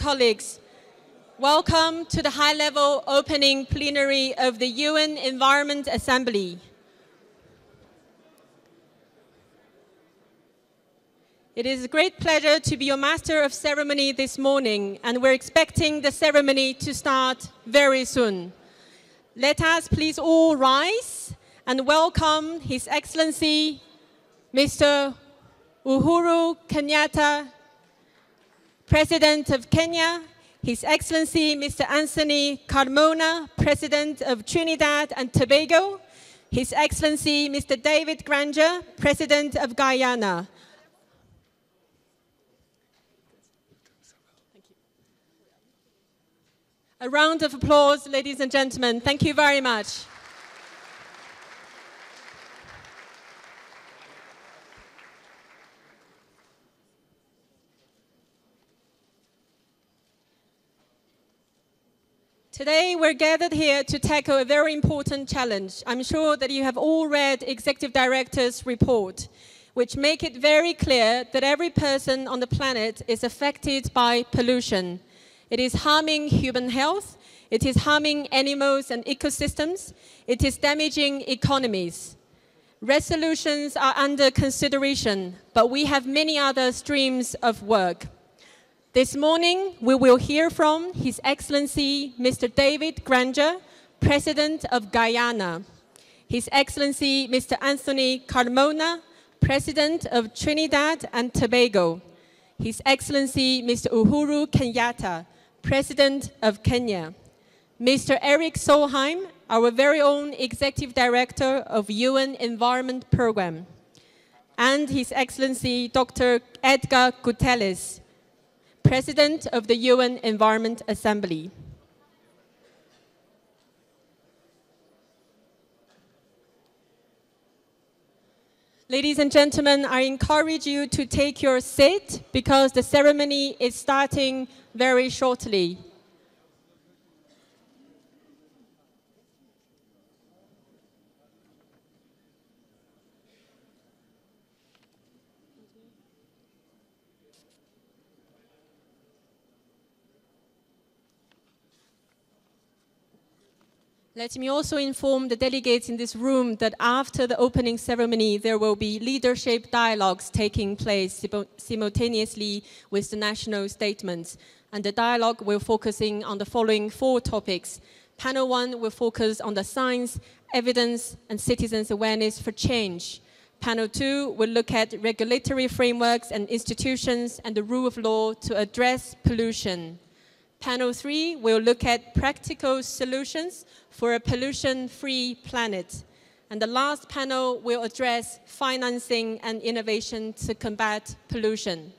colleagues, welcome to the high-level opening plenary of the UN Environment Assembly. It is a great pleasure to be your master of ceremony this morning, and we're expecting the ceremony to start very soon. Let us please all rise and welcome His Excellency, Mr. Uhuru Kenyatta, President of Kenya, His Excellency Mr. Anthony Carmona, President of Trinidad and Tobago, His Excellency Mr. David Granger, President of Guyana. A round of applause, ladies and gentlemen. Thank you very much. Today, we're gathered here to tackle a very important challenge. I'm sure that you have all read Executive Director's report, which make it very clear that every person on the planet is affected by pollution. It is harming human health, it is harming animals and ecosystems, it is damaging economies. Resolutions are under consideration, but we have many other streams of work. This morning, we will hear from His Excellency Mr. David Granger, President of Guyana, His Excellency Mr. Anthony Carmona, President of Trinidad and Tobago, His Excellency Mr. Uhuru Kenyatta, President of Kenya, Mr. Eric Solheim, our very own Executive Director of UN Environment Program, and His Excellency Dr. Edgar Guterres, President of the UN Environment Assembly. Ladies and gentlemen, I encourage you to take your seat because the ceremony is starting very shortly. Let me also inform the delegates in this room that after the opening ceremony, there will be leadership dialogues taking place simultaneously with the national statements. And the dialogue will focusing on the following 4 topics. Panel 1 will focus on the science, evidence, and citizens' awareness for change. Panel 2 will look at regulatory frameworks and institutions and the rule of law to address pollution. Panel 3 will look at practical solutions for a pollution-free planet. And the last panel will address financing and innovation to combat pollution.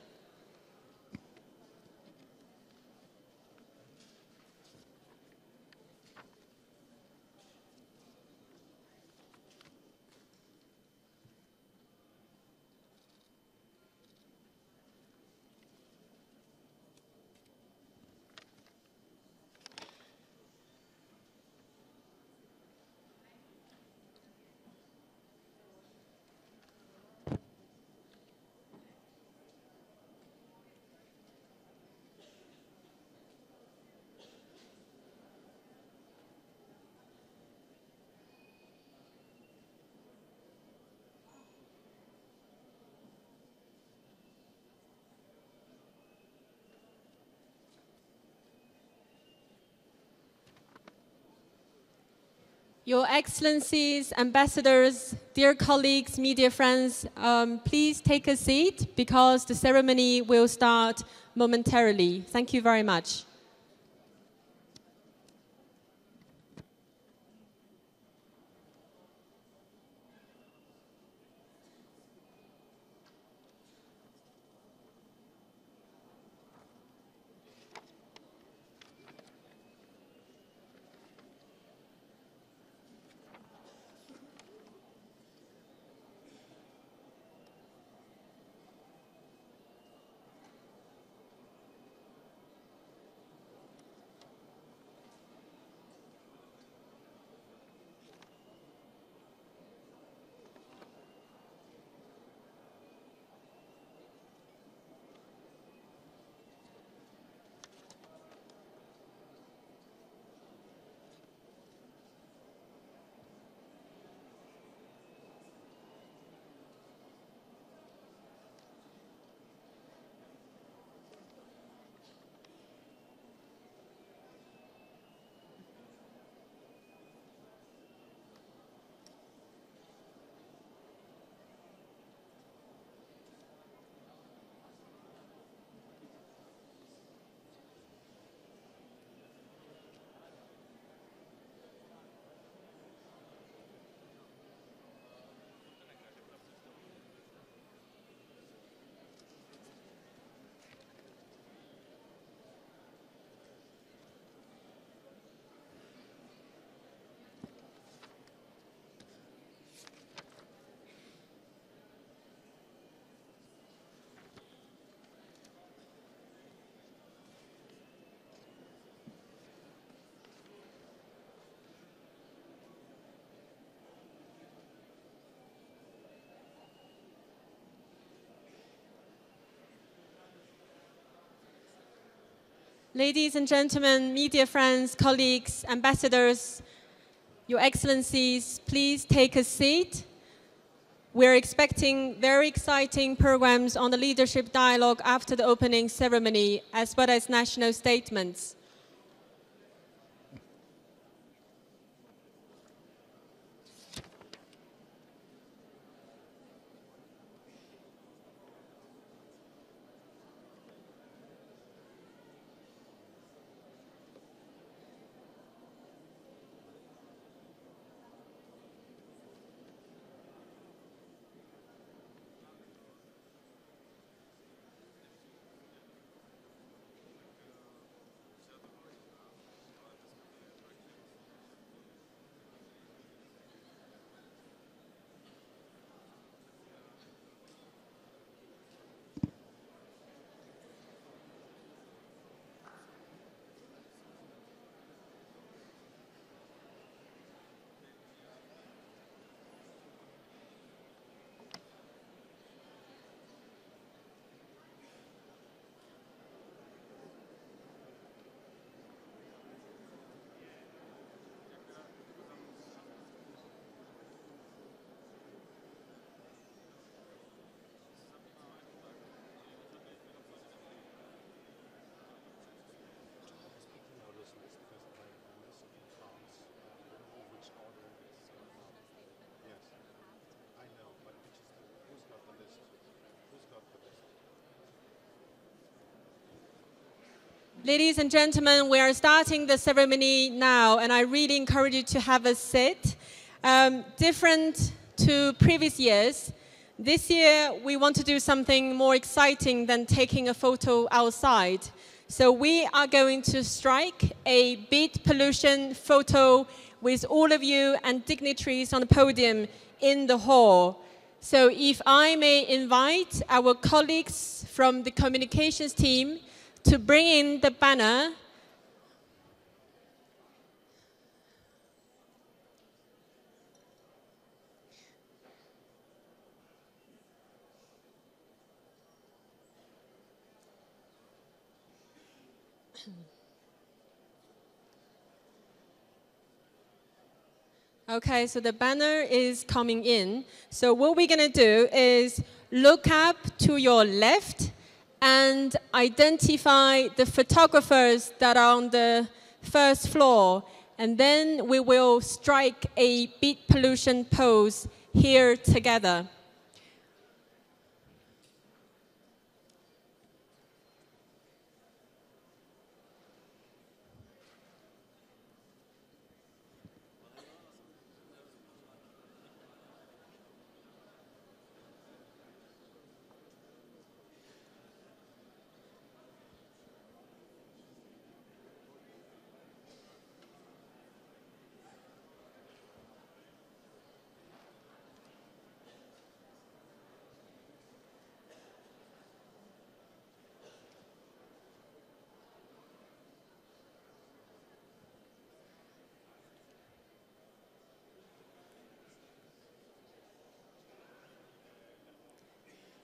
Your Excellencies, ambassadors, dear colleagues, media friends, please take a seat because the ceremony will start momentarily. Thank you very much. Ladies and gentlemen, media friends, colleagues, ambassadors, Your Excellencies, please take a seat. We're expecting very exciting programs on the leadership dialogue after the opening ceremony, as well as national statements. Ladies and gentlemen, we are starting the ceremony now, and I really encourage you to have a seat. Different to previous years, this year we want to do something more exciting than taking a photo outside. So we are going to strike a beat pollution photo with all of you and dignitaries on the podium in the hall. So if I may invite our colleagues from the communications team to bring in the banner. Okay, so the banner is coming in. So what we're going to do is look up to your left and identify the photographers that are on the first floor. And then we will strike a beat pollution pose here together.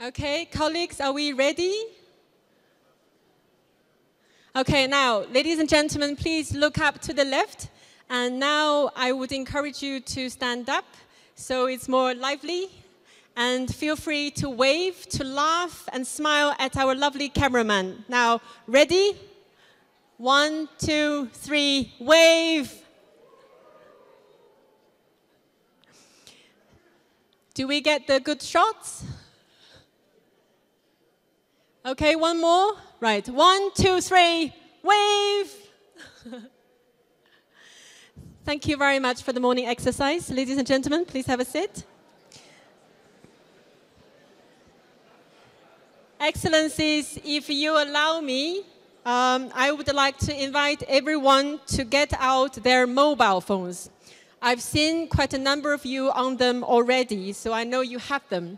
Okay, colleagues, are we ready? Okay, now, ladies and gentlemen, please look up to the left. And now I would encourage you to stand up so it's more lively. And feel free to wave, to laugh, and smile at our lovely cameraman. Now, ready? 1, 2, 3, wave! Do we get the good shots? Okay, one more. Right, 1, 2, 3, wave! Thank you very much for the morning exercise. Ladies and gentlemen, please have a seat. Excellencies, if you allow me, I would like to invite everyone to get out their mobile phones. I've seen quite a number of you on them already, so I know you have them.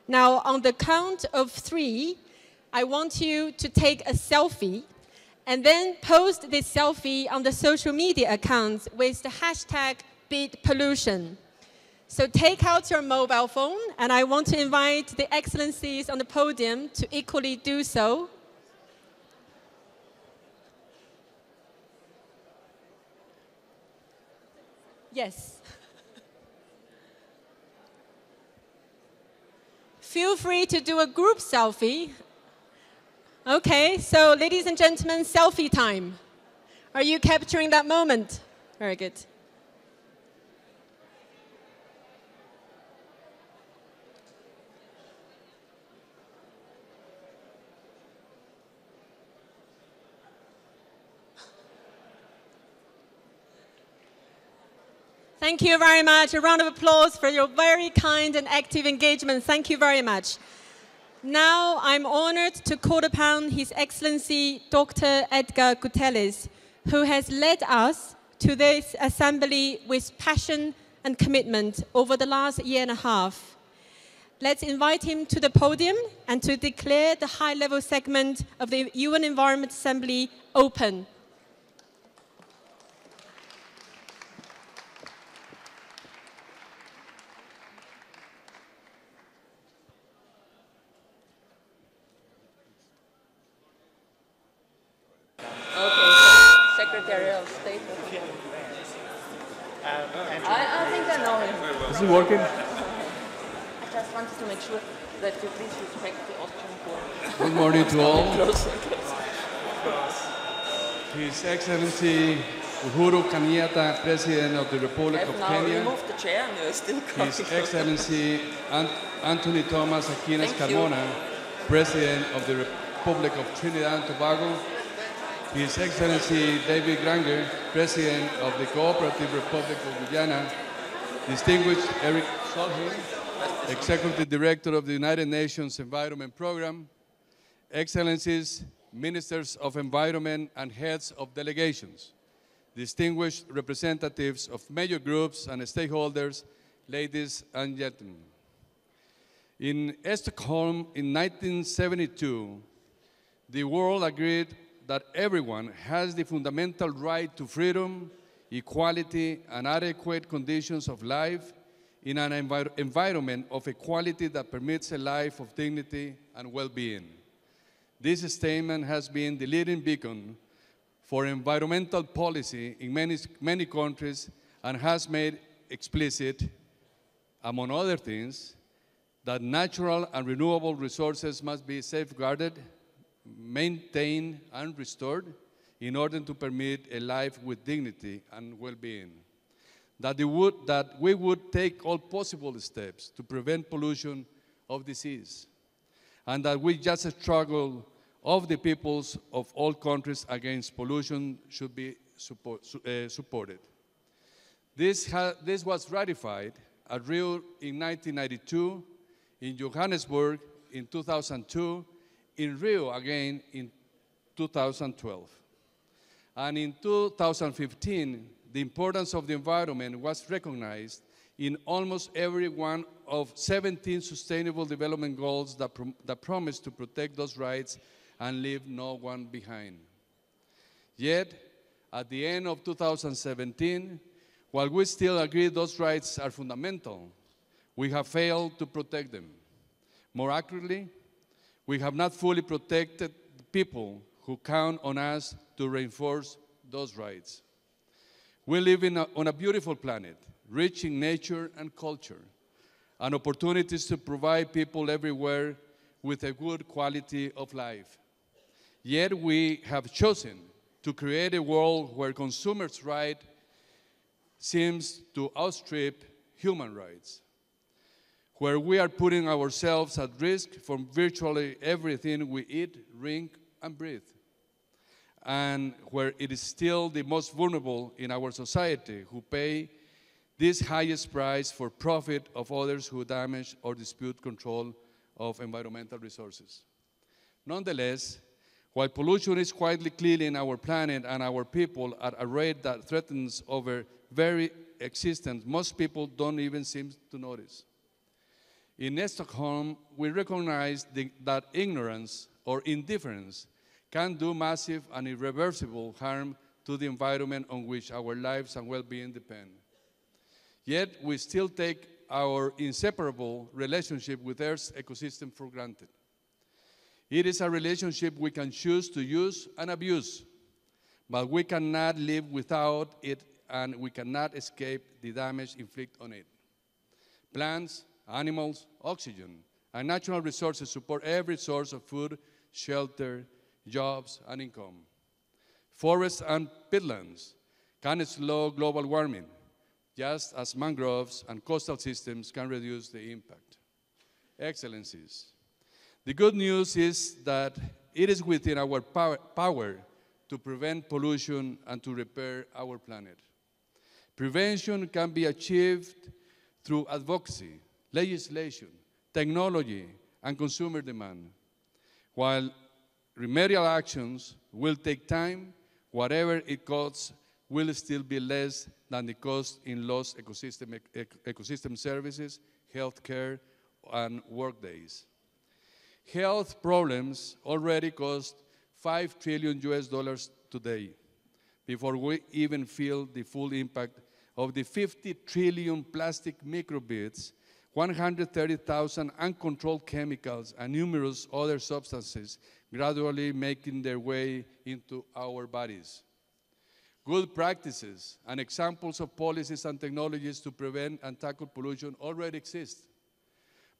Now, on the count of 3, I want you to take a selfie and then post this selfie on the social media accounts with the hashtag #BeatPollution. So take out your mobile phone, and I want to invite the excellencies on the podium to equally do so. Yes. Feel free to do a group selfie. Okay, so ladies and gentlemen, selfie time. Are you capturing that moment? Very good. Thank you very much. A round of applause for your very kind and active engagement. Thank you very much. Now I'm honored to call upon His Excellency Dr. Edgar Guterres, who has led us to this assembly with passion and commitment over the last year and a half. Let's invite him to the podium and to declare the high-level segment of the UN Environment Assembly open. Secretary of State. I think I know him. Is it working? I just wanted to make sure that you please respect the Austrian court. Good morning to all. Close. His Excellency Uhuru Kenyatta, President of the Republic of I've now Kenya. removed the chair and you're still coming. His Excellency Anthony Thomas Aquinas Thank you. Carmona, President of the Republic of Trinidad and Tobago. His Excellency David Granger, President of the Cooperative Republic of Guyana. Distinguished Eric Solheim, Executive Director of the United Nations Environment Program. Excellencies, Ministers of Environment and Heads of Delegations. Distinguished representatives of major groups and stakeholders, ladies and gentlemen. In Stockholm in 1972, the world agreed that everyone has the fundamental right to freedom, equality, and adequate conditions of life in an environment of equality that permits a life of dignity and well-being. This statement has been the leading beacon for environmental policy in many countries and has made explicit, among other things, that natural and renewable resources must be safeguarded, maintained, and restored in order to permit a life with dignity and well-being. That we would take all possible steps to prevent pollution of disease, and that we just struggle of the peoples of all countries against pollution should be supported. This was ratified at Rio in 1992, in Johannesburg in 2002, in Rio again in 2012. And in 2015, the importance of the environment was recognized in almost every one of 17 Sustainable Development Goals that promise to protect those rights and leave no one behind. Yet, at the end of 2017, while we still agree those rights are fundamental, we have failed to protect them. More accurately, we have not fully protected the people who count on us to reinforce those rights. We live on a beautiful planet, rich in nature and culture, and opportunities to provide people everywhere with a good quality of life. Yet we have chosen to create a world where consumers' rights seems to outstrip human rights, where we are putting ourselves at risk from virtually everything we eat, drink, and breathe, and where it is still the most vulnerable in our society who pay this highest price for profit of others who damage or dispute control of environmental resources. Nonetheless, while pollution is quietly killing our planet and our people at a rate that threatens our very existence, most people don't even seem to notice. In Stockholm, we recognize that ignorance or indifference can do massive and irreversible harm to the environment on which our lives and well-being depend. Yet, we still take our inseparable relationship with Earth's ecosystem for granted. It is a relationship we can choose to use and abuse, but we cannot live without it and we cannot escape the damage inflicted on it. Plants, animals, oxygen, and natural resources support every source of food, shelter, jobs, and income. Forests and peatlands can slow global warming, just as mangroves and coastal systems can reduce the impact. Excellencies, the good news is that it is within our power to prevent pollution and to repair our planet. Prevention can be achieved through advocacy, legislation, technology, and consumer demand. While remedial actions will take time, whatever it costs will still be less than the cost in lost ecosystem services, healthcare, and workdays. Health problems already cost $5 trillion today, before we even feel the full impact of the 50 trillion plastic microbeads, 130,000 uncontrolled chemicals, and numerous other substances gradually making their way into our bodies. Good practices and examples of policies and technologies to prevent and tackle pollution already exist.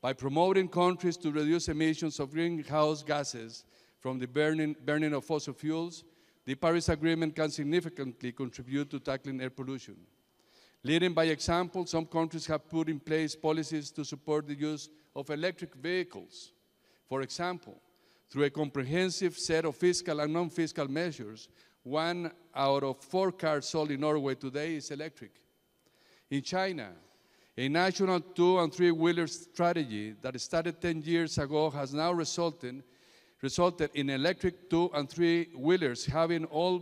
By promoting countries to reduce emissions of greenhouse gases from the burning of fossil fuels, the Paris Agreement can significantly contribute to tackling air pollution. Leading by example, some countries have put in place policies to support the use of electric vehicles. For example, through a comprehensive set of fiscal and non-fiscal measures, 1 out of 4 cars sold in Norway today is electric. In China, a national 2- and 3-wheeler strategy that started 10 years ago has now resulted in electric 2- and 3-wheelers having all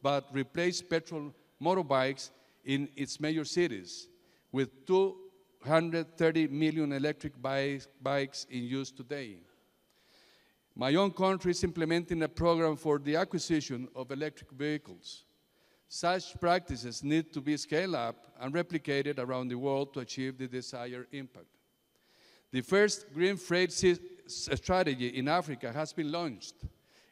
but replaced petrol motorbikes in its major cities, with 230 million electric bikes in use today. My own country is implementing a program for the acquisition of electric vehicles. Such practices need to be scaled up and replicated around the world to achieve the desired impact. The first green freight strategy in Africa has been launched,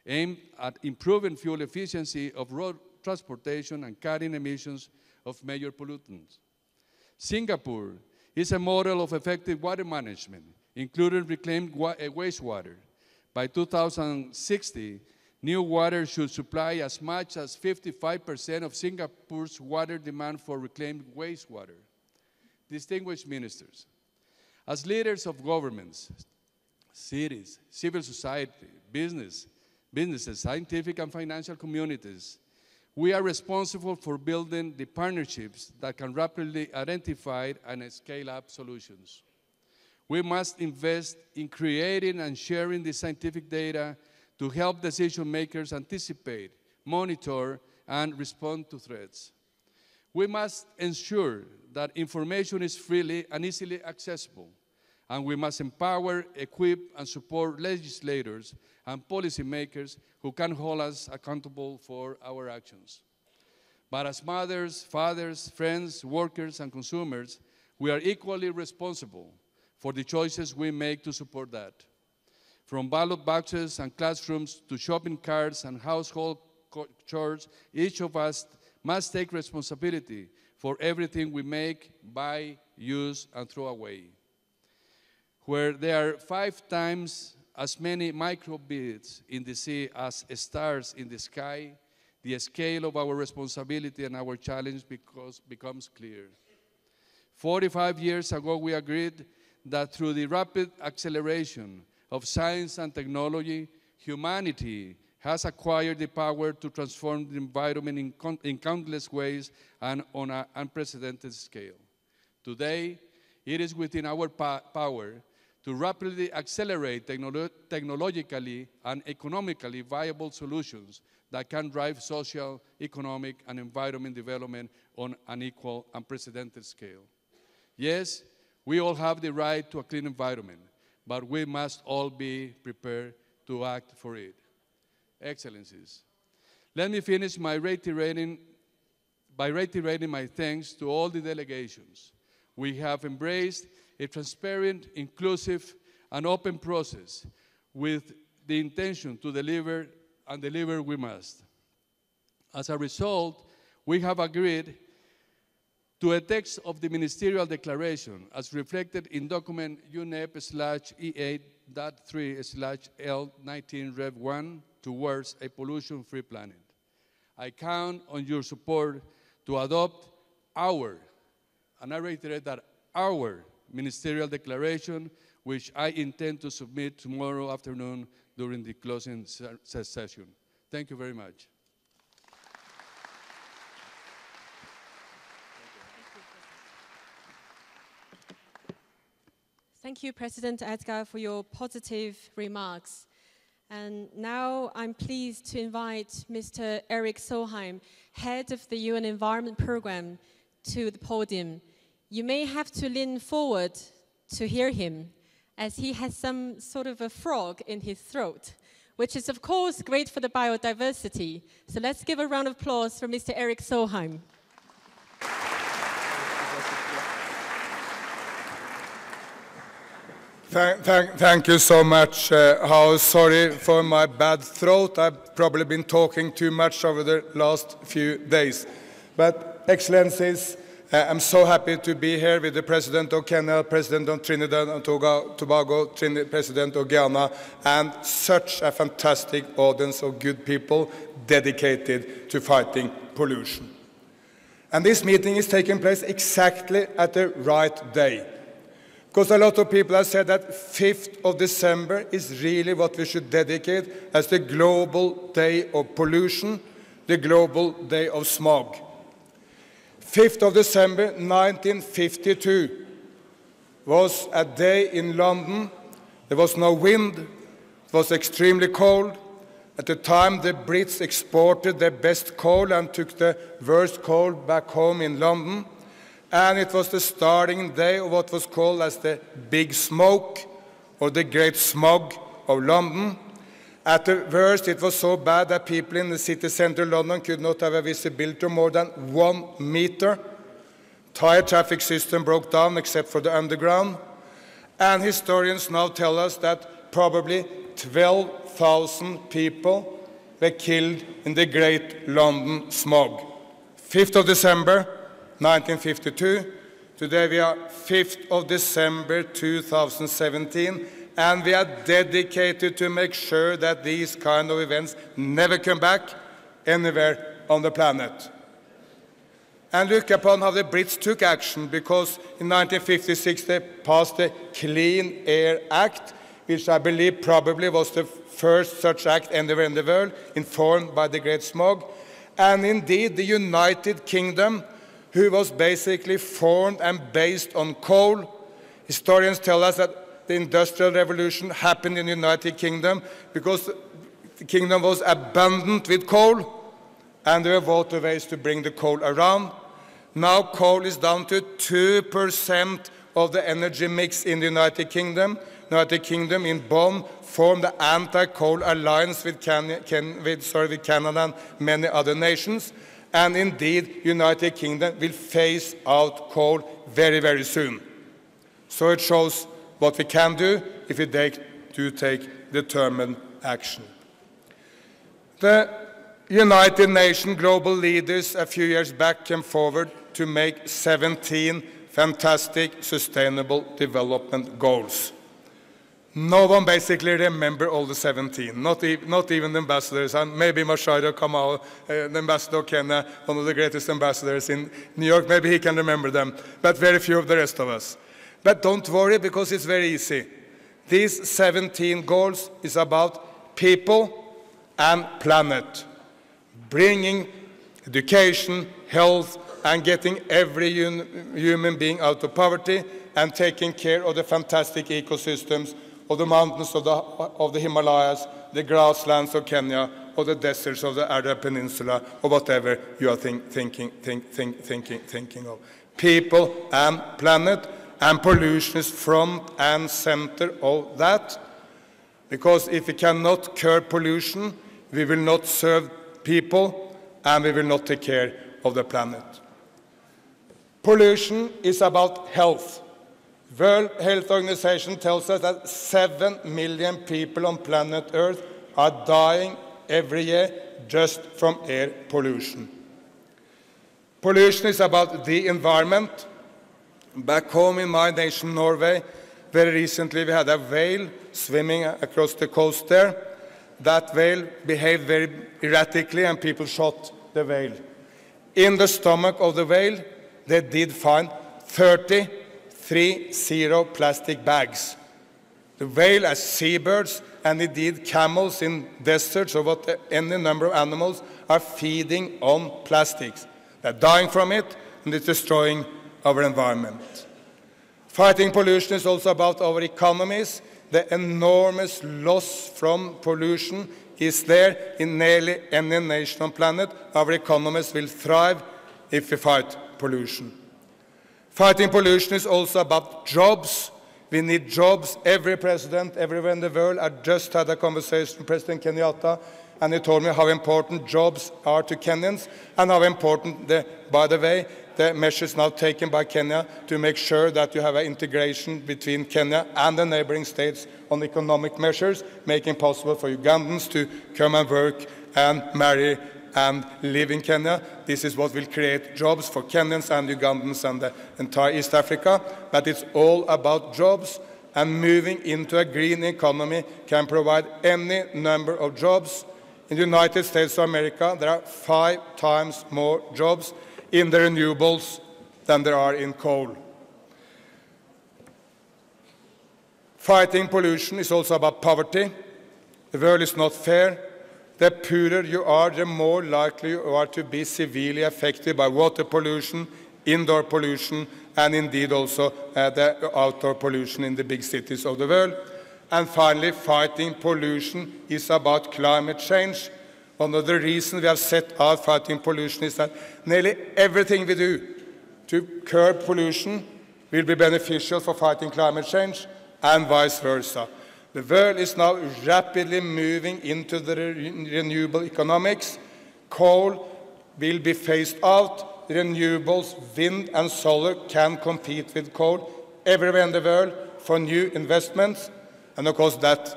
aimed at improving fuel efficiency of road transportation and cutting emissions of major pollutants. Singapore is a model of effective water management, including reclaimed wastewater. By 2060, new water should supply as much as 55% of Singapore's water demand for reclaimed wastewater. Distinguished ministers, as leaders of governments, cities, civil society, businesses, scientific and financial communities, we are responsible for building the partnerships that can rapidly identify and scale up solutions. We must invest in creating and sharing the scientific data to help decision makers anticipate, monitor, and respond to threats. We must ensure that information is freely and easily accessible, and we must empower, equip, and support legislators and policymakers who can hold us accountable for our actions. But as mothers, fathers, friends, workers, and consumers, we are equally responsible for the choices we make to support that. From ballot boxes and classrooms to shopping carts and household chores, each of us must take responsibility for everything we make, buy, use, and throw away. Where there are 5 times as many microbeads in the sea as stars in the sky, the scale of our responsibility and our challenge becomes clear. 45 years ago, we agreed that through the rapid acceleration of science and technology, humanity has acquired the power to transform the environment in countless ways and on an unprecedented scale. Today, it is within our power to rapidly accelerate technologically and economically viable solutions that can drive social, economic, and environment development on an equal, unprecedented scale. Yes, we all have the right to a clean environment, but we must all be prepared to act for it. Excellencies, let me finish by reiterating my thanks to all the delegations. We have embraced a transparent, inclusive, and open process with the intention to deliver, and deliver we must. As a result, we have agreed to a text of the Ministerial Declaration as reflected in document UNEA-3/L19-Rev1 towards a pollution-free planet. I count on your support to adopt our, and I reiterate that our Ministerial Declaration, which I intend to submit tomorrow afternoon during the closing session. Thank you very much. Thank you, President Edgar, for your positive remarks. And now I'm pleased to invite Mr. Erik Solheim, head of the UN Environment Programme, to the podium. You may have to lean forward to hear him, as he has some sort of a frog in his throat, which is of course great for the biodiversity. So let's give a round of applause for Mr. Erik Solheim. Thank you so much. How sorry for my bad throat. I've probably been talking too much over the last few days. But Excellencies, I'm so happy to be here with the President of Kenya, President of Trinidad and Tobago, President of Guyana, and such a fantastic audience of good people dedicated to fighting pollution. And this meeting is taking place exactly at the right day. Because a lot of people have said that 5th of December is really what we should dedicate as the Global Day of Pollution, the Global Day of Smog. 5th of December 1952 was a day in London. There was no wind, it was extremely cold. At the time, the Brits exported their best coal and took the worst coal back home in London. And it was the starting day of what was called as the Big Smoke, or the Great Smog of London. At the worst, it was so bad that people in the city centre of London could not have a visibility of more than 1 meter. Entire traffic system broke down except for the underground. And historians now tell us that probably 12,000 people were killed in the Great London Smog. 5th of December, 1952. Today we are 5th of December 2017, and we are dedicated to make sure that these kind of events never come back anywhere on the planet. And look upon how the Brits took action, because in 1956 they passed the Clean Air Act, which I believe probably was the first such act anywhere in the world, informed by the Great Smog. And indeed, the United Kingdom, who was basically formed and based on coal. Historians tell us that the Industrial Revolution happened in the United Kingdom because the kingdom was abundant with coal, and there were waterways to bring the coal around. Now coal is down to 2% of the energy mix in the United Kingdom. The United Kingdom in Bonn formed the anti-coal alliance with Canada and many other nations. And indeed, United Kingdom will phase out coal very, very soon. So it shows what we can do if we do take determined action. The United Nations global leaders a few years back came forward to make 17 fantastic sustainable development goals. No one basically remember all the 17, not even the ambassadors, and maybe Mashiro Kamau, the ambassador of Kenya, one of the greatest ambassadors in New York, maybe he can remember them, but very few of the rest of us. But don't worry, because it's very easy. These 17 goals is about people and planet, bringing education, health, and getting every human being out of poverty, and taking care of the fantastic ecosystems of the mountains of the Himalayas, the grasslands of Kenya, or the deserts of the Arab Peninsula, or whatever you are thinking of. People and planet, and pollution is front and center of that. Because if we cannot curb pollution, we will not serve people, and we will not take care of the planet. Pollution is about health. World Health Organization tells us that 7 million people on planet Earth are dying every year just from air pollution. Pollution is about the environment. Back home in my nation, Norway, very recently we had a whale swimming across the coast there. That whale behaved very erratically and people shot the whale. In the stomach of the whale, they did find 30 plastic bags. The whale as seabirds and indeed camels in deserts or what any number of animals are feeding on plastics. They're dying from it and it's destroying our environment. Fighting pollution is also about our economies. The enormous loss from pollution is there in nearly any nation on the planet. Our economies will thrive if we fight pollution. Fighting pollution is also about jobs. We need jobs. Every president, everywhere in the world. I just had a conversation with President Kenyatta, and he told me how important jobs are to Kenyans and how important, by the way, the measures now taken by Kenya to make sure that you have an integration between Kenya and the neighboring states on economic measures, making it possible for Ugandans to come and work and marry and live in Kenya. This is what will create jobs for Kenyans and Ugandans and the entire East Africa. But it's all about jobs, and moving into a green economy can provide any number of jobs. In the United States of America, there are 5 times more jobs in the renewables than there are in coal. Fighting pollution is also about poverty. The world is not fair. The poorer you are, the more likely you are to be severely affected by water pollution, indoor pollution, and indeed also the outdoor pollution in the big cities of the world. And finally, fighting pollution is about climate change. One of the reasons we have set out fighting pollution is that nearly everything we do to curb pollution will be beneficial for fighting climate change and vice versa. The world is now rapidly moving into the renewable economics. Coal will be phased out. Renewables, wind and solar can compete with coal everywhere in the world for new investments. And of course that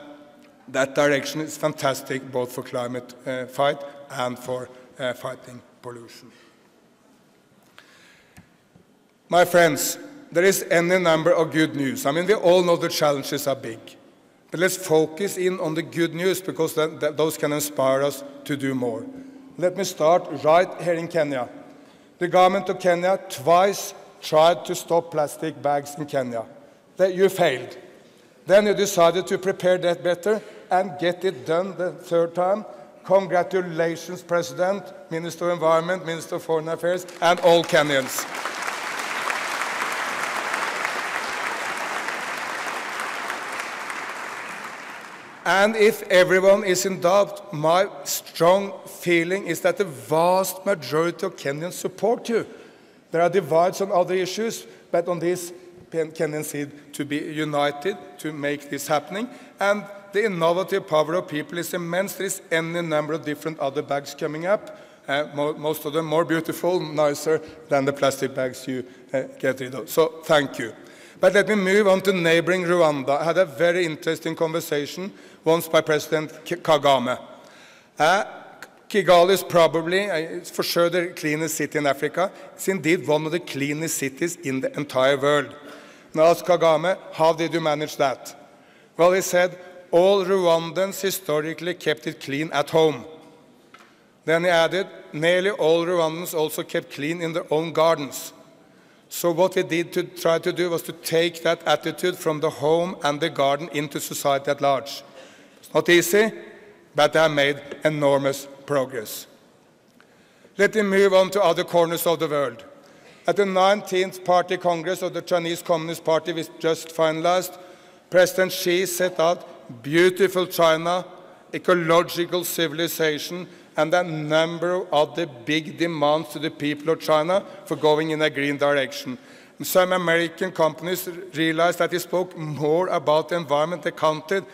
direction is fantastic both for climate fight and for fighting pollution. My friends, there is any number of good news. I mean, we all know the challenges are big. But let's focus in on the good news because those can inspire us to do more. Let me start right here in Kenya. The government of Kenya twice tried to stop plastic bags in Kenya. You failed. Then you decided to prepare that better and get it done the 3rd time. Congratulations, President, Minister of Environment, Minister of Foreign Affairs, and all Kenyans. And if everyone is in doubt, my strong feeling is that the vast majority of Kenyans support you. There are divides on other issues, but on this, Kenyans need to be united to make this happening. And the innovative power of people is immense. There is any number of different other bags coming up, most of them more beautiful, nicer than the plastic bags you get rid of. So thank you. But let me move on to neighboring Rwanda. I had a very interesting conversation once by President Kagame. Kigali is probably, for sure, the cleanest city in Africa. It's indeed one of the cleanest cities in the entire world. Now, I asked Kagame, how did you manage that? Well, he said, all Rwandans historically kept it clean at home. Then he added, nearly all Rwandans also kept clean in their own gardens. So what we did to try to do was to take that attitude from the home and the garden into society at large. It's not easy, but they have made enormous progress. Let me move on to other corners of the world. At the 19th Party Congress of the Chinese Communist Party, which just finalized, President Xi set out beautiful China, ecological civilization, and a number of other big demands to the people of China for going in a green direction. Some American companies realized that he spoke more about the environment, they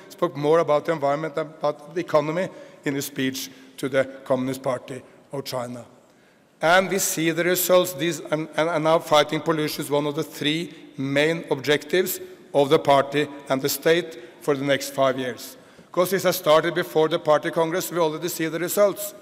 spoke more about the environment than about the economy in his speech to the Communist Party of China. And we see the results. And now fighting pollution is one of the 3 main objectives of the party and the state for the next 5 years. Because this has started before the Party Congress, we already see the results.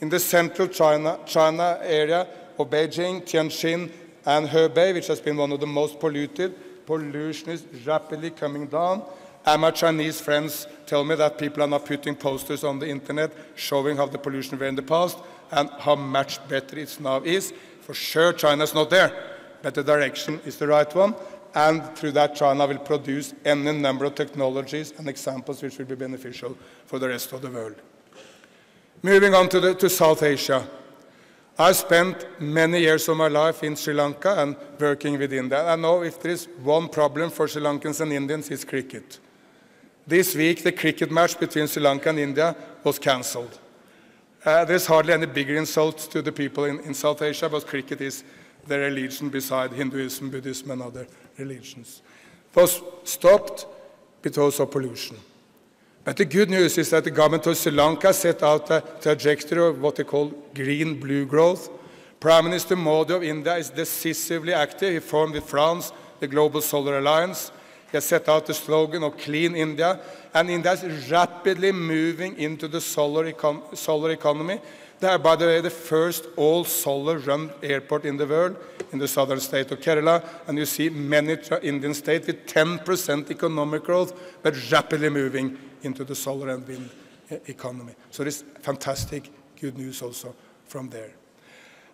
In the central China area, of Beijing, Tianjin, and Hebei, which has been one of the most polluted. Pollution is rapidly coming down. And my Chinese friends tell me that people are now putting posters on the internet showing how the pollution were in the past and how much better it now is. For sure, China's not there, but the direction is the right one. And through that, China will produce any number of technologies and examples which will be beneficial for the rest of the world. Moving on to South Asia. I spent many years of my life in Sri Lanka and working with India. I know if there is one problem for Sri Lankans and Indians, it's cricket. This week, the cricket match between Sri Lanka and India was cancelled. There's hardly any bigger insult to the people in South Asia, but cricket is their religion beside Hinduism, Buddhism, and other religions. It was stopped because of pollution. But the good news is that the government of Sri Lanka set out a trajectory of what they call green-blue growth. Prime Minister Modi of India is decisively active. He formed with France the Global Solar Alliance. He has set out the slogan of Clean India, and India is rapidly moving into the solar economy. They are, by the way, the first all-solar run airport in the world, in the southern state of Kerala, and you see many Indian states with 10% economic growth, but rapidly moving into the solar and wind economy. So this is fantastic good news also from there.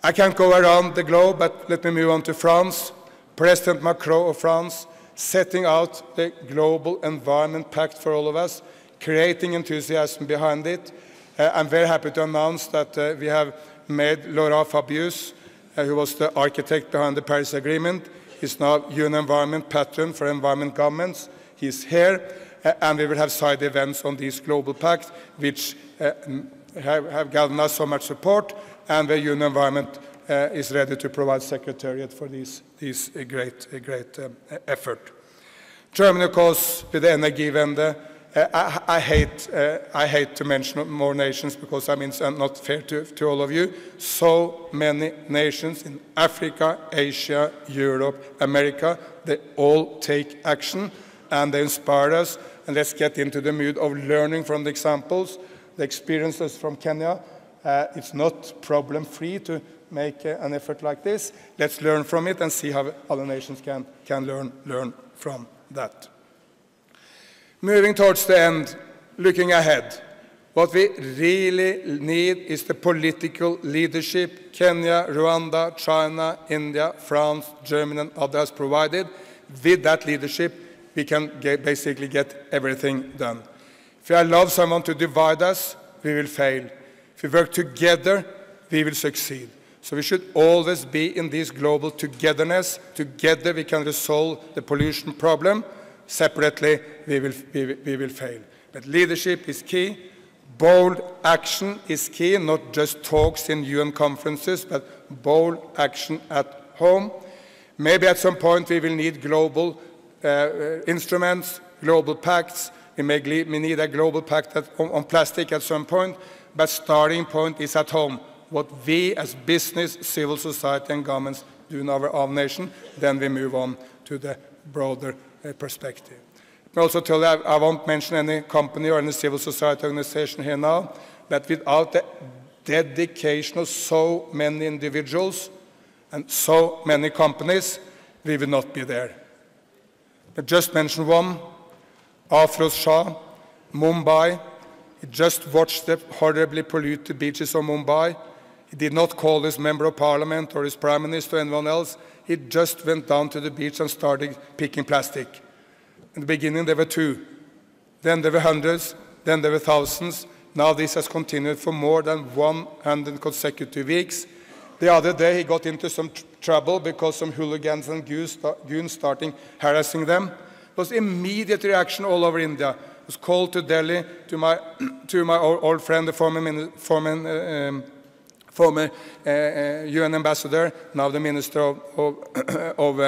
I can't go around the globe, but let me move on to France. President Macron of France, setting out the global environment pact for all of us, creating enthusiasm behind it. I'm very happy to announce that we have made Laurent Fabius, who was the architect behind the Paris Agreement, is now UN Environment Patron for Environment Governments. He's here, and we will have side events on these global pacts, which have galvanized so much support, and the UN Environment is ready to provide secretariat for this great effort. Germany, of course, with the Energiewende. I hate to mention more nations because I mean it's not fair to all of you. So many nations in Africa, Asia, Europe, America, they all take action and they inspire us. And let's get into the mood of learning from the examples, the experiences from Kenya. It's not problem-free to make an effort like this. Let's learn from it and see how other nations can learn from that. Moving towards the end, looking ahead, what we really need is the political leadership Kenya, Rwanda, China, India, France, Germany, and others provided. With that leadership, we can basically get everything done. If we allow someone to divide us, we will fail. If we work together, we will succeed. So we should always be in this global togetherness. Together we can resolve the pollution problem. Separately, we will fail. But leadership is key. Bold action is key, not just talks in UN conferences, but bold action at home. Maybe at some point we will need global instruments, global pacts. We need a global pact on plastic at some point, but starting point is at home. What we as business, civil society and governments do in our own nation, then we move on to the broader perspective. I also tell you, I won't mention any company or any civil society organization here now, but without the dedication of so many individuals and so many companies, we will not be there. But just mention one, Afroz Shah, Mumbai. He just watched the horribly polluted beaches of Mumbai. He did not call his member of parliament or his prime minister or anyone else. He just went down to the beach and started picking plastic. In the beginning, there were 2. Then there were hundreds. Then there were thousands. Now this has continued for more than 100 consecutive weeks. The other day, he got into some trouble because some hooligans and goons started harassing them. It was immediate reaction all over India. It was called to Delhi to my old friend, the former UN ambassador, now the Minister of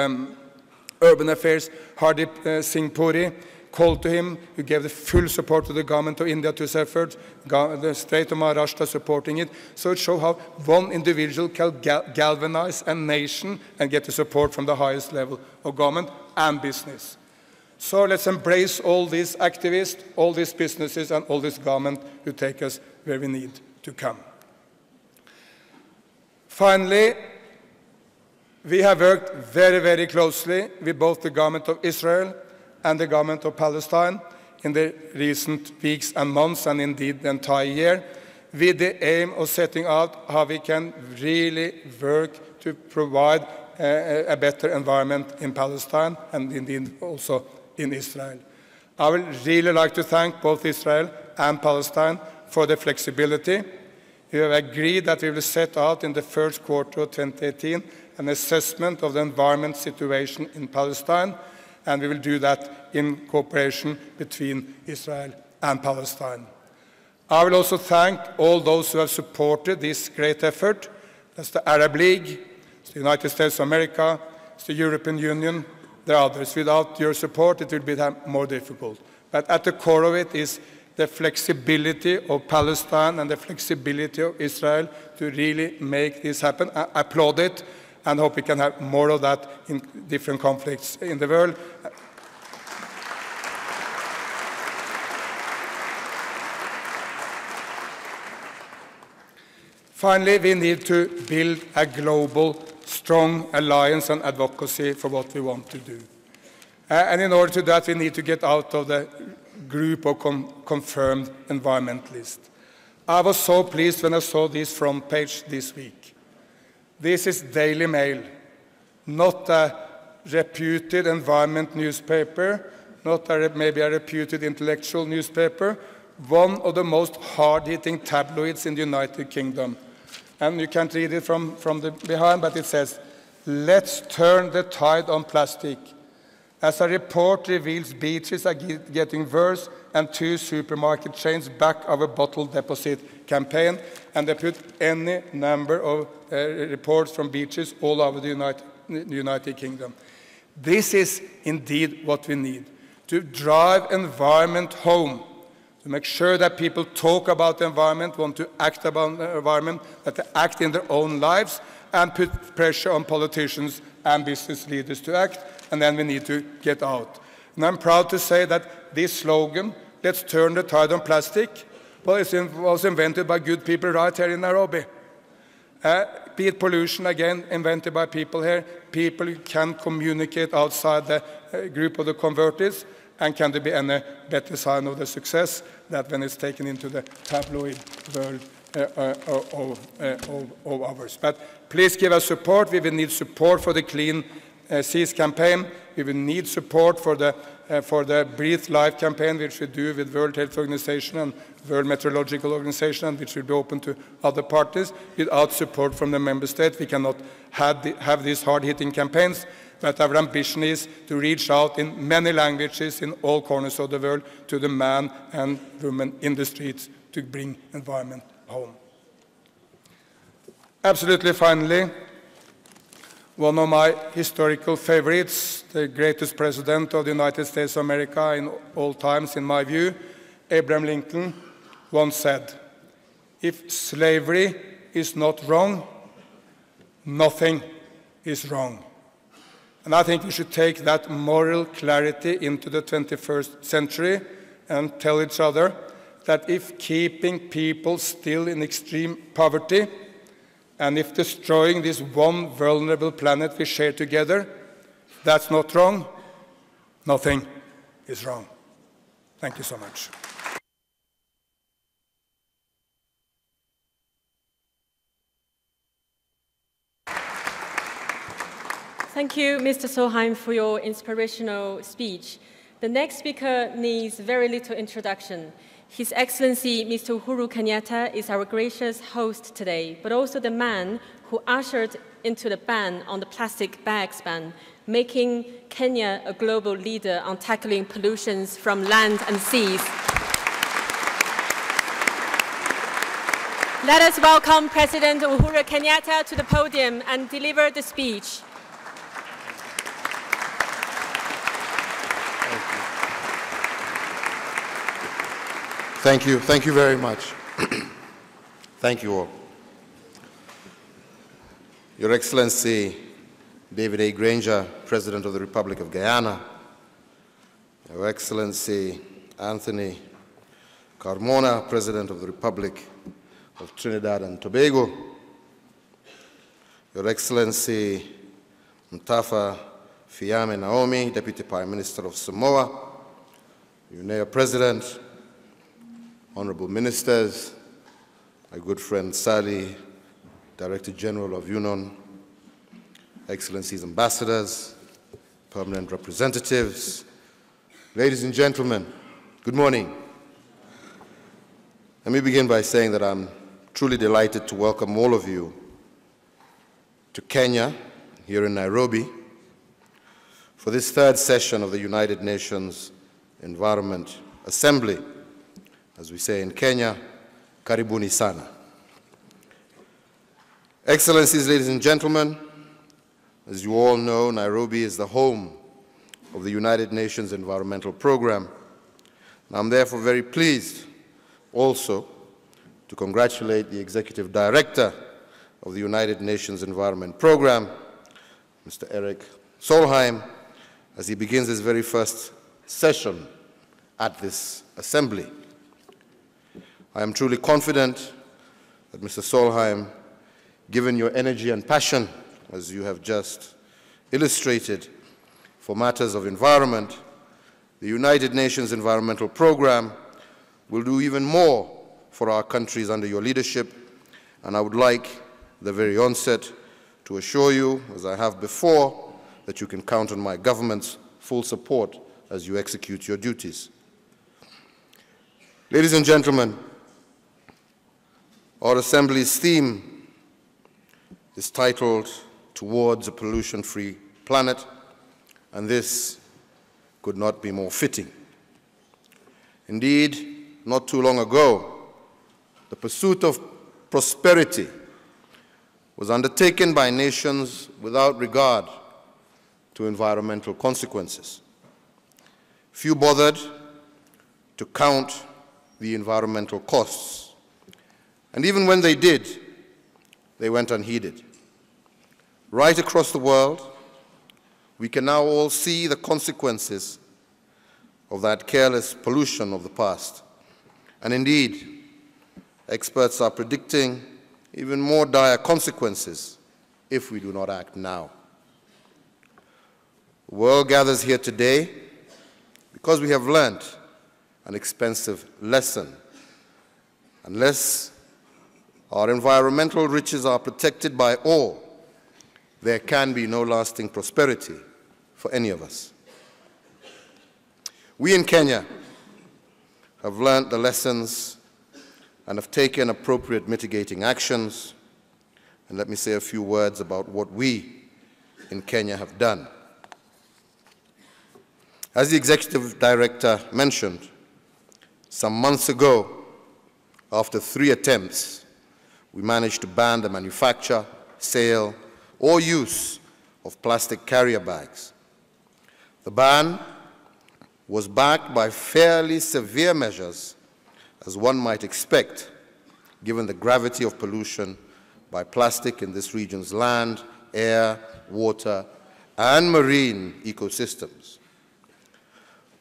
Urban Affairs, Hardip Singh Puri, called to him, who gave the full support to the government of India to his efforts, the state of Maharashtra supporting it. So it shows how one individual can galvanize a nation and get the support from the highest level of government and business. So let's embrace all these activists, all these businesses, and all this government who take us where we need to come. Finally, We have worked very, very closely with both the government of Israel and the government of Palestine in the recent weeks and months, and indeed the entire year, with the aim of setting out how we can really work to provide a better environment in Palestine and indeed also in Israel. I would really like to thank both Israel and Palestine for the flexibility. We have agreed that we will set out in the first quarter of 2018 an assessment of the environment situation in Palestine, and we will do that in cooperation between Israel and Palestine. I will also thank all those who have supported this great effort. That's the Arab League, it's the United States of America, it's the European Union, there are others. Without your support, it will be more difficult. But at the core of it is the flexibility of Palestine and the flexibility of Israel to really make this happen. I applaud it and hope we can have more of that in different conflicts in the world. Finally, we need to build a global, strong alliance and advocacy for what we want to do. And in order to do that, we need to get out of the group of confirmed environmentalists. I was so pleased when I saw this front page this week. This is Daily Mail, not a reputed environment newspaper, not maybe a reputed intellectual newspaper, one of the most hard-hitting tabloids in the United Kingdom. And you can't read it from the behind, but it says, "Let's turn the tide on plastic." As a report reveals, beaches are getting worse, and 2 supermarket chains back our bottle deposit campaign, and they put any number of reports from beaches all over the United Kingdom. This is indeed what we need, to drive environment home, to make sure that people talk about the environment, want to act about the environment, that they act in their own lives, and put pressure on politicians and business leaders to act, and then we need to get out. And I'm proud to say that this slogan, "Let's turn the tide on plastic," well, it was invented by good people right here in Nairobi. Be it pollution, again, invented by people here, people who can communicate outside the group of the converters, and can there be any better sign of the success than when it's taken into the tabloid world of ours. But please give us support. We will need support for the Clean Seas campaign. We will need support for the Breathe Life campaign, which we do with World Health Organization and World Meteorological Organization, and which will be open to other parties. Without support from the member states, we cannot have these hard-hitting campaigns. But our ambition is to reach out in many languages in all corners of the world to the man and woman in the streets to bring environment home. Absolutely finally, one of my historical favorites, the greatest president of the United States of America in all times, in my view, Abraham Lincoln, once said, "If slavery is not wrong, nothing is wrong." And I think we should take that moral clarity into the 21st century and tell each other that if keeping people still in extreme poverty, and if destroying this one vulnerable planet we share together, that's not wrong, nothing is wrong. Thank you so much. Thank you, Mr. Solheim, for your inspirational speech. The next speaker needs very little introduction. His Excellency, Mr. Uhuru Kenyatta, is our gracious host today, but also the man who ushered into the ban on the plastic bags ban, making Kenya a global leader on tackling pollutions from land and seas. Let us welcome President Uhuru Kenyatta to the podium and deliver the speech. Thank you very much. Thank you all. Your Excellency David A. Granger, President of the Republic of Guyana, Your Excellency Anthony Carmona, President of the Republic of Trinidad and Tobago, Your Excellency Mtafa Fiame Naomi, Deputy Prime Minister of Samoa, UNEA President, Honorable Ministers, my good friend Sally, Director General of UNON, Excellencies Ambassadors, Permanent Representatives, ladies and gentlemen, good morning. Let me begin by saying that I'm truly delighted to welcome all of you to Kenya, here in Nairobi, for this third session of the United Nations Environment Assembly. As we say in Kenya, karibuni sana. Excellencies, ladies and gentlemen, as you all know, Nairobi is the home of the United Nations Environmental Program. And I'm therefore very pleased also to congratulate the Executive Director of the United Nations Environment Program, Mr. Eric Solheim, as he begins his very first session at this assembly. I am truly confident that Mr. Solheim, given your energy and passion, as you have just illustrated, for matters of environment, the United Nations Environmental Program will do even more for our countries under your leadership, and I would like, at the very onset, to assure you, as I have before, that you can count on my government's full support as you execute your duties. Ladies and gentlemen, our Assembly's theme is titled Towards a Pollution-Free Planet, and this could not be more fitting. Indeed, not too long ago, the pursuit of prosperity was undertaken by nations without regard to environmental consequences. Few bothered to count the environmental costs. And even when they did, they went unheeded. Right across the world, we can now all see the consequences of that careless pollution of the past. And indeed, experts are predicting even more dire consequences if we do not act now. The world gathers here today because we have learned an expensive lesson. Unless our environmental riches are protected by all, there can be no lasting prosperity for any of us. We in Kenya have learned the lessons and have taken appropriate mitigating actions. And let me say a few words about what we in Kenya have done. As the Executive Director mentioned, some months ago, after 3 attempts, we managed to ban the manufacture, sale, or use of plastic carrier bags. The ban was backed by fairly severe measures, as one might expect, given the gravity of pollution by plastic in this region's land, air, water, and marine ecosystems.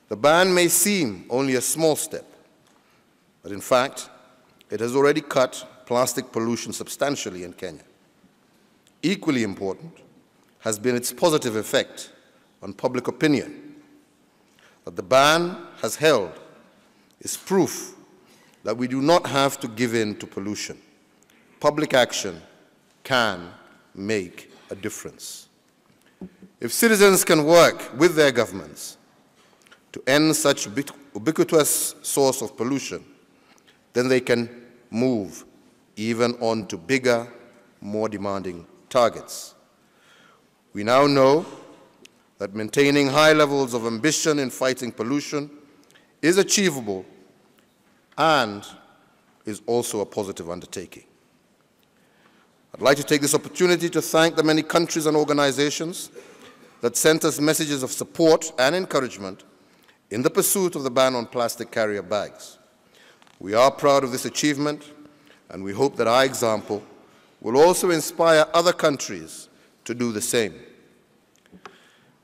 The ban may seem only a small step, but in fact, it has already cut plastic pollution substantially in Kenya. Equally important has been its positive effect on public opinion. That the ban has held is proof that we do not have to give in to pollution. Public action can make a difference. If citizens can work with their governments to end such ubiquitous source of pollution, then they can move even on to bigger, more demanding targets. We now know that maintaining high levels of ambition in fighting pollution is achievable and is also a positive undertaking. I'd like to take this opportunity to thank the many countries and organizations that sent us messages of support and encouragement in the pursuit of the ban on plastic carrier bags. We are proud of this achievement, and we hope that our example will also inspire other countries to do the same.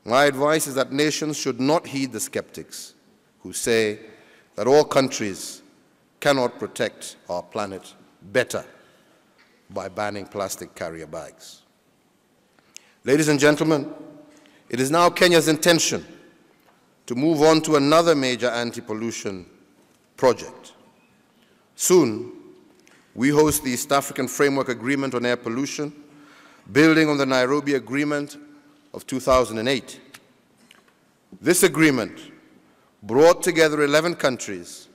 My advice is that nations should not heed the skeptics who say that all countries cannot protect our planet better by banning plastic carrier bags. Ladies and gentlemen, it is now Kenya's intention to move on to another major anti-pollution project. Soon, we host the East African Framework Agreement on Air Pollution, building on the Nairobi Agreement of 2008. This agreement brought together 11 countries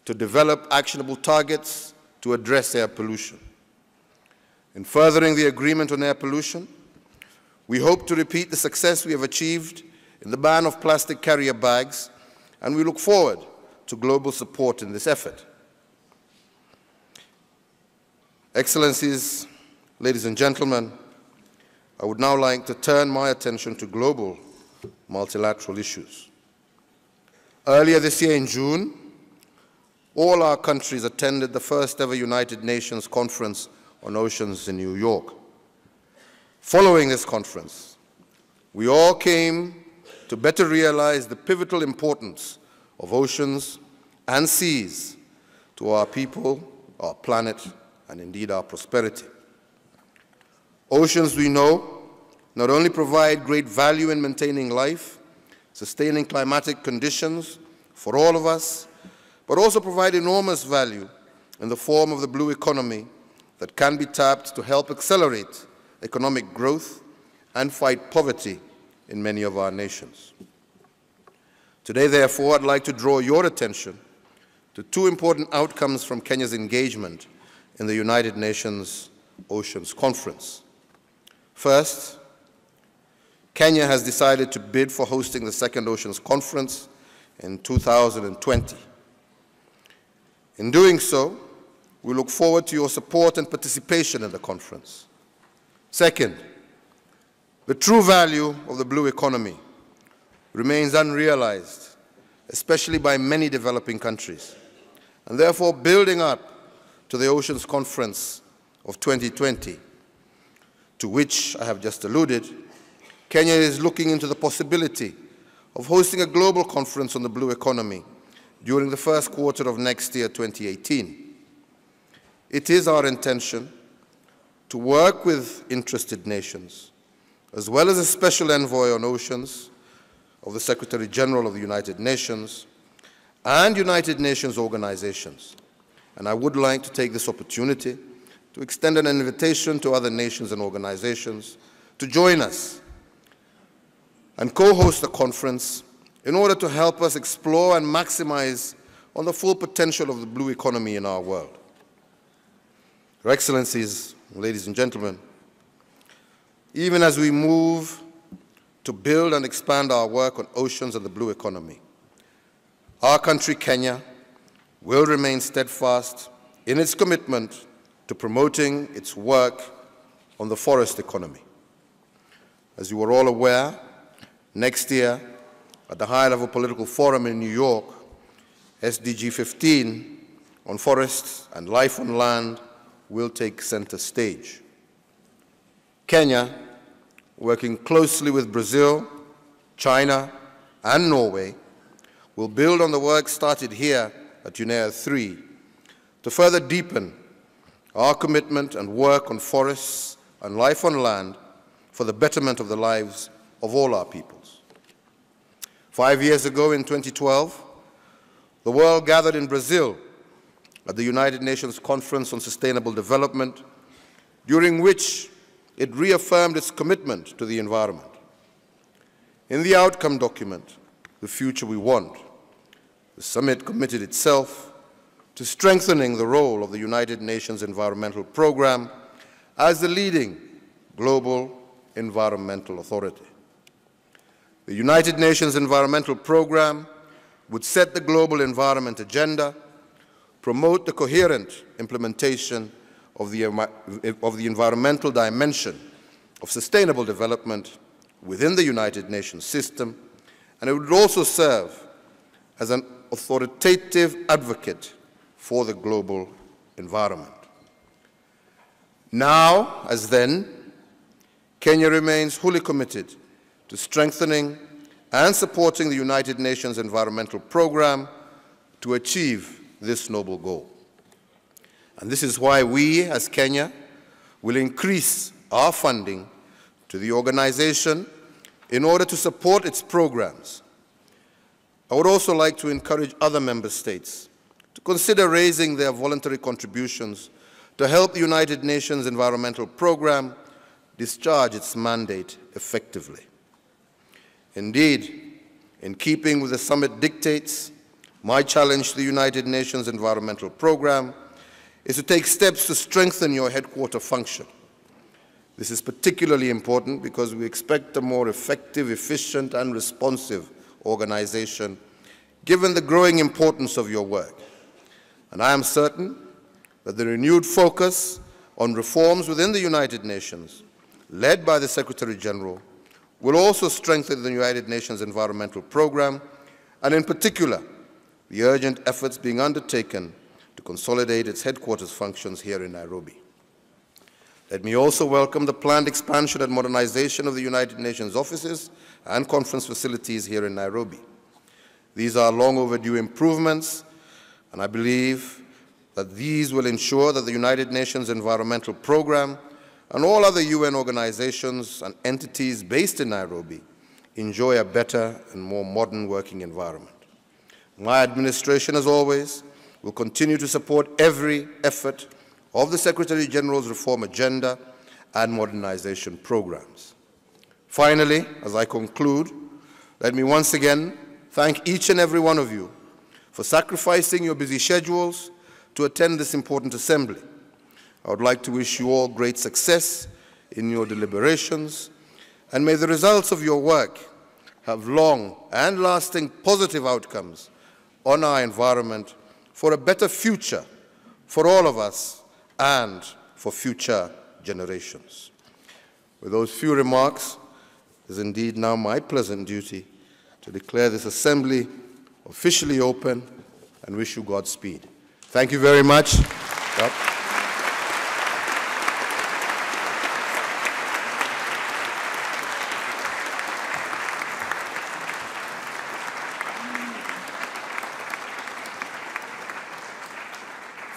to develop actionable targets to address air pollution. In furthering the agreement on air pollution, we hope to repeat the success we have achieved in the ban of plastic carrier bags, and we look forward to global support in this effort. Excellencies, ladies and gentlemen, I would now like to turn my attention to global multilateral issues. Earlier this year in June, all our countries attended the first ever United Nations Conference on Oceans in New York. Following this conference, we all came to better realize the pivotal importance of oceans and seas to our people, our planet, and indeed our prosperity. Oceans, we know, not only provide great value in maintaining life, sustaining climatic conditions for all of us, but also provide enormous value in the form of the blue economy that can be tapped to help accelerate economic growth and fight poverty in many of our nations. Today, therefore, I'd like to draw your attention to two important outcomes from Kenya's engagement in the United Nations Oceans Conference. First, Kenya has decided to bid for hosting the second Oceans Conference in 2020. In doing so, we look forward to your support and participation in the conference. Second, the true value of the blue economy remains unrealized, especially by many developing countries. And therefore, building up to the Oceans Conference of 2020, to which I have just alluded, Kenya is looking into the possibility of hosting a global conference on the blue economy during the first quarter of next year, 2018. It is our intention to work with interested nations, as well as a special envoy on oceans of the Secretary General of the United Nations and United Nations organizations. And I would like to take this opportunity to extend an invitation to other nations and organizations to join us and co-host the conference in order to help us explore and maximize on the full potential of the blue economy in our world. Your Excellencies, ladies and gentlemen, even as we move to build and expand our work on oceans and the blue economy, our country, Kenya, will remain steadfast in its commitment to promoting its work on the forest economy. As you are all aware, next year, at the high-level political forum in New York, SDG 15 on forests and life on land will take center stage. Kenya, working closely with Brazil, China, and Norway, will build on the work started here at UNEA-3 to further deepen our commitment and work on forests and life on land for the betterment of the lives of all our peoples. 5 years ago, in 2012, the world gathered in Brazil at the United Nations Conference on Sustainable Development, during which it reaffirmed its commitment to the environment. In the outcome document, The Future We Want, the summit committed itself to strengthening the role of the United Nations Environmental Programme as the leading global environmental authority. The United Nations Environmental Programme would set the global environment agenda, promote the coherent implementation of the environmental dimension of sustainable development within the United Nations system, and it would also serve as an authoritative advocate for the global environment. Now, as then, Kenya remains wholly committed to strengthening and supporting the United Nations Environmental Programme to achieve this noble goal. And this is why we, as Kenya, will increase our funding to the organization in order to support its programs. I would also like to encourage other member states to consider raising their voluntary contributions to help the United Nations Environmental Programme discharge its mandate effectively. Indeed, in keeping with the summit dictates, my challenge to the United Nations Environmental Programme is to take steps to strengthen your headquarter function. This is particularly important because we expect a more effective, efficient, and responsive organization, given the growing importance of your work. And I am certain that the renewed focus on reforms within the United Nations, led by the Secretary-General, will also strengthen the United Nations Environmental Programme, and in particular, the urgent efforts being undertaken to consolidate its headquarters functions here in Nairobi. Let me also welcome the planned expansion and modernization of the United Nations offices and conference facilities here in Nairobi. These are long overdue improvements, and I believe that these will ensure that the United Nations Environmental Programme and all other UN organizations and entities based in Nairobi enjoy a better and more modern working environment. My administration, as always, will continue to support every effort of the Secretary-General's reform agenda and modernization programs. Finally, as I conclude, let me once again thank each and every one of you for sacrificing your busy schedules to attend this important assembly. I would like to wish you all great success in your deliberations, and may the results of your work have long and lasting positive outcomes on our environment for a better future for all of us and for future generations. With those few remarks, it is indeed now my pleasant duty to declare this assembly officially open and wish you Godspeed. Thank you very much. Yep.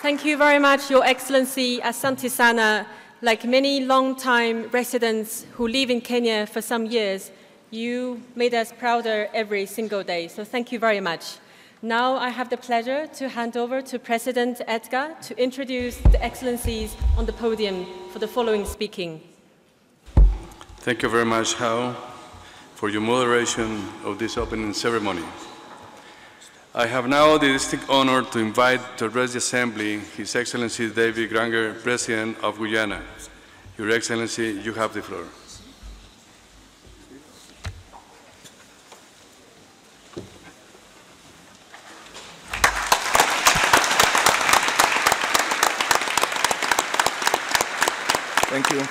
Thank you very much, Your Excellency. Asante Sana. Like many long-time residents who live in Kenya for some years, you made us prouder every single day. So thank you very much. Now I have the pleasure to hand over to President Edgar to introduce the Excellencies on the podium for the following speaking. Thank you very much, Hao, for your moderation of this opening ceremony. I have now the distinct honor to invite to address the Assembly His Excellency David Granger, President of Guyana. Your Excellency, you have the floor. Thank you.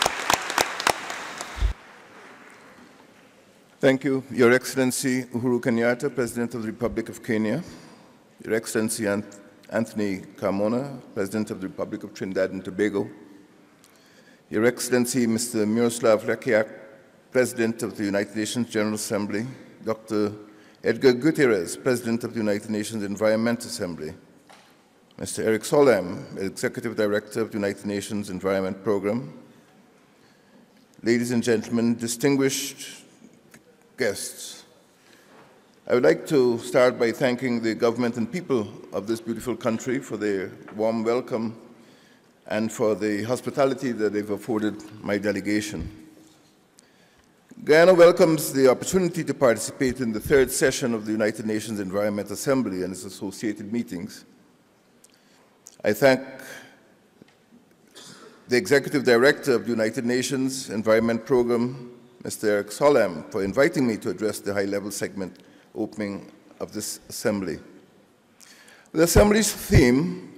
Thank you, Your Excellency Uhuru Kenyatta, President of the Republic of Kenya, Your Excellency Anthony Carmona, President of the Republic of Trinidad and Tobago, Your Excellency Mr. Miroslav Lajčák, President of the United Nations General Assembly, Dr. Edgar Gutierrez, President of the United Nations Environment Assembly, Mr. Eric Solheim, Executive Director of the United Nations Environment Programme, ladies and gentlemen, distinguished guests, I would like to start by thanking the government and people of this beautiful country for their warm welcome and for the hospitality that they've afforded my delegation. Guyana welcomes the opportunity to participate in the third session of the United Nations Environment Assembly and its associated meetings. I thank the Executive Director of the United Nations Environment Programme, Mr. Eric Solheim, for inviting me to address the high-level segment opening of this assembly. The Assembly's theme,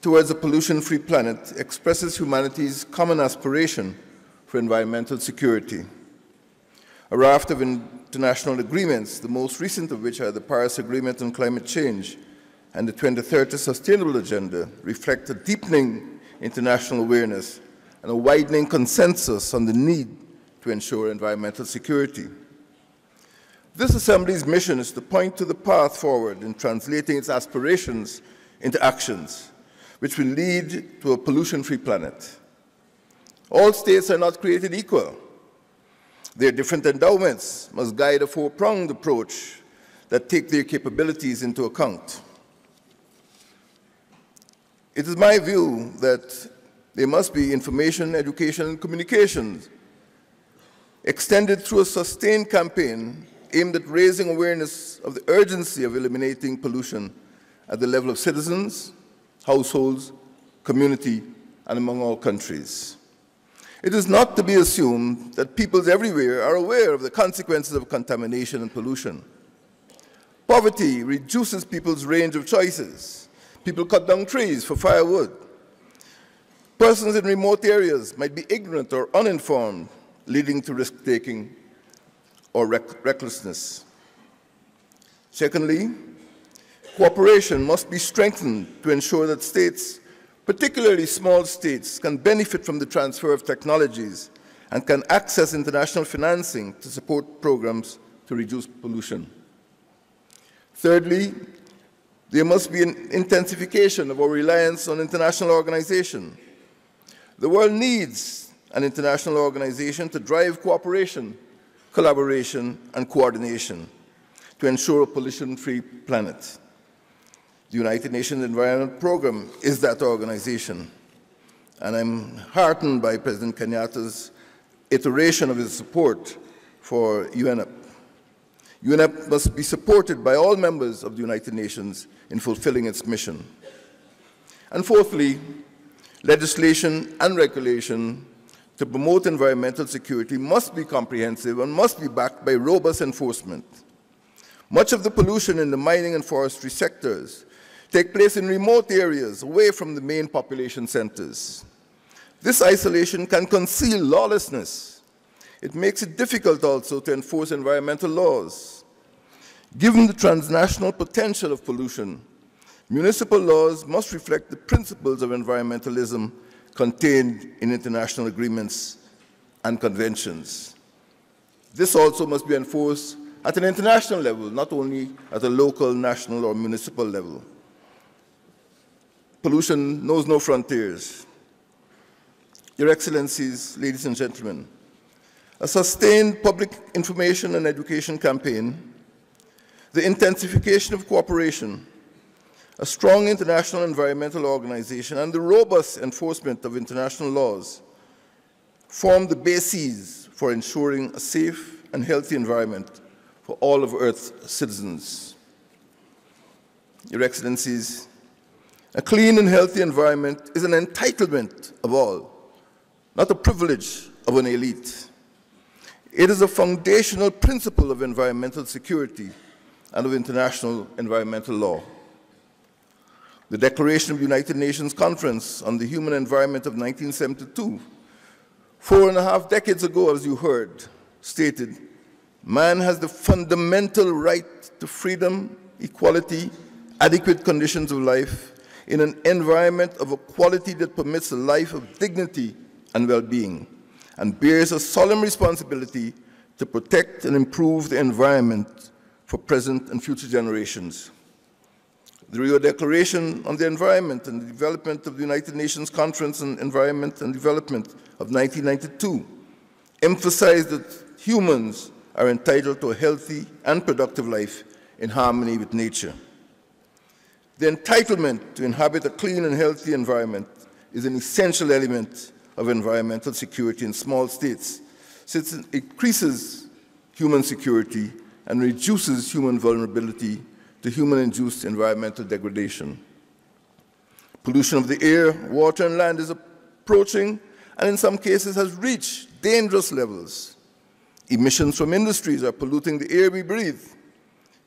Towards a Pollution-Free Planet, expresses humanity's common aspiration for environmental security. A raft of international agreements, the most recent of which are the Paris Agreement on Climate Change and the 2030 Sustainable Agenda, reflect a deepening international awareness and a widening consensus on the need to ensure environmental security. This Assembly's mission is to point to the path forward in translating its aspirations into actions, which will lead to a pollution-free planet. All states are not created equal. Their different endowments must guide a four-pronged approach that take their capabilities into account. It is my view that there must be information, education, and communications extended through a sustained campaign aimed at raising awareness of the urgency of eliminating pollution at the level of citizens, households, community, and among all countries. It is not to be assumed that peoples everywhere are aware of the consequences of contamination and pollution. Poverty reduces people's range of choices. People cut down trees for firewood. Persons in remote areas might be ignorant or uninformed, leading to risk-taking or recklessness. Secondly, cooperation must be strengthened to ensure that states, particularly small states, can benefit from the transfer of technologies and can access international financing to support programs to reduce pollution. Thirdly, there must be an intensification of our reliance on international organization. The world needs an international organization to drive cooperation, collaboration, and coordination to ensure a pollution-free planet. The United Nations Environment Programme is that organization, and I'm heartened by President Kenyatta's iteration of his support for UNEP. UNEP must be supported by all members of the United Nations in fulfilling its mission. And fourthly, legislation and regulation to promote environmental security must be comprehensive and must be backed by robust enforcement. Much of the pollution in the mining and forestry sectors take place in remote areas away from the main population centers. This isolation can conceal lawlessness. It makes it difficult also to enforce environmental laws. Given the transnational potential of pollution, municipal laws must reflect the principles of environmentalism contained in international agreements and conventions. This also must be enforced at an international level, not only at a local, national, or municipal level. Pollution knows no frontiers. Your Excellencies, ladies and gentlemen, a sustained public information and education campaign, the intensification of cooperation, a strong international environmental organization, and the robust enforcement of international laws form the bases for ensuring a safe and healthy environment for all of Earth's citizens. Your Excellencies, a clean and healthy environment is an entitlement of all, not a privilege of an elite. It is a foundational principle of environmental security and of international environmental law. The Declaration of the United Nations Conference on the Human Environment of 1972, 4.5 decades ago, as you heard, stated, "Man has the fundamental right to freedom, equality, adequate conditions of life in an environment of a quality that permits a life of dignity and well-being, and bears a solemn responsibility to protect and improve the environment for present and future generations." The Rio Declaration on the Environment and the Development of the United Nations Conference on Environment and Development of 1992 emphasized that humans are entitled to a healthy and productive life in harmony with nature. The entitlement to inhabit a clean and healthy environment is an essential element of environmental security in small states, since it increases human security and reduces human vulnerability to human-induced environmental degradation. Pollution of the air, water, and land is approaching, and in some cases has reached dangerous levels. Emissions from industries are polluting the air we breathe.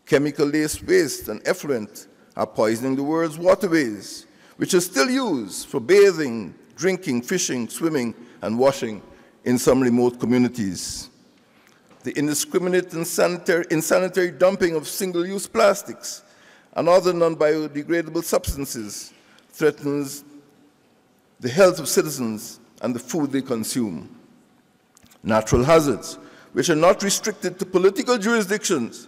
Chemical-laced waste and effluent are poisoning the world's waterways, which are still used for bathing, drinking, fishing, swimming, and washing in some remote communities. The indiscriminate and insanitary dumping of single-use plastics and other non-biodegradable substances threatens the health of citizens and the food they consume. Natural hazards, which are not restricted to political jurisdictions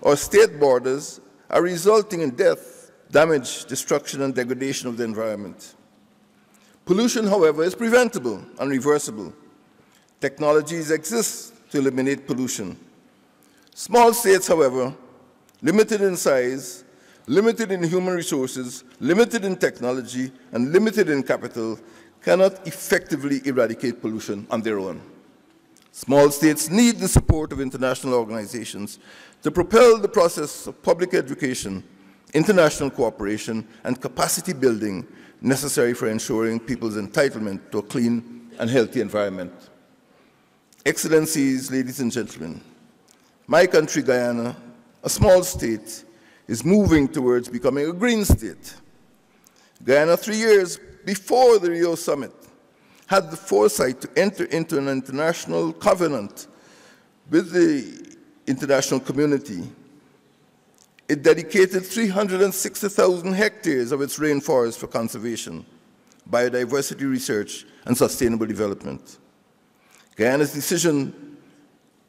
or state borders, are resulting in death, damage, destruction, and degradation of the environment. Pollution, however, is preventable and reversible. Technologies exist to eliminate pollution. Small states, however, limited in size, limited in human resources, limited in technology, and limited in capital, cannot effectively eradicate pollution on their own. Small states need the support of international organizations to propel the process of public education, international cooperation, and capacity building necessary for ensuring people's entitlement to a clean and healthy environment. Excellencies, ladies and gentlemen, my country, Guyana, a small state, is moving towards becoming a green state. Guyana, 3 years before the Rio summit, had the foresight to enter into an international covenant with the international community. It dedicated 360,000 hectares of its rainforest for conservation, biodiversity research, and sustainable development. Guyana's decision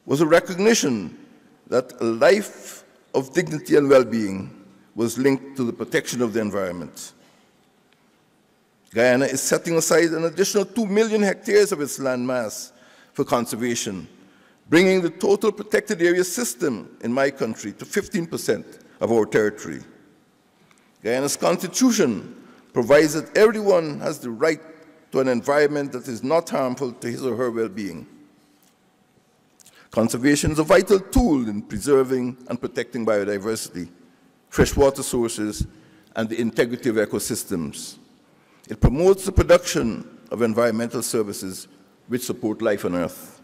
was a recognition that a life of dignity and well-being was linked to the protection of the environment. Guyana is setting aside an additional 2 million hectares of its land mass for conservation, bringing the total protected area system in my country to 15% of our territory. Guyana's constitution provides that everyone has the right to an environment that is not harmful to his or her well-being. Conservation is a vital tool in preserving and protecting biodiversity, freshwater sources, and the integrity of ecosystems. It promotes the production of environmental services which support life on Earth.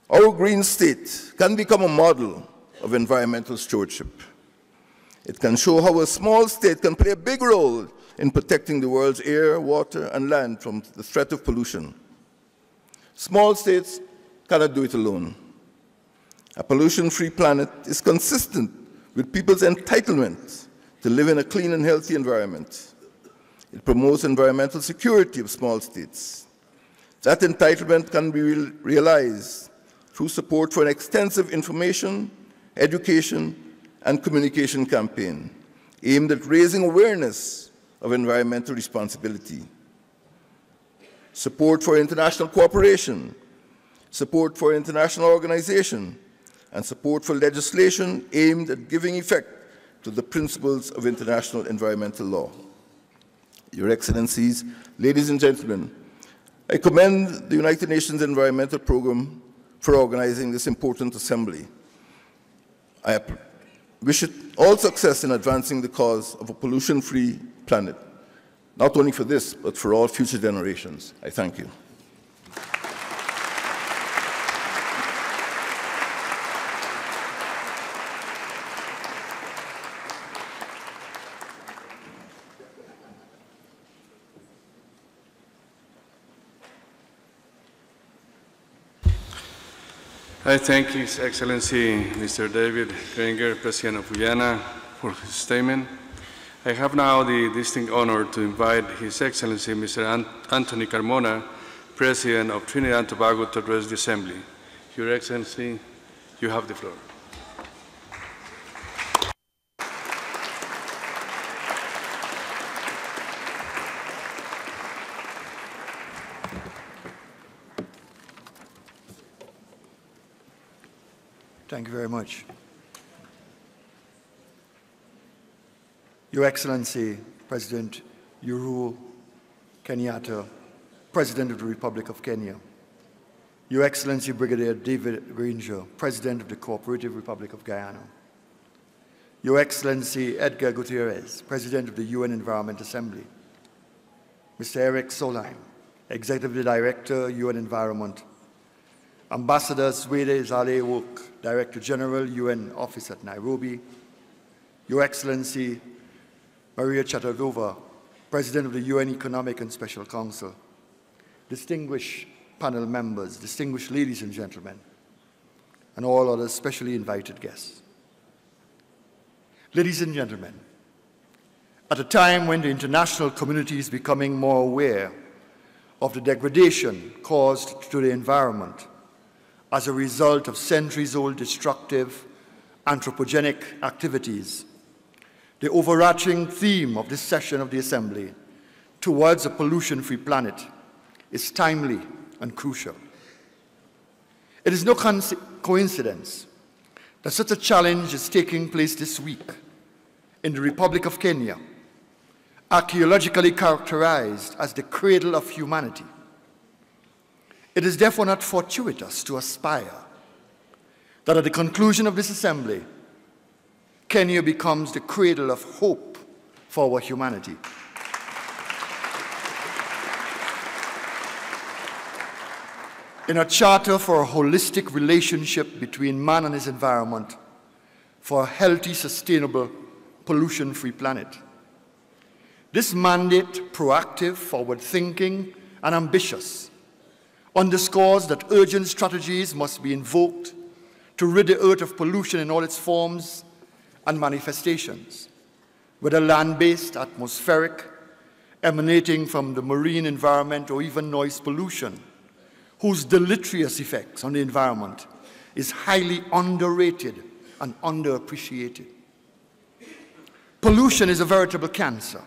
Our green state can become a model of environmental stewardship. It can show how a small state can play a big role in protecting the world's air, water, and land from the threat of pollution. Small states cannot do it alone. A pollution-free planet is consistent with people's entitlement to live in a clean and healthy environment. It promotes environmental security of small states. That entitlement can be realized through support for an extensive information, education, and communication campaign aimed at raising awareness of environmental responsibility. Support for international cooperation, support for international organization, and support for legislation aimed at giving effect to the principles of international environmental law. Your Excellencies, ladies and gentlemen, I commend the United Nations Environmental Programme for organizing this important assembly. I wish it all success in advancing the cause of a pollution-free planet, not only for this, but for all future generations. I thank you. I thank His Excellency Mr. David Granger, President of Guyana, for his statement. I have now the distinct honor to invite His Excellency Mr. Anthony Carmona, President of Trinidad and Tobago, to address the Assembly. Your Excellency, you have the floor. Thank you very much. Your Excellency, President Uhuru Kenyatta, President of the Republic of Kenya. Your Excellency, Brigadier David Granger, President of the Cooperative Republic of Guyana. Your Excellency, Edgar Gutierrez, President of the UN Environment Assembly. Mr. Eric Solheim, Executive Director, UN Environment. Ambassador Zwede Zalewuk, Director General, UN Office at Nairobi. Your Excellency, Maria Chatardova, President of the UN Economic and Special Council. Distinguished panel members, distinguished ladies and gentlemen, and all other specially invited guests. Ladies and gentlemen, at a time when the international community is becoming more aware of the degradation caused to the environment as a result of centuries-old destructive anthropogenic activities, the overarching theme of this session of the Assembly, towards a pollution-free planet, is timely and crucial. It is no coincidence that such a challenge is taking place this week in the Republic of Kenya, archaeologically characterized as the cradle of humanity. It is therefore not fortuitous to aspire that at the conclusion of this assembly, Kenya becomes the cradle of hope for our humanity. In a charter for a holistic relationship between man and his environment, for a healthy, sustainable, pollution-free planet. This mandate, proactive, forward-thinking, and ambitious, underscores that urgent strategies must be invoked to rid the earth of pollution in all its forms and manifestations, whether land-based, atmospheric, emanating from the marine environment, or even noise pollution, whose deleterious effects on the environment is highly underrated and underappreciated. Pollution is a veritable cancer,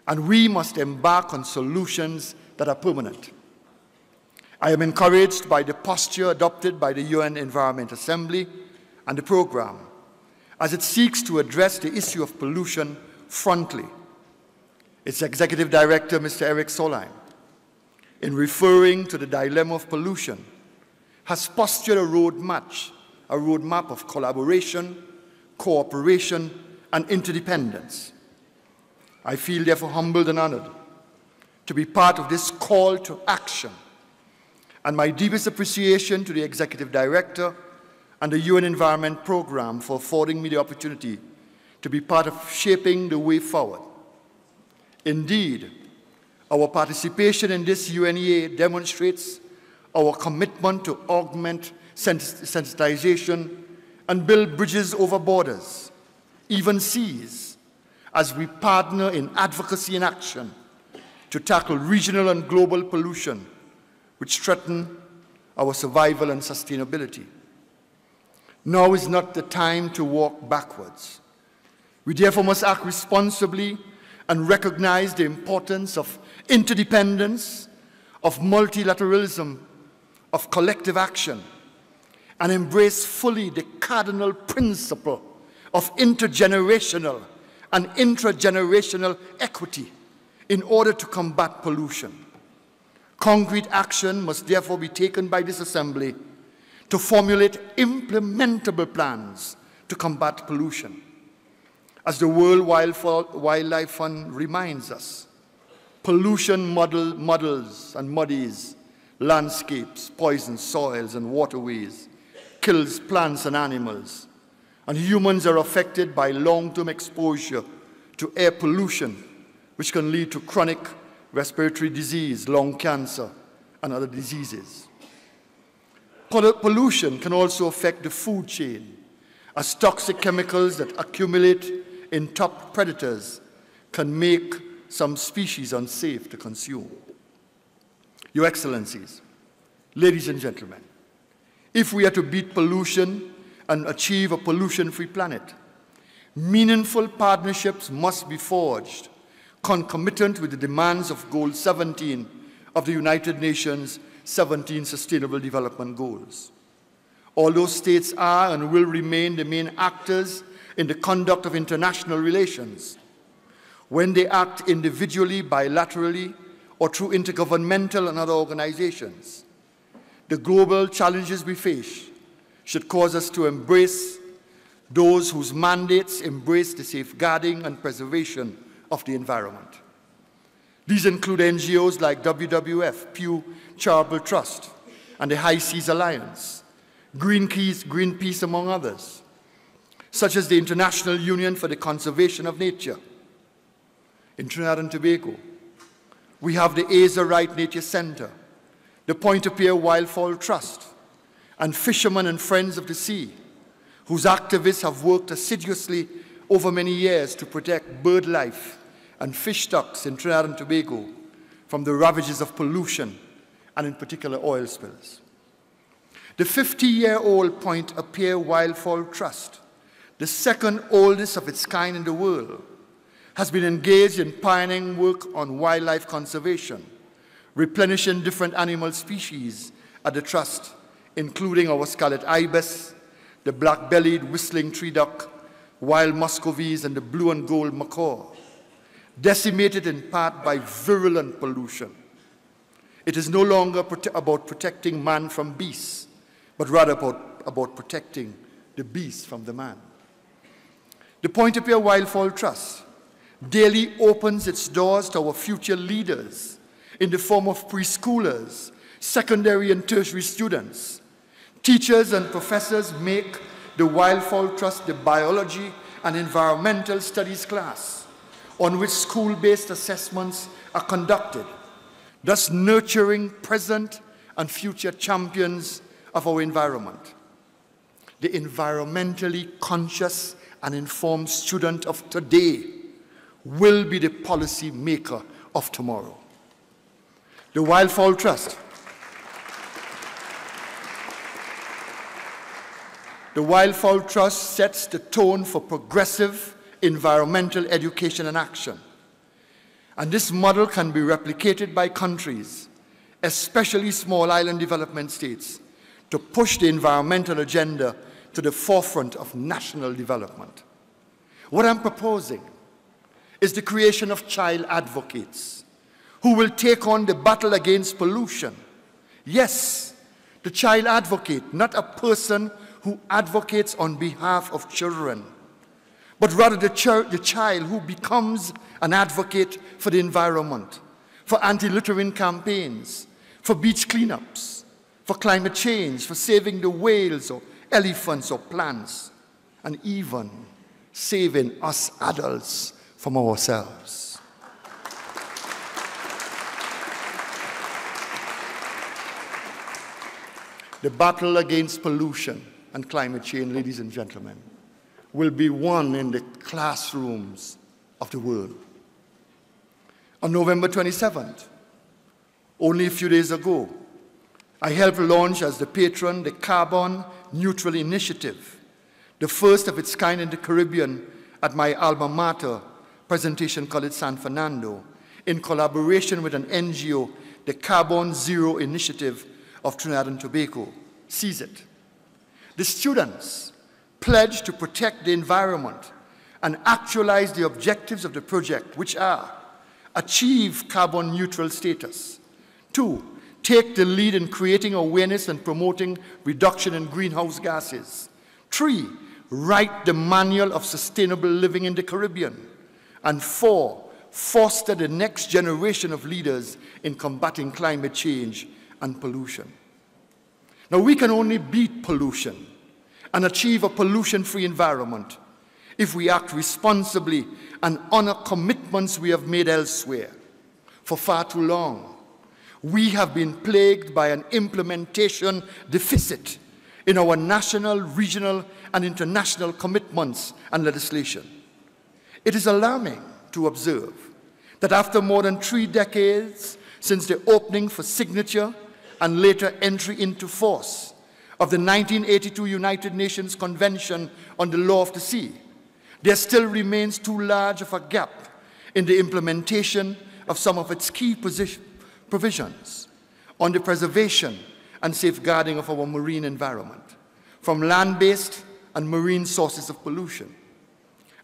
and we must embark on solutions that are permanent. I am encouraged by the posture adopted by the UN Environment Assembly and the program as it seeks to address the issue of pollution frontally. Its Executive Director, Mr. Eric Solheim, in referring to the dilemma of pollution, has postured a roadmap of collaboration, cooperation, and interdependence. I feel therefore humbled and honored to be part of this call to action, and my deepest appreciation to the Executive Director and the UN Environment Program for affording me the opportunity to be part of shaping the way forward. Indeed, our participation in this UNEA demonstrates our commitment to augment sensitization and build bridges over borders, even seas, as we partner in advocacy and action to tackle regional and global pollution, which threaten our survival and sustainability. Now is not the time to walk backwards. We therefore must act responsibly and recognize the importance of interdependence, of multilateralism, of collective action, and embrace fully the cardinal principle of intergenerational and intragenerational equity in order to combat pollution. Concrete action must therefore be taken by this Assembly to formulate implementable plans to combat pollution. As the World Wildlife Fund reminds us, pollution muddles and muddies landscapes, poisons soils and waterways, kills plants and animals, and humans are affected by long-term exposure to air pollution, which can lead to chronic respiratory disease, lung cancer, and other diseases. Pollution can also affect the food chain, as toxic chemicals that accumulate in top predators can make some species unsafe to consume. Your Excellencies, ladies and gentlemen, if we are to beat pollution and achieve a pollution-free planet, meaningful partnerships must be forged concomitant with the demands of Goal 17 of the United Nations 17 Sustainable Development Goals. Although states are and will remain the main actors in the conduct of international relations, when they act individually, bilaterally, or through intergovernmental and other organizations, the global challenges we face should cause us to embrace those whose mandates embrace the safeguarding and preservation of the environment. These include NGOs like WWF, Pew Charitable Trust, and the High Seas Alliance, Greenpeace, among others, such as the International Union for the Conservation of Nature. In Trinidad and Tobago, we have the Aza Wright Nature Center, the Point-a-Pier Wildfowl Trust, and Fishermen and Friends of the Sea, whose activists have worked assiduously over many years to protect bird life and fish stocks in Trinidad and Tobago from the ravages of pollution, and in particular oil spills. The 50-year-old Point-a-Pier Wildfowl Trust, the second oldest of its kind in the world, has been engaged in pioneering work on wildlife conservation, replenishing different animal species at the Trust including our scarlet ibis, the black-bellied whistling tree duck, wild muscovies, and the blue and gold macaw, decimated in part by virulent pollution. It is no longer about protecting man from beasts, but rather about protecting the beast from the man. The Pointe-a-Pierre Wildfowl Trust daily opens its doors to our future leaders in the form of preschoolers, secondary and tertiary students. Teachers and professors make the Wildfowl Trust the biology and environmental studies class on which school-based assessments are conducted, thus nurturing present and future champions of our environment. The environmentally conscious and informed student of today will be the policy maker of tomorrow. The Wildfowl Trust. The Wildfowl Trust sets the tone for progressive environmental education and action. And this model can be replicated by countries, especially small island development states, to push the environmental agenda to the forefront of national development. What I'm proposing is the creation of child advocates who will take on the battle against pollution. Yes, the child advocate, not a person who advocates on behalf of children, but rather the child who becomes an advocate for the environment, for anti-littering campaigns, for beach cleanups, for climate change, for saving the whales or elephants or plants, and even saving us adults from ourselves. The battle against pollution and climate change, ladies and gentlemen, will be won in the classrooms of the world. On November 27th, only a few days ago, I helped launch as the patron the Carbon Neutral Initiative, the first of its kind in the Caribbean at my alma mater, Presentation College San Fernando, in collaboration with an NGO, the Carbon Zero Initiative of Trinidad and Tobago, CZIT. The students pledged to protect the environment and actualize the objectives of the project, which are: achieve carbon neutral status, 2, take the lead in creating awareness and promoting reduction in greenhouse gases, 3, write the manual of sustainable living in the Caribbean, and 4, foster the next generation of leaders in combating climate change and pollution. Now, we can only beat pollution and achieve a pollution-free environment if we act responsibly and honor commitments we have made elsewhere. For far too long, we have been plagued by an implementation deficit in our national, regional, and international commitments and legislation. It is alarming to observe that after more than 3 decades since the opening for signature and later entry into force of the 1982 United Nations Convention on the Law of the Sea, there still remains too large of a gap in the implementation of some of its key provisions on the preservation and safeguarding of our marine environment, from land-based and marine sources of pollution.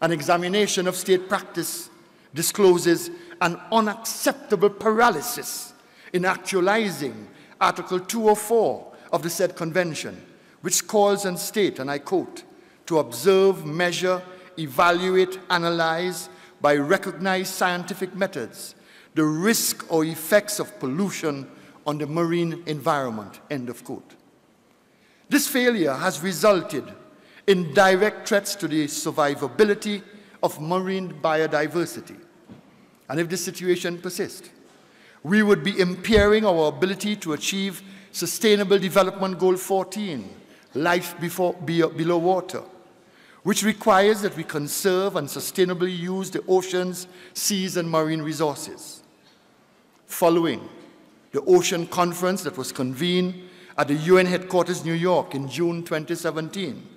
An examination of state practice discloses an unacceptable paralysis in actualizing Article 204 of the said convention, which calls on state, and I quote, to observe, measure, evaluate, analyze by recognized scientific methods the risk or effects of pollution on the marine environment, end of quote. This failure has resulted in direct threats to the survivability of marine biodiversity. And if this situation persists, we would be impairing our ability to achieve Sustainable Development Goal 14, life below water, which requires that we conserve and sustainably use the oceans, seas, and marine resources. Following the Ocean Conference that was convened at the UN headquarters, New York, in June 2017,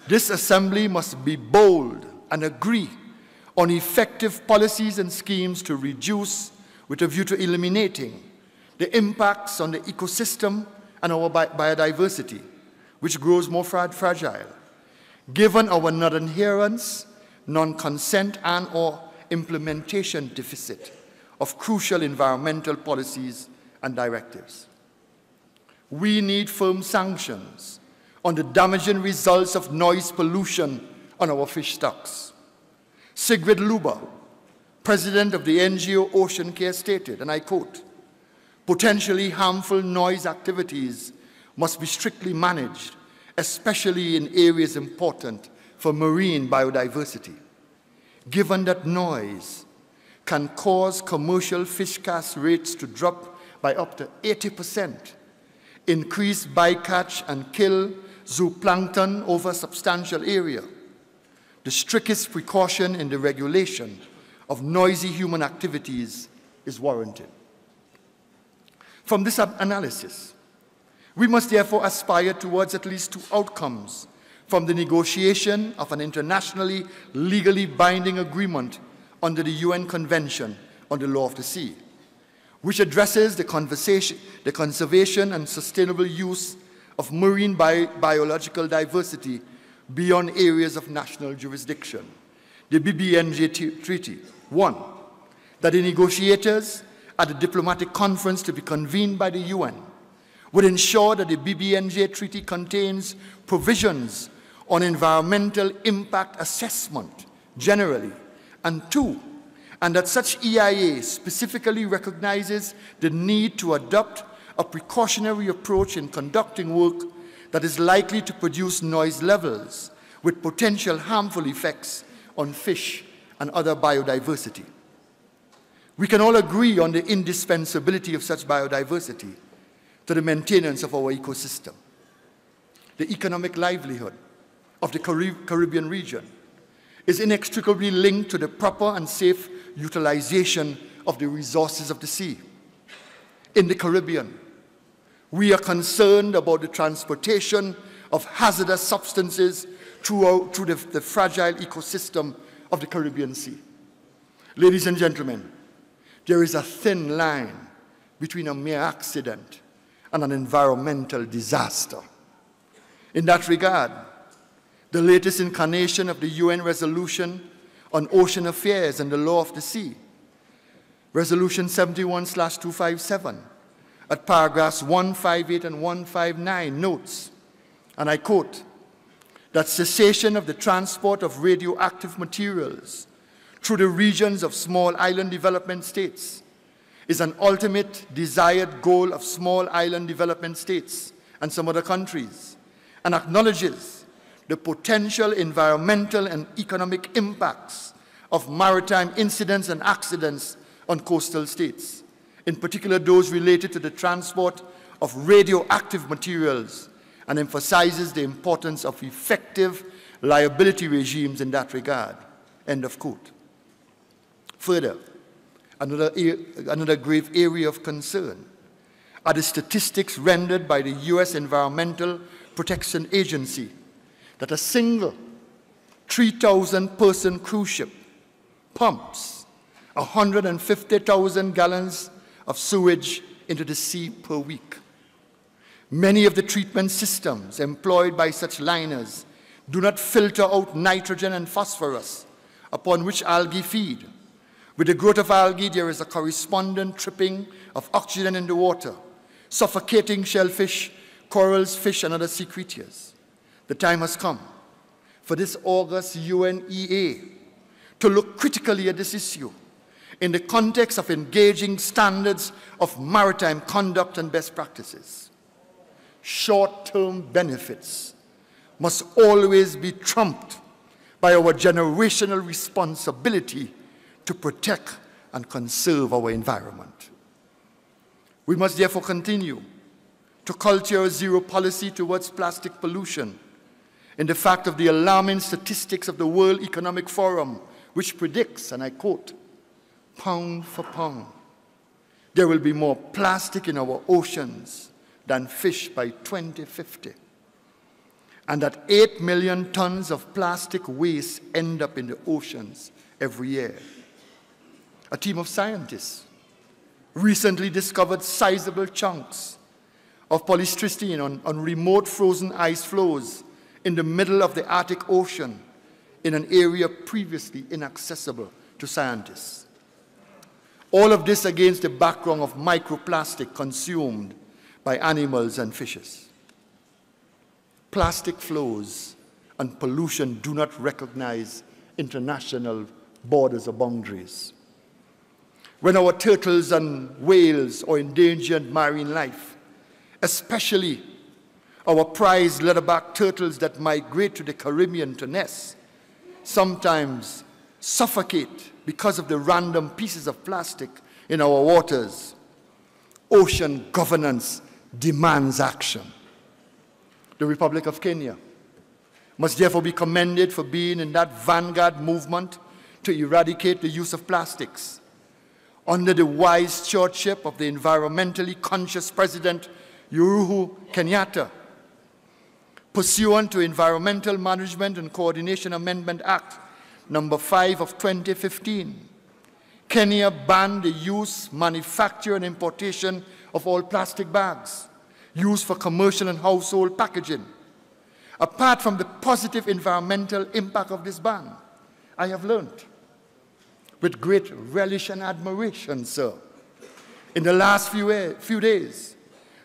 this assembly must be bold and agree on effective policies and schemes to reduce, with a view to eliminating, the impacts on the ecosystem and our biodiversity, which grows more fragile, given our non-adherence, non-consent, and/or implementation deficit of crucial environmental policies and directives. We need firm sanctions on the damaging results of noise pollution on our fish stocks. Sigrid Luber, president of the NGO Ocean Care, stated, and I quote, "Potentially harmful noise activities must be strictly managed, especially in areas important for marine biodiversity. Given that noise can cause commercial fish cast rates to drop by up to 80%, increase bycatch and kill zooplankton over a substantial area, the strictest precaution in the regulation of noisy human activities is warranted." From this analysis, we must therefore aspire towards at least two outcomes from the negotiation of an internationally legally binding agreement under the UN Convention on the Law of the Sea, which addresses the conservation and sustainable use of marine biological diversity beyond areas of national jurisdiction, the BBNJ Treaty. One, that the negotiators at the diplomatic conference to be convened by the UN would ensure that the BBNJ Treaty contains provisions on environmental impact assessment generally, and two, and that such EIA specifically recognizes the need to adopt a precautionary approach in conducting work that is likely to produce noise levels with potential harmful effects on fish and other biodiversity. We can all agree on the indispensability of such biodiversity to the maintenance of our ecosystem. The economic livelihood of the Caribbean region is inextricably linked to the proper and safe utilization of the resources of the sea. In the Caribbean, we are concerned about the transportation of hazardous substances through the fragile ecosystem of the Caribbean Sea. Ladies and gentlemen, there is a thin line between a mere accident and an environmental disaster. In that regard, the latest incarnation of the UN Resolution on Ocean Affairs and the Law of the Sea, Resolution 71/257, at paragraphs 158 and 159 notes, and I quote, that cessation of the transport of radioactive materials through the regions of small island development states is an ultimate desired goal of small island development states and some other countries, and acknowledges the potential environmental and economic impacts of maritime incidents and accidents on coastal states, in particular those related to the transport of radioactive materials, and emphasizes the importance of effective liability regimes in that regard. End of quote. Further, another grave area of concern are the statistics rendered by the US Environmental Protection Agency that a single 3,000-person cruise ship pumps 150,000 gallons of sewage into the sea per week. Many of the treatment systems employed by such liners do not filter out nitrogen and phosphorus upon which algae feed. With the growth of algae, there is a corresponding tripping of oxygen in the water, suffocating shellfish, corals, fish, and other sea creatures. The time has come for this August UNEA to look critically at this issue in the context of engaging standards of maritime conduct and best practices. Short-term benefits must always be trumped by our generational responsibility to protect and conserve our environment. We must therefore continue to culture a zero policy towards plastic pollution in the fact of the alarming statistics of the World Economic Forum, which predicts, and I quote, pound for pound, there will be more plastic in our oceans than fish by 2050, and that 8 million tons of plastic waste end up in the oceans every year. A team of scientists recently discovered sizable chunks of polystyrene on remote frozen ice floes in the middle of the Arctic Ocean in an area previously inaccessible to scientists. All of this against the background of microplastic consumed by animals and fishes. Plastic flows and pollution do not recognize international borders or boundaries. When our turtles and whales or endangered marine life, especially our prized leatherback turtles that migrate to the Caribbean to nest, sometimes suffocate because of the random pieces of plastic in our waters, ocean governance demands action. The Republic of Kenya must therefore be commended for being in that vanguard movement to eradicate the use of plastics. Under the wise stewardship of the environmentally conscious President Uhuru Kenyatta, pursuant to Environmental Management and Coordination Amendment Act number 5 of 2015, Kenya banned the use, manufacture, and importation of all plastic bags used for commercial and household packaging. Apart from the positive environmental impact of this ban, I have learned with great relish and admiration, sir, in the last few days,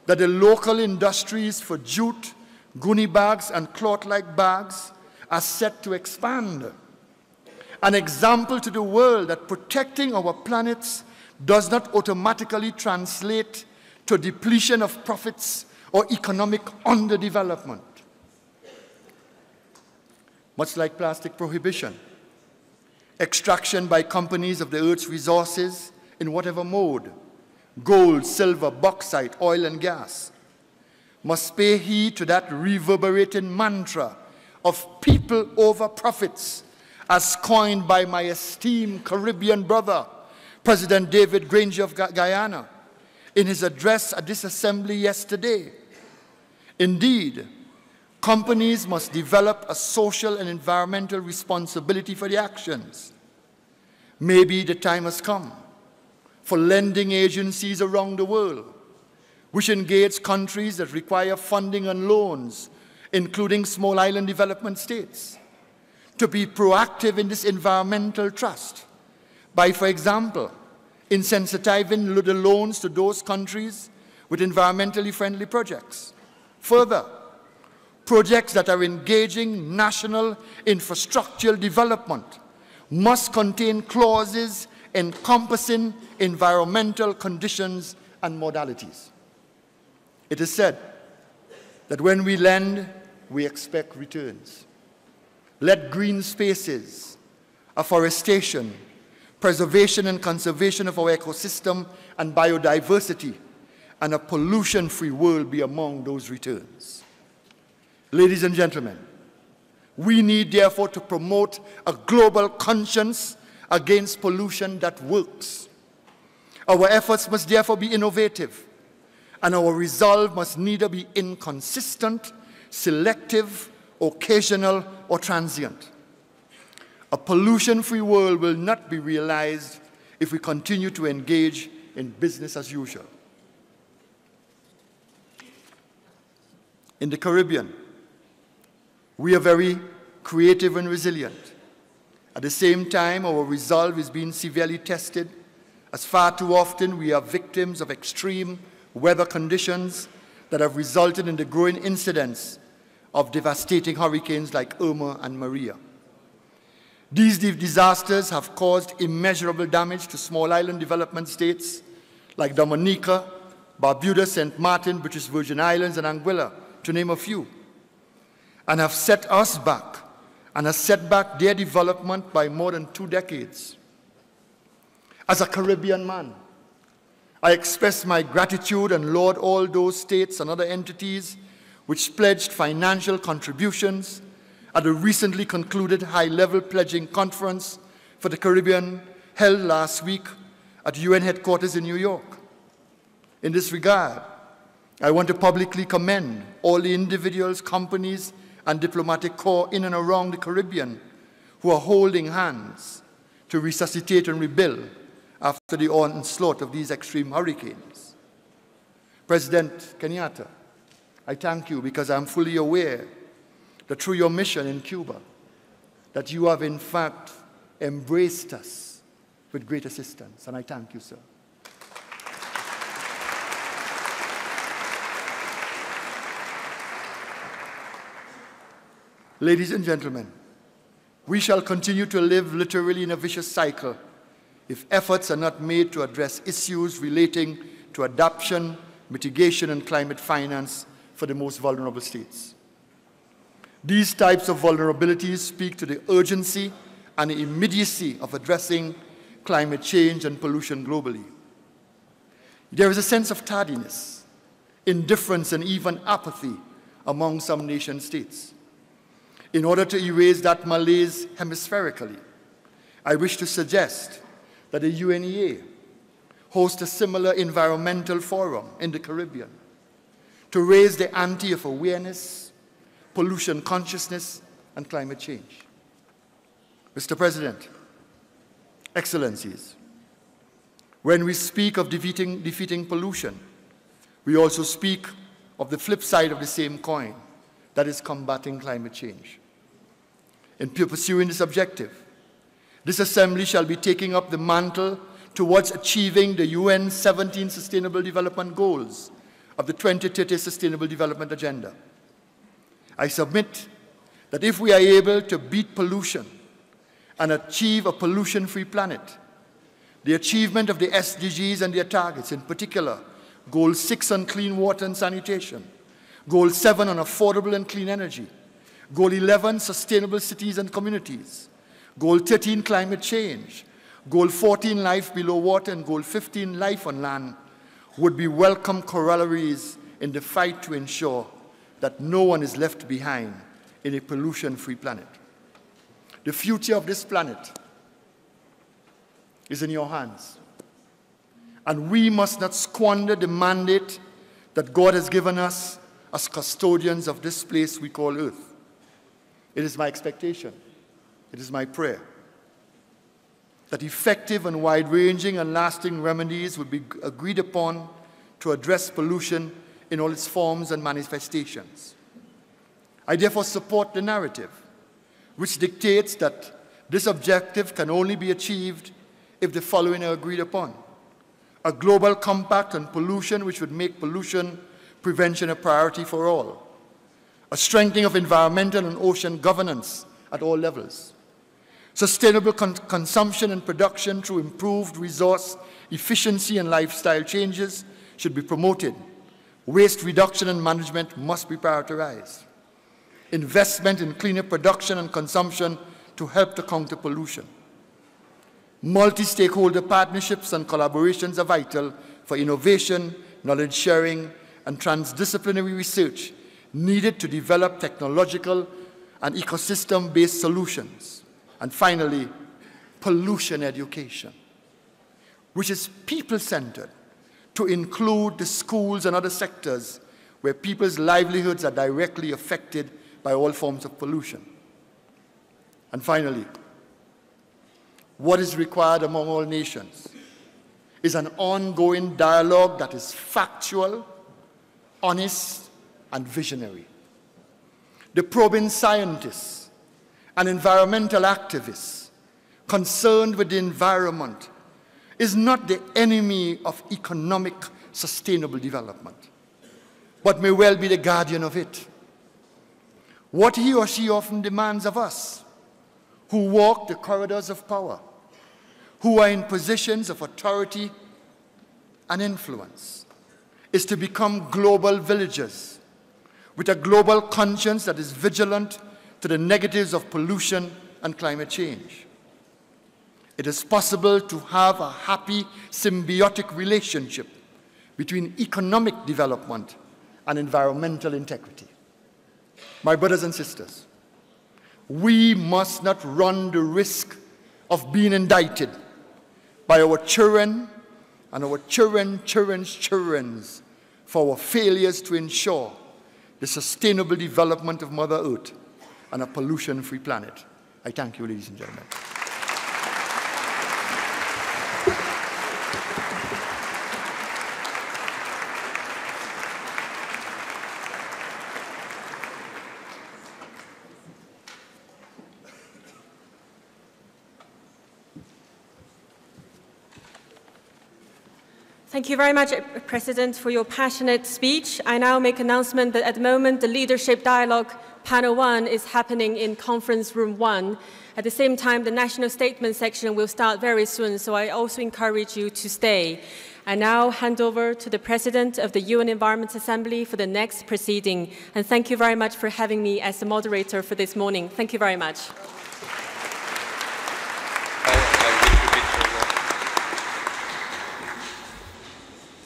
that the local industries for jute, goonie bags, and cloth-like bags are set to expand. An example to the world that protecting our planets does not automatically translate to depletion of profits or economic underdevelopment. Much like plastic prohibition, extraction by companies of the earth's resources in whatever mode, gold, silver, bauxite, oil, and gas, must pay heed to that reverberating mantra of people over profits, as coined by my esteemed Caribbean brother, President David Granger of Guyana, in his address at this assembly yesterday. Indeed, companies must develop a social and environmental responsibility for their actions. Maybe the time has come for lending agencies around the world, which engage countries that require funding and loans, including small island development states, to be proactive in this environmental trust by, for example, incentivizing the loans to those countries with environmentally friendly projects. Further, projects that are engaging national infrastructural development must contain clauses encompassing environmental conditions and modalities. It is said that when we lend, we expect returns. Let green spaces, afforestation, preservation and conservation of our ecosystem and biodiversity, and a pollution-free world be among those returns. Ladies and gentlemen, we need therefore to promote a global conscience against pollution that works. Our efforts must therefore be innovative, and our resolve must neither be inconsistent, selective, occasional, or transient. A pollution-free world will not be realized if we continue to engage in business as usual. In the Caribbean, we are very creative and resilient. At the same time, our resolve is being severely tested, as far too often we are victims of extreme weather conditions that have resulted in the growing incidence of devastating hurricanes like Irma and Maria. These disasters have caused immeasurable damage to small island development states like Dominica, Barbuda, St. Martin, British Virgin Islands, and Anguilla, to name a few, and have set us back and has set back their development by more than 2 decades. As a Caribbean man, I express my gratitude and laud all those states and other entities which pledged financial contributions at the recently concluded high-level pledging conference for the Caribbean held last week at UN headquarters in New York. In this regard, I want to publicly commend all the individuals, companies, and diplomatic corps in and around the Caribbean who are holding hands to resuscitate and rebuild after the onslaught of these extreme hurricanes. President Kenyatta, I thank you because I'm fully aware that through your mission in Cuba, that you have in fact embraced us with great assistance, and I thank you, sir. Ladies and gentlemen, we shall continue to live literally in a vicious cycle if efforts are not made to address issues relating to adaptation, mitigation, and climate finance for the most vulnerable states. These types of vulnerabilities speak to the urgency and the immediacy of addressing climate change and pollution globally. There is a sense of tardiness, indifference, and even apathy among some nation states. In order to erase that malaise hemispherically, I wish to suggest that the UNEA host a similar environmental forum in the Caribbean to raise the ante of awareness, pollution consciousness, and climate change. Mr. President, Excellencies, when we speak of defeating pollution, we also speak of the flip side of the same coin, that is combating climate change. In pursuing this objective, this Assembly shall be taking up the mantle towards achieving the UN 17 Sustainable Development Goals of the 2030 Sustainable Development Agenda. I submit that if we are able to beat pollution and achieve a pollution-free planet, the achievement of the SDGs and their targets, in particular, Goal 6 on clean water and sanitation, Goal 7 on affordable and clean energy, Goal 11, sustainable cities and communities, Goal 13, climate change, Goal 14, life below water, and Goal 15, life on land, would be welcome corollaries in the fight to ensure that no one is left behind in a pollution-free planet. The future of this planet is in your hands, and we must not squander the mandate that God has given us as custodians of this place we call Earth. It is my expectation, it is my prayer, that effective and wide-ranging and lasting remedies will be agreed upon to address pollution in all its forms and manifestations. I therefore support the narrative, which dictates that this objective can only be achieved if the following are agreed upon: a global compact on pollution which would make pollution prevention a priority for all, a strengthening of environmental and ocean governance at all levels, sustainable consumption and production through improved resource efficiency and lifestyle changes should be promoted. Waste reduction and management must be prioritized. Investment in cleaner production and consumption to help to counter pollution. Multi-stakeholder partnerships and collaborations are vital for innovation, knowledge sharing, and transdisciplinary research needed to develop technological and ecosystem-based solutions. And finally, pollution education, which is people-centered, to include the schools and other sectors where people's livelihoods are directly affected by all forms of pollution. And finally, what is required among all nations is an ongoing dialogue that is factual, honest, and visionary. The probing scientists and environmental activists concerned with the environment is not the enemy of economic sustainable development, but may well be the guardian of it. What he or she often demands of us, who walk the corridors of power, who are in positions of authority and influence, is to become global villagers with a global conscience that is vigilant to the negatives of pollution and climate change. It is possible to have a happy, symbiotic relationship between economic development and environmental integrity. My brothers and sisters, we must not run the risk of being indicted by our children and our children's children for our failures to ensure the sustainable development of Mother Earth and a pollution-free planet. I thank you, ladies and gentlemen. Thank you very much, President, for your passionate speech. I now make announcement that at the moment the Leadership Dialogue Panel 1 is happening in Conference Room 1. At the same time, the National Statement section will start very soon, so I also encourage you to stay. I now hand over to the President of the UN Environment Assembly for the next proceeding. And thank you very much for having me as the moderator for this morning. Thank you very much.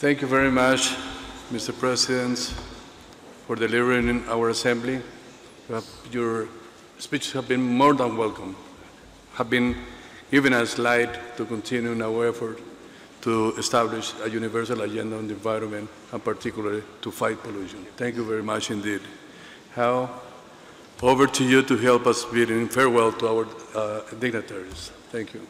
Thank you very much, Mr. President, for delivering in our Assembly. Your speeches have been more than welcome, have been giving us light to continue in our effort to establish a universal agenda on the environment, and particularly to fight pollution. Thank you very much indeed. How? Over to you to help us bid in farewell to our dignitaries. Thank you.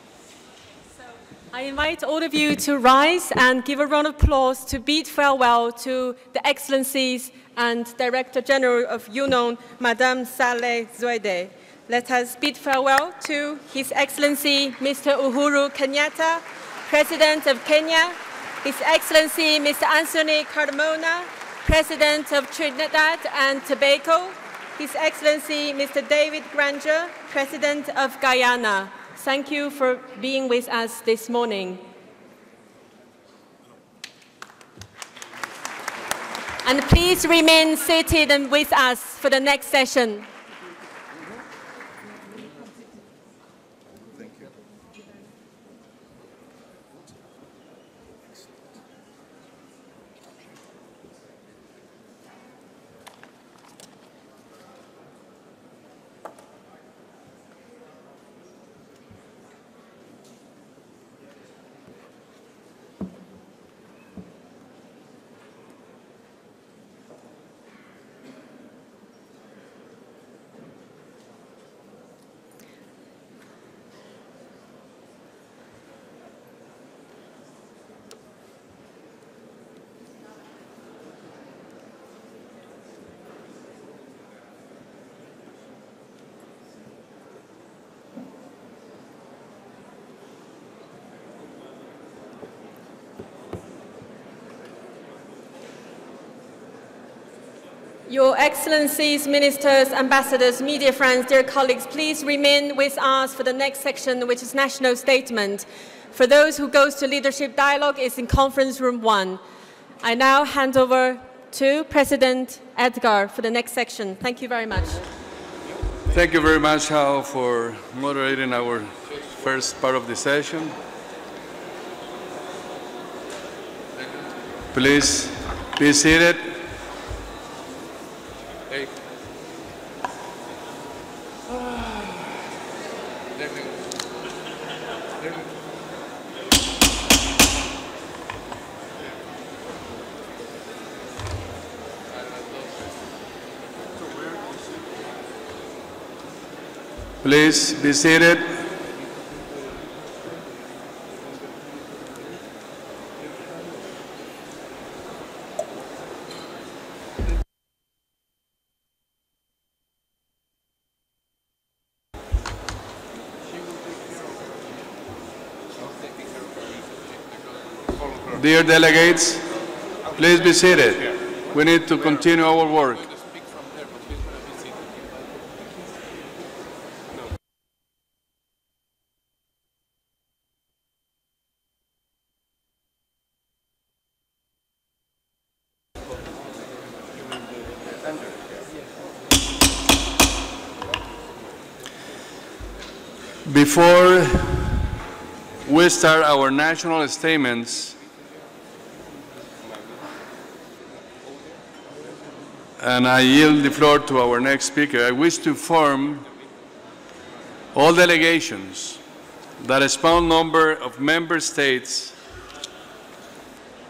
I invite all of you to rise and give a round of applause to bid farewell to the Excellencies and Director General of UNON, Madame Saleh Zewde. Let us bid farewell to His Excellency Mr. Uhuru Kenyatta, President of Kenya, His Excellency Mr. Anthony Carmona, President of Trinidad and Tobago, His Excellency Mr. David Granger, President of Guyana. Thank you for being with us this morning. And please remain seated and with us for the next session. Your Excellencies, Ministers, Ambassadors, media friends, dear colleagues, please remain with us for the next section, which is National Statement. For those who goes to Leadership Dialogue, it's in Conference Room 1. I now hand over to President Edgar for the next section. Thank you very much. Thank you very much, Hao, for moderating our first part of the session. Please be seated. Hey. Please be seated. Dear delegates, please be seated. We need to continue our work. Before we start our national statements, and I yield the floor to our next speaker, I wish to inform all delegations that a small number of member states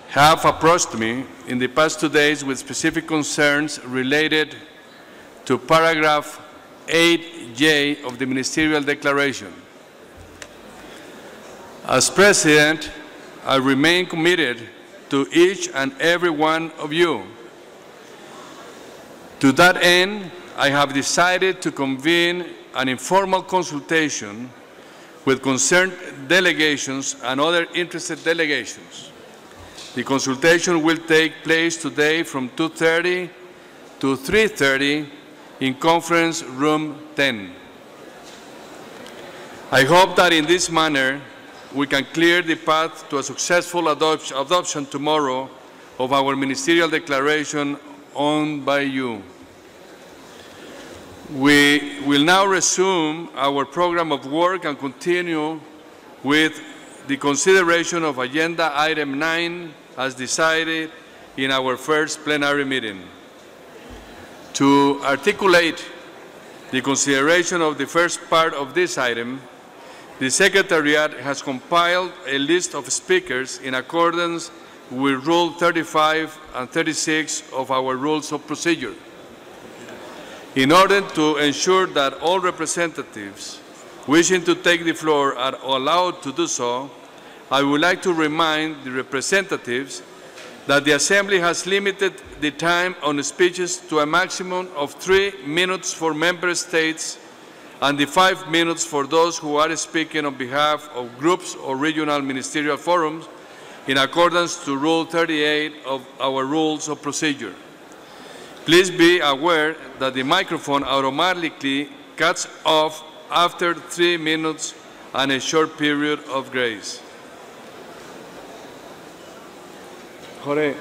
have approached me in the past 2 days with specific concerns related to paragraph 8J of the Ministerial Declaration. As President, I remain committed to each and every one of you. To that end, I have decided to convene an informal consultation with concerned delegations and other interested delegations. The consultation will take place today from 2:30 to 3:30 in conference room 10. I hope that in this manner we can clear the path to a successful adoption tomorrow of our ministerial declaration owned by you. We will now resume our program of work and continue with the consideration of Agenda Item 9 as decided in our first plenary meeting. To articulate the consideration of the first part of this item, the Secretariat has compiled a list of speakers in accordance with Rule 35 and 36 of our Rules of Procedure. In order to ensure that all representatives wishing to take the floor are allowed to do so, I would like to remind the representatives that the Assembly has limited the time on speeches to a maximum of 3 minutes for Member States and the 5 minutes for those who are speaking on behalf of groups or regional ministerial forums in accordance to Rule 38 of our Rules of Procedure. Please be aware that the microphone automatically cuts off after 3 minutes and a short period of grace. Jorge.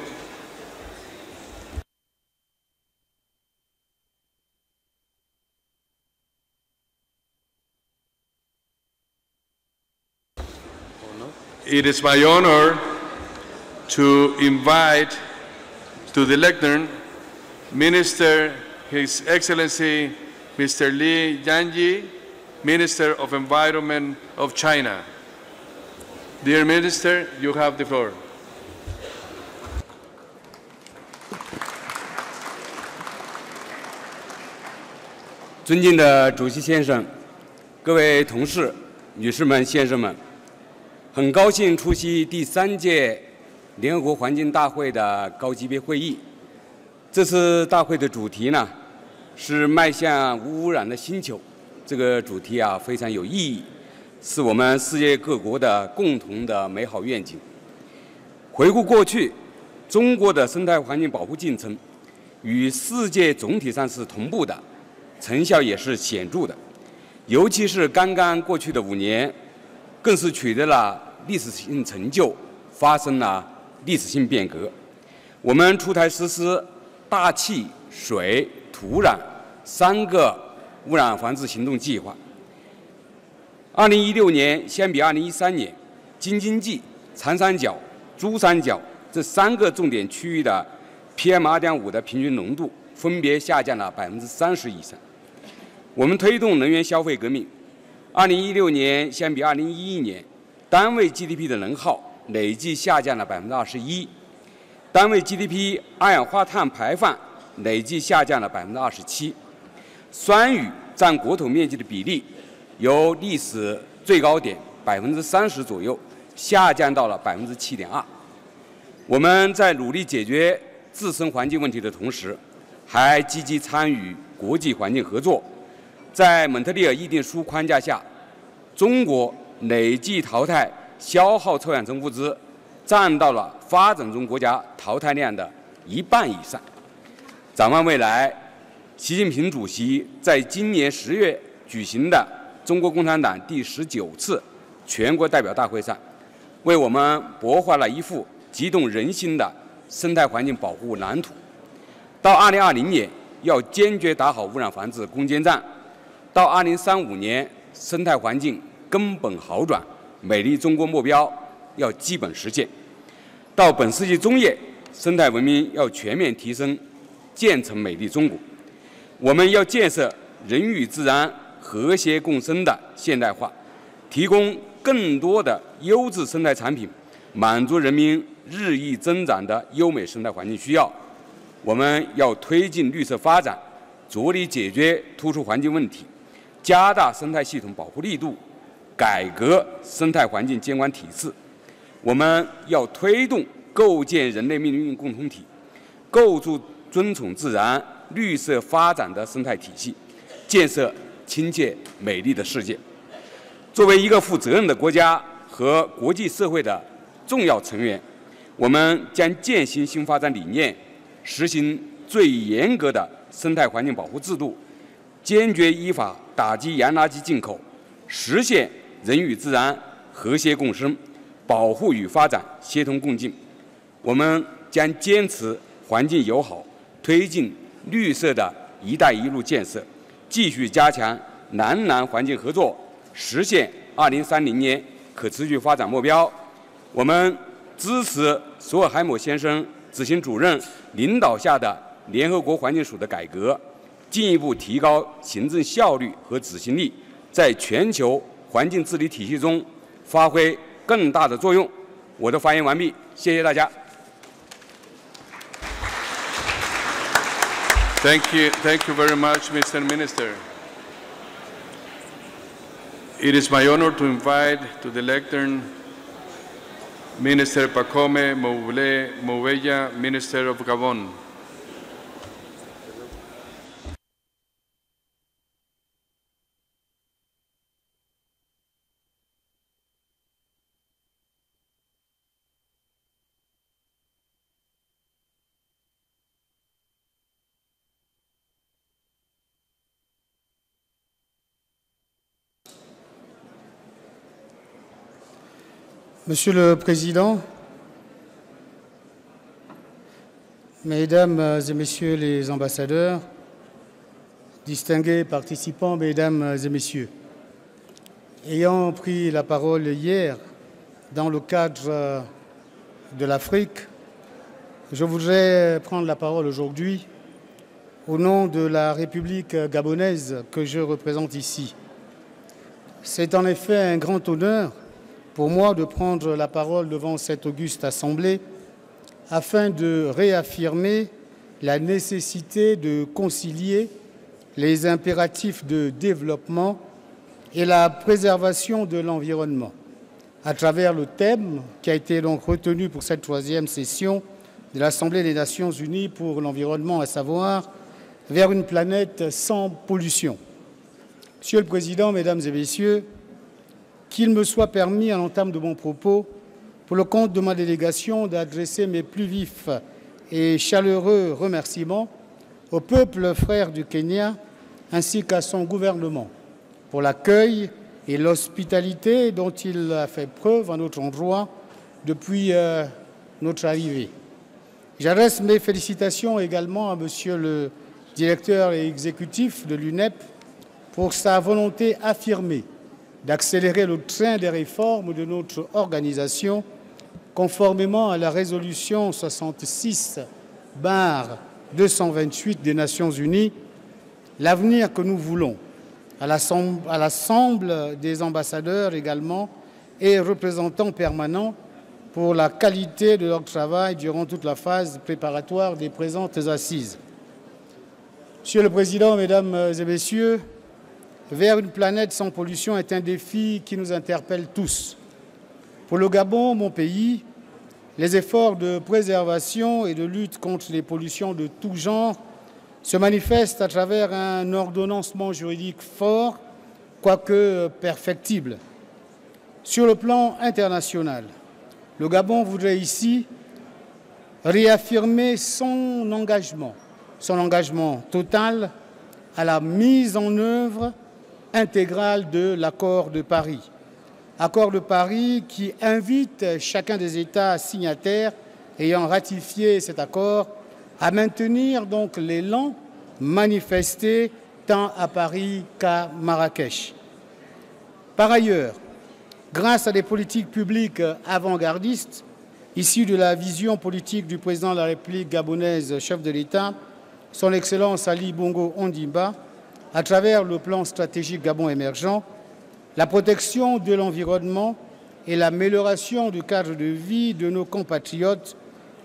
It is my honor to invite to the lectern Minister, His Excellency Mr. Li Yanji, Minister of Environment of China. Dear Minister, you have the floor. 尊敬的主席先生，各位同事、女士们、先生们，很高兴出席第3届联合国环境大会的高级别会议。这次大会的主题呢是迈向无污染的星球，这个主题啊非常有意义，是我们世界各国的共同的美好愿景。回顾过去，中国的生态环境保护进程与世界总体上是同步的，成效也是显著的。尤其是刚刚过去的5年，更是取得了历史性成就，发生了历史性变革。我们出台实施大气、水、土壤3个污染防治行动计划。2016年相比2013年，京津冀、长三角、珠三角这3个重点区域的 PM2.5 的平均浓度分别下降了30%以上。我们推动能源消费革命，2016年相比2011年，单位 GDP 的能耗累计下降了21%，单位 GDP 二氧化碳排放累计下降了27%，酸雨占国土面积的比例由历史最高点30%左右下降到了7.2%。我们在努力解决自身环境问题的同时，还积极参与国际环境合作。在蒙特利尔议定书框架下，中国累计淘汰消耗臭氧层物质占到了发展中国家淘汰量的1半以上。展望未来，习近平主席在今年10月举行的中国共产党第19次全国代表大会上，为我们擘画了一幅激动人心的生态环境保护蓝图。到2020年，要坚决打好污染防治攻坚战；到2035年，生态环境根本好转，美丽中国目标要基本实现；到本世纪中叶，生态文明要全面提升，建成美丽中国。我们要建设人与自然和谐共生的现代化，提供更多的优质生态产品，满足人民日益增长的优美生态环境需要。我们要推进绿色发展，着力解决突出环境问题，加大生态系统保护力度，改革生态环境监管体制。我们要推动构建人类命运共同体，构筑尊崇自然、绿色发展的生态体系，建设亲切美丽的世界。作为一个负责任的国家和国际社会的重要成员，我们将践行新发展理念，实行最严格的生态环境保护制度，坚决依法打击洋垃圾进口，实现人与自然和谐共生，保护与发展协同共进。我们将坚持环境友好，推进绿色的一带一路建设，继续加强南南环境合作，实现2030年可持续发展目标。我们支持索尔海默先生执行主任领导下的联合国环境署的改革，进一步提高行政效率和执行力，在全球环境治理体系中发挥更大的作用。我的发言完毕，谢谢大家。Thank you very much, Mr. Minister. It is my honor to invite to the lectern Minister Pacome Mouveia, Minister of Gabon. Monsieur le Président, Mesdames et Messieurs les ambassadeurs, distingués participants, Mesdames et Messieurs, ayant pris la parole hier dans le cadre de l'Afrique, je voudrais prendre la parole aujourd'hui au nom de la République gabonaise que je représente ici. C'est en effet un grand honneur pour moi de prendre la parole devant cette auguste assemblée afin de réaffirmer la nécessité de concilier les impératifs de développement et la préservation de l'environnement à travers le thème qui a été donc retenu pour cette 3e session de l'Assemblée des Nations Unies pour l'environnement, à savoir « Vers une planète sans pollution ». Monsieur le Président, Mesdames et Messieurs, qu'il me soit permis, à l'entame de mon propos, pour le compte de ma délégation, d'adresser mes plus vifs et chaleureux remerciements au peuple frère du Kenya ainsi qu'à son gouvernement pour l'accueil et l'hospitalité dont il a fait preuve à notre endroit depuis notre arrivée. J'adresse mes félicitations également à Monsieur le directeur exécutif de l'UNEP pour sa volonté affirmée d'accélérer le train des réformes de notre organisation conformément à la résolution 66/228 des Nations Unies, l'avenir que nous voulons à l'ensemble des ambassadeurs également et représentants permanents pour la qualité de leur travail durant toute la phase préparatoire des présentes assises. Monsieur le Président, Mesdames et Messieurs, vers une planète sans pollution est un défi qui nous interpelle tous. Pour le Gabon, mon pays, les efforts de préservation et de lutte contre les pollutions de tout genre se manifestent à travers un ordonnancement juridique fort, quoique perfectible. Sur le plan international, le Gabon voudrait ici réaffirmer son engagement total à la mise en œuvre intégrale de l'accord de Paris. Accord de Paris qui invite chacun des États signataires ayant ratifié cet accord à maintenir donc l'élan manifesté tant à Paris qu'à Marrakech. Par ailleurs, grâce à des politiques publiques avant-gardistes, issues de la vision politique du président de la République gabonaise, chef de l'État, son Excellence Ali Bongo Ondimba, à travers le plan stratégique Gabon émergent, la protection de l'environnement et l'amélioration du cadre de vie de nos compatriotes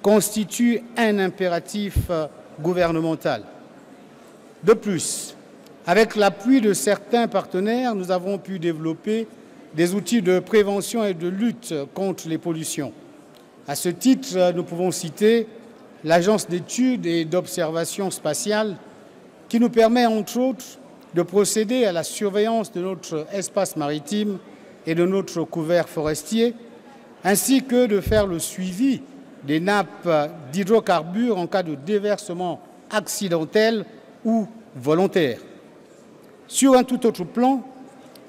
constituent un impératif gouvernemental. De plus, avec l'appui de certains partenaires, nous avons pu développer des outils de prévention et de lutte contre les pollutions. À ce titre, nous pouvons citer l'Agence d'études et d'observation spatiale qui nous permet, entre autres, de procéder à la surveillance de notre espace maritime et de notre couvert forestier, ainsi que de faire le suivi des nappes d'hydrocarbures en cas de déversement accidentel ou volontaire. Sur un tout autre plan,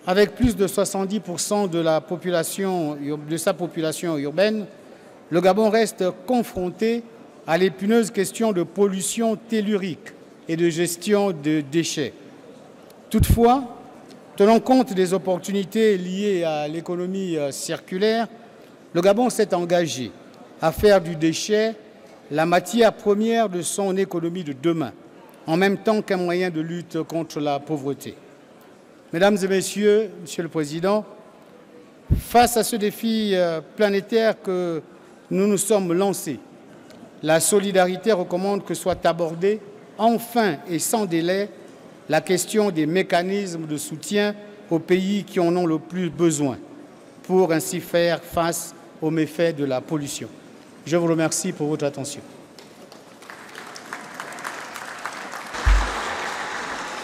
avec plus de 70% de sa population urbaine, le Gabon reste confronté à l'épineuse question de pollution tellurique et de gestion de déchets. Toutefois, tenant compte des opportunités liées à l'économie circulaire, le Gabon s'est engagé à faire du déchet la matière première de son économie de demain, en même temps qu'un moyen de lutte contre la pauvreté. Mesdames et messieurs, Monsieur le Président, face à ce défi planétaire que nous nous sommes lancés, la solidarité recommande que soit abordée enfin et sans délai la question des mécanismes de soutien aux pays qui en ont le plus besoin pour ainsi faire face aux méfaits de la pollution. Je vous remercie pour votre attention.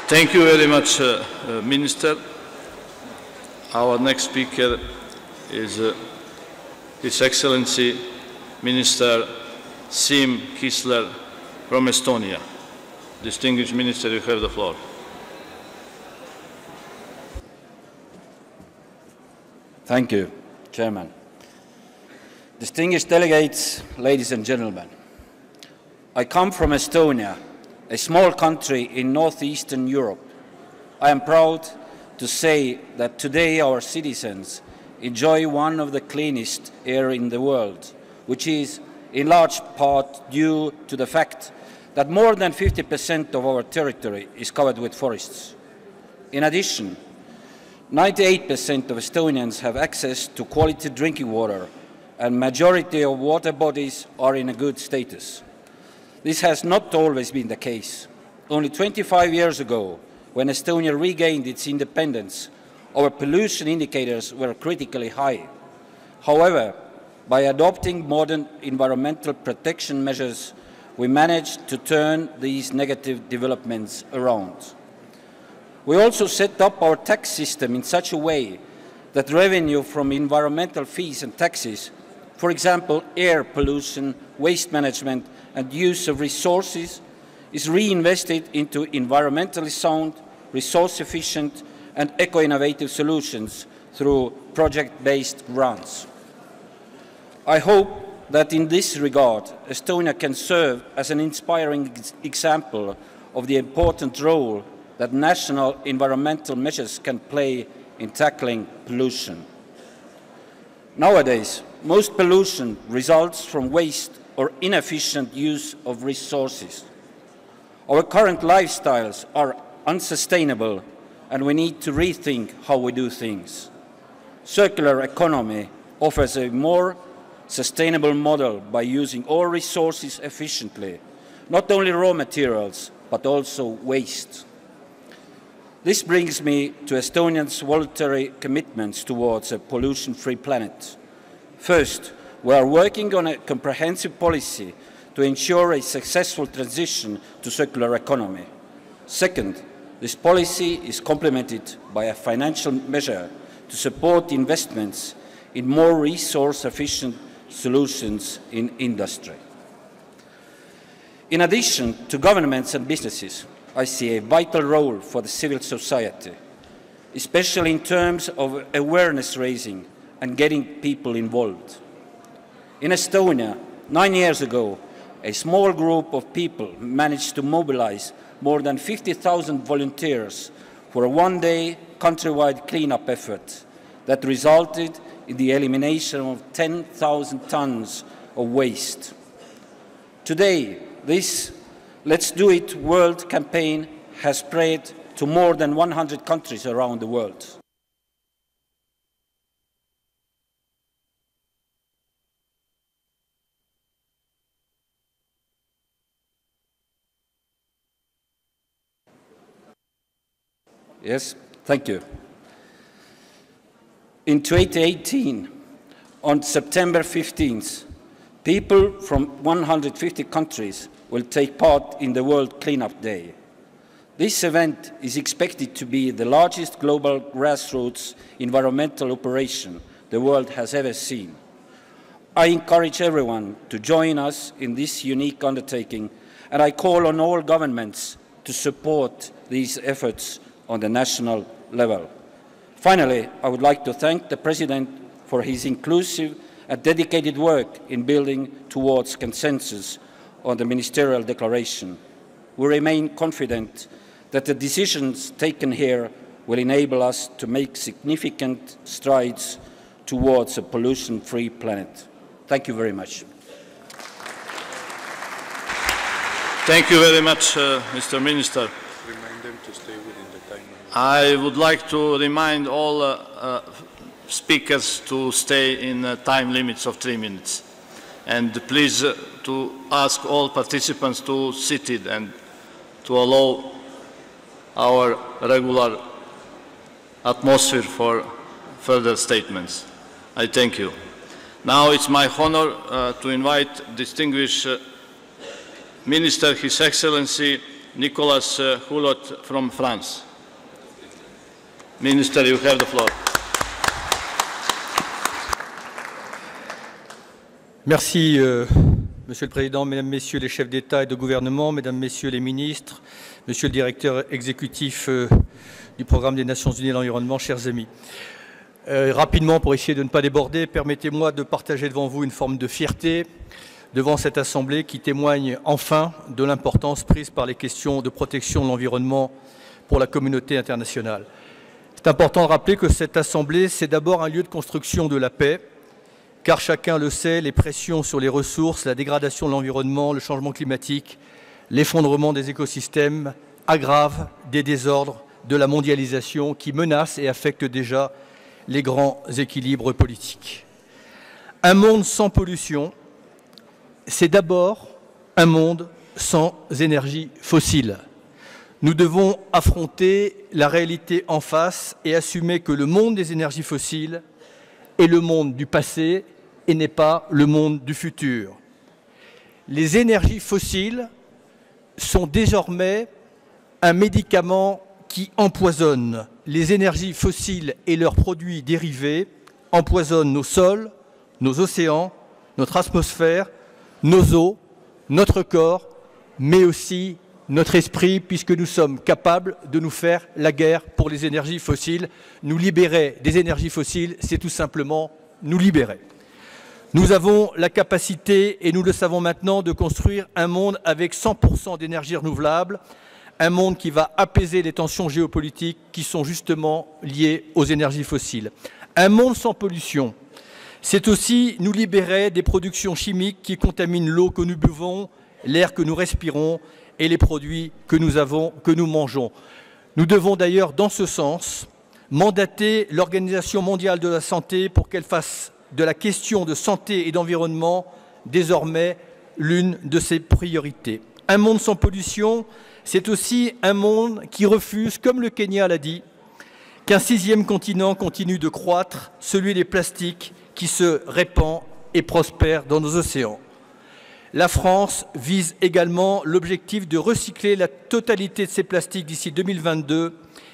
Thank you very much, Minister. Our next speaker is His Excellency Minister Siim Kiisler from Estonia. Distinguished Minister, you have the floor. Thank you, Chairman. Distinguished delegates, ladies and gentlemen, I come from Estonia, a small country in northeastern Europe. I am proud to say that today our citizens enjoy one of the cleanest air in the world, which is in large part due to the fact that more than 50% of our territory is covered with forests. In addition, 98% of Estonians have access to quality drinking water, and majority of water bodies are in a good status. This has not always been the case. Only 25 years ago, when Estonia regained its independence, our pollution indicators were critically high. However, by adopting modern environmental protection measures, we managed to turn these negative developments around. We also set up our tax system in such a way that revenue from environmental fees and taxes, for example, air pollution, waste management, and use of resources, is reinvested into environmentally sound, resource-efficient, and eco-innovative solutions through project-based grants. I hope that in this regard, Estonia can serve as an inspiring example of the important role that national environmental measures can play in tackling pollution. Nowadays, most pollution results from waste or inefficient use of resources. Our current lifestyles are unsustainable, and we need to rethink how we do things. Circular economy offers a more sustainable model by using all resources efficiently, not only raw materials, but also waste. This brings me to Estonians' voluntary commitments towards a pollution-free planet. First, we are working on a comprehensive policy to ensure a successful transition to circular economy. Second, this policy is complemented by a financial measure to support investments in more resource-efficient solutions in industry. In addition to governments and businesses, I see a vital role for the civil society, especially in terms of awareness raising and getting people involved. In Estonia, 9 years ago, a small group of people managed to mobilize more than 50,000 volunteers for a one-day countrywide cleanup effort that resulted in the elimination of 10,000 tons of waste. Today, this Let's Do It World campaign has spread to more than 100 countries around the world. Yes, thank you. In 2018, on September 15th, people from 150 countries will take part in the World Cleanup Day. This event is expected to be the largest global grassroots environmental operation the world has ever seen. I encourage everyone to join us in this unique undertaking, and I call on all governments to support these efforts on the national level. Finally, I would like to thank the President for his inclusive and dedicated work in building towards consensus on the ministerial declaration. We remain confident that the decisions taken here will enable us to make significant strides towards a pollution-free planet. Thank you very much. Thank you very much, Mr. Minister. Remind them to stay within the time. I would like to remind all speakers to stay in time limits of 3 minutes. And please to ask all participants to sit and to allow our regular atmosphere for further statements. I thank you. Now it's my honor to invite distinguished Minister, His Excellency Nicolas Hulot from France. Minister, you have the floor. Merci, Monsieur le Président, Mesdames, Messieurs les chefs d'État et de gouvernement, Mesdames, Messieurs les ministres, Monsieur le directeur exécutif du Programme des Nations Unies de l'environnement, chers amis. Rapidement, pour essayer de ne pas déborder, permettez-moi de partager devant vous une forme de fierté devant cette Assemblée qui témoigne enfin de l'importance prise par les questions de protection de l'environnement pour la communauté internationale. C'est important de rappeler que cette Assemblée, c'est d'abord un lieu de construction de la paix, car chacun le sait, les pressions sur les ressources, la dégradation de l'environnement, le changement climatique, l'effondrement des écosystèmes aggravent des désordres de la mondialisation qui menacent et affectent déjà les grands équilibres politiques. Un monde sans pollution, c'est d'abord un monde sans énergie fossile. Nous devons affronter la réalité en face et assumer que le monde des énergies fossiles est le monde du passé et n'est pas le monde du futur. Les énergies fossiles sont désormais un médicament qui empoisonne. Les énergies fossiles et leurs produits dérivés empoisonnent nos sols, nos océans, notre atmosphère, nos eaux, notre corps, mais aussi notre esprit, puisque nous sommes capables de nous faire la guerre pour les énergies fossiles. Nous libérer des énergies fossiles, c'est tout simplement nous libérer. Nous avons la capacité, et nous le savons maintenant, de construire un monde avec 100% d'énergie renouvelable, un monde qui va apaiser les tensions géopolitiques qui sont justement liées aux énergies fossiles. Un monde sans pollution, c'est aussi nous libérer des productions chimiques qui contaminent l'eau que nous buvons, l'air que nous respirons et les produits que nous mangeons. Nous devons d'ailleurs, dans ce sens, mandater l'Organisation mondiale de la santé pour qu'elle fasse de la question de santé et d'environnement désormais l'une de ses priorités. Un monde sans pollution, c'est aussi un monde qui refuse, comme le Kenya l'a dit, qu'un 6e continent continue de croître, celui des plastiques qui se répand et prospère dans nos océans. La France vise également l'objectif de recycler la totalité de ces plastiques d'ici 2022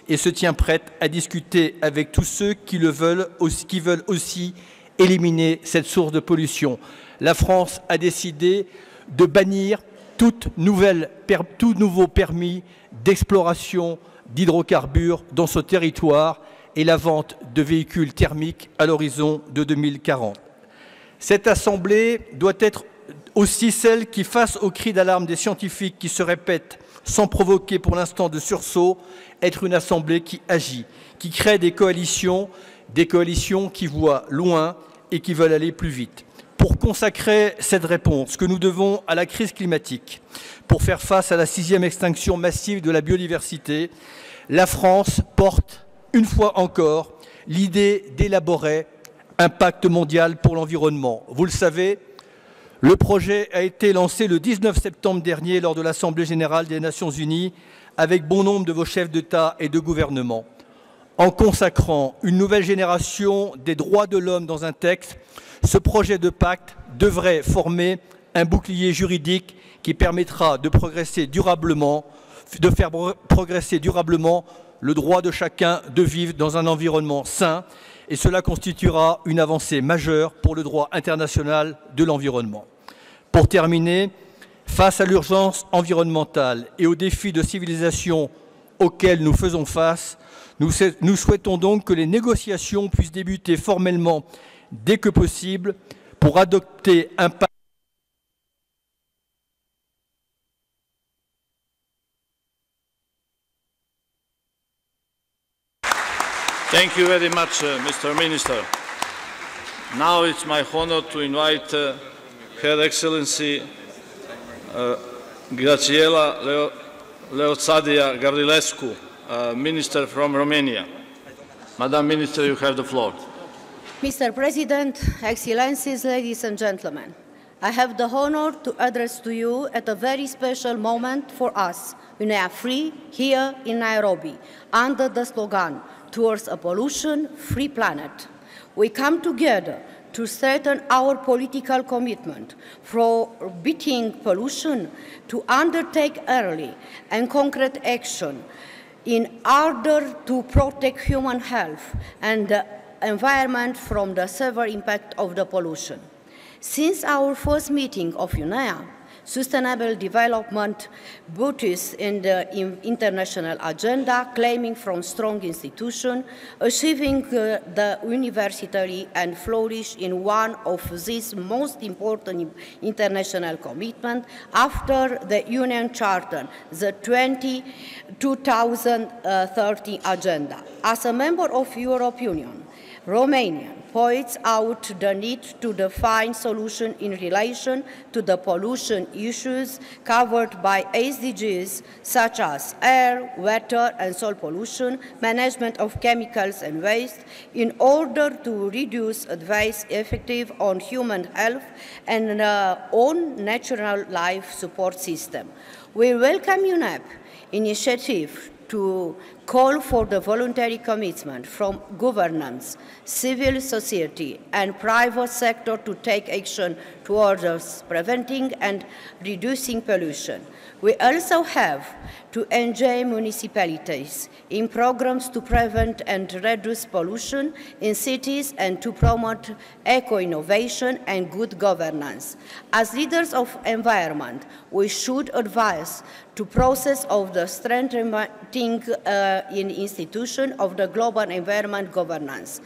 et se tient prête à discuter avec tous ceux qui veulent aussi éliminer cette source de pollution. La France a décidé de bannir tout nouveau permis d'exploration d'hydrocarbures dans ce territoire et la vente de véhicules thermiques à l'horizon de 2040. Cette Assemblée doit être aussi celle qui, face aux cris d'alarme des scientifiques qui se répètent sans provoquer pour l'instant de sursaut, être une Assemblée qui agit, qui crée des coalitions qui voient loin et qui veulent aller plus vite. Pour consacrer cette réponse que nous devons à la crise climatique, pour faire face à la 6e extinction massive de la biodiversité, la France porte, une fois encore, l'idée d'élaborer un pacte mondial pour l'environnement. Vous le savez, le projet a été lancé le 19 septembre dernier lors de l'Assemblée générale des Nations unies avec bon nombre de vos chefs d'État et de gouvernement. En consacrant une nouvelle génération des droits de l'homme dans un texte, ce projet de pacte devrait former un bouclier juridique qui permettra de faire progresser durablement le droit de chacun de vivre dans un environnement sain, et cela constituera une avancée majeure pour le droit international de l'environnement. Pour terminer, face à l'urgence environnementale et aux défis de civilisation auxquels nous faisons face, nous souhaitons donc que les négociations puissent débuter formellement dès que possible pour adopter un pacte. Thank you very much, Mr. Minister. Now it's my honor to invite Her Excellency Graciela Leocadia Gavrilescu, Minister from Romania. Madam Minister, you have the floor. Mr. President, Excellencies, ladies and gentlemen, I have the honor to address to you at a very special moment for us, UNEA-3, here in Nairobi, under the slogan, "Towards a pollution-free planet." We come together to strengthen our political commitment for beating pollution, to undertake early and concrete action in order to protect human health and the environment from the severe impact of the pollution. Since our first meeting of UNEA, sustainable development boosts in the international agenda, claiming from strong institutions, achieving the universally and flourish in one of these most important international commitments after the UN Charter, the 2030 Agenda. As a member of the European Union, Romania points out the need to define solutions in relation to the pollution issues covered by SDGs, such as air, water and soil pollution, management of chemicals and waste, in order to reduce waste effective on human health and on natural life support system. We welcome UNEP initiative to call for the voluntary commitment from governments, civil society and private sector to take action towards preventing and reducing pollution. We also have to engage municipalities in programs to prevent and reduce pollution in cities and to promote eco-innovation and good governance. As leaders of environment, we should advise to process of the strengthening in institution of the global environment governance.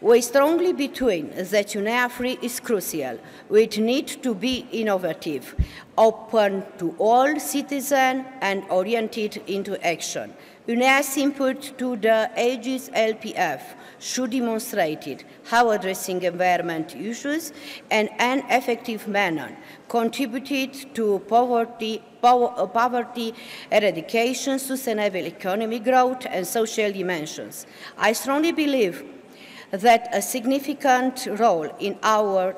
We strongly believe that UNEA-3 is crucial. We need to be innovative, open to all citizens and oriented into action. UNEA's input to the Aegis LPF should demonstrate how addressing environment issues in an effective manner contributed to poverty eradication, sustainable economic growth, and social dimensions. I strongly believe that a significant role in our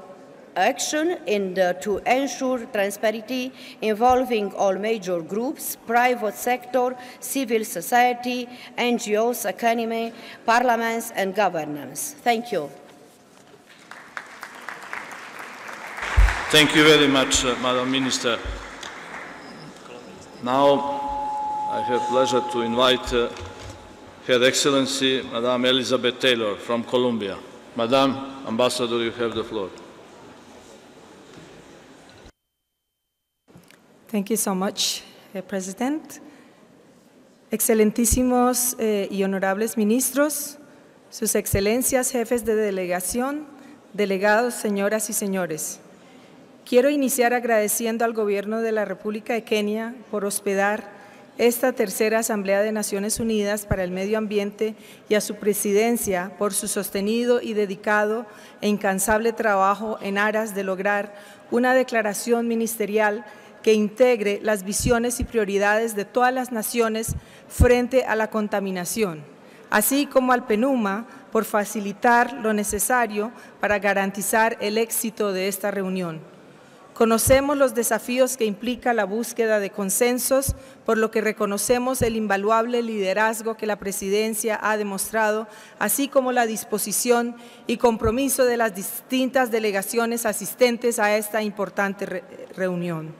action to ensure transparency involving all major groups, private sector, civil society, NGOs, academy, parliaments, and governments. Thank you. Thank you very much, Madam Minister. Now, I have pleasure to invite Her Excellency, Madam Elizabeth Taylor from Colombia. Madam Ambassador, you have the floor. Thank you so much, President. Excelentísimos y honorables ministros, sus excelencias, jefes de delegación, delegados, señoras y señores. Quiero iniciar agradeciendo al Gobierno de la República de Kenia por hospedar esta tercera Asamblea de Naciones Unidas para el Medio Ambiente y a su presidencia por su sostenido y dedicado e incansable trabajo en aras de lograr una declaración ministerial que integre las visiones y prioridades de todas las naciones frente a la contaminación, así como al PNUMA por facilitar lo necesario para garantizar el éxito de esta reunión. Conocemos los desafíos que implica la búsqueda de consensos, por lo que reconocemos el invaluable liderazgo que la Presidencia ha demostrado, así como la disposición y compromiso de las distintas delegaciones asistentes a esta importante reunión.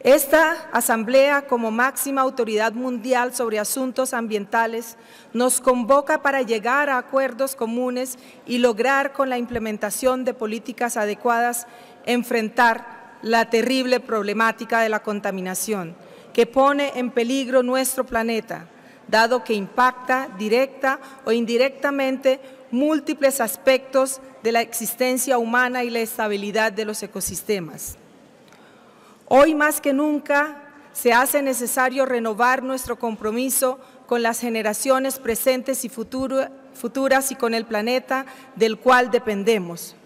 Esta asamblea, como máxima autoridad mundial sobre asuntos ambientales, nos convoca para llegar a acuerdos comunes y lograr con la implementación de políticas adecuadas enfrentar la terrible problemática de la contaminación, que pone en peligro nuestro planeta, dado que impacta directa o indirectamente múltiples aspectos de la existencia humana y la estabilidad de los ecosistemas. Hoy más que nunca se hace necesario renovar nuestro compromiso con las generaciones presentes y futuras y con el planeta del cual dependemos.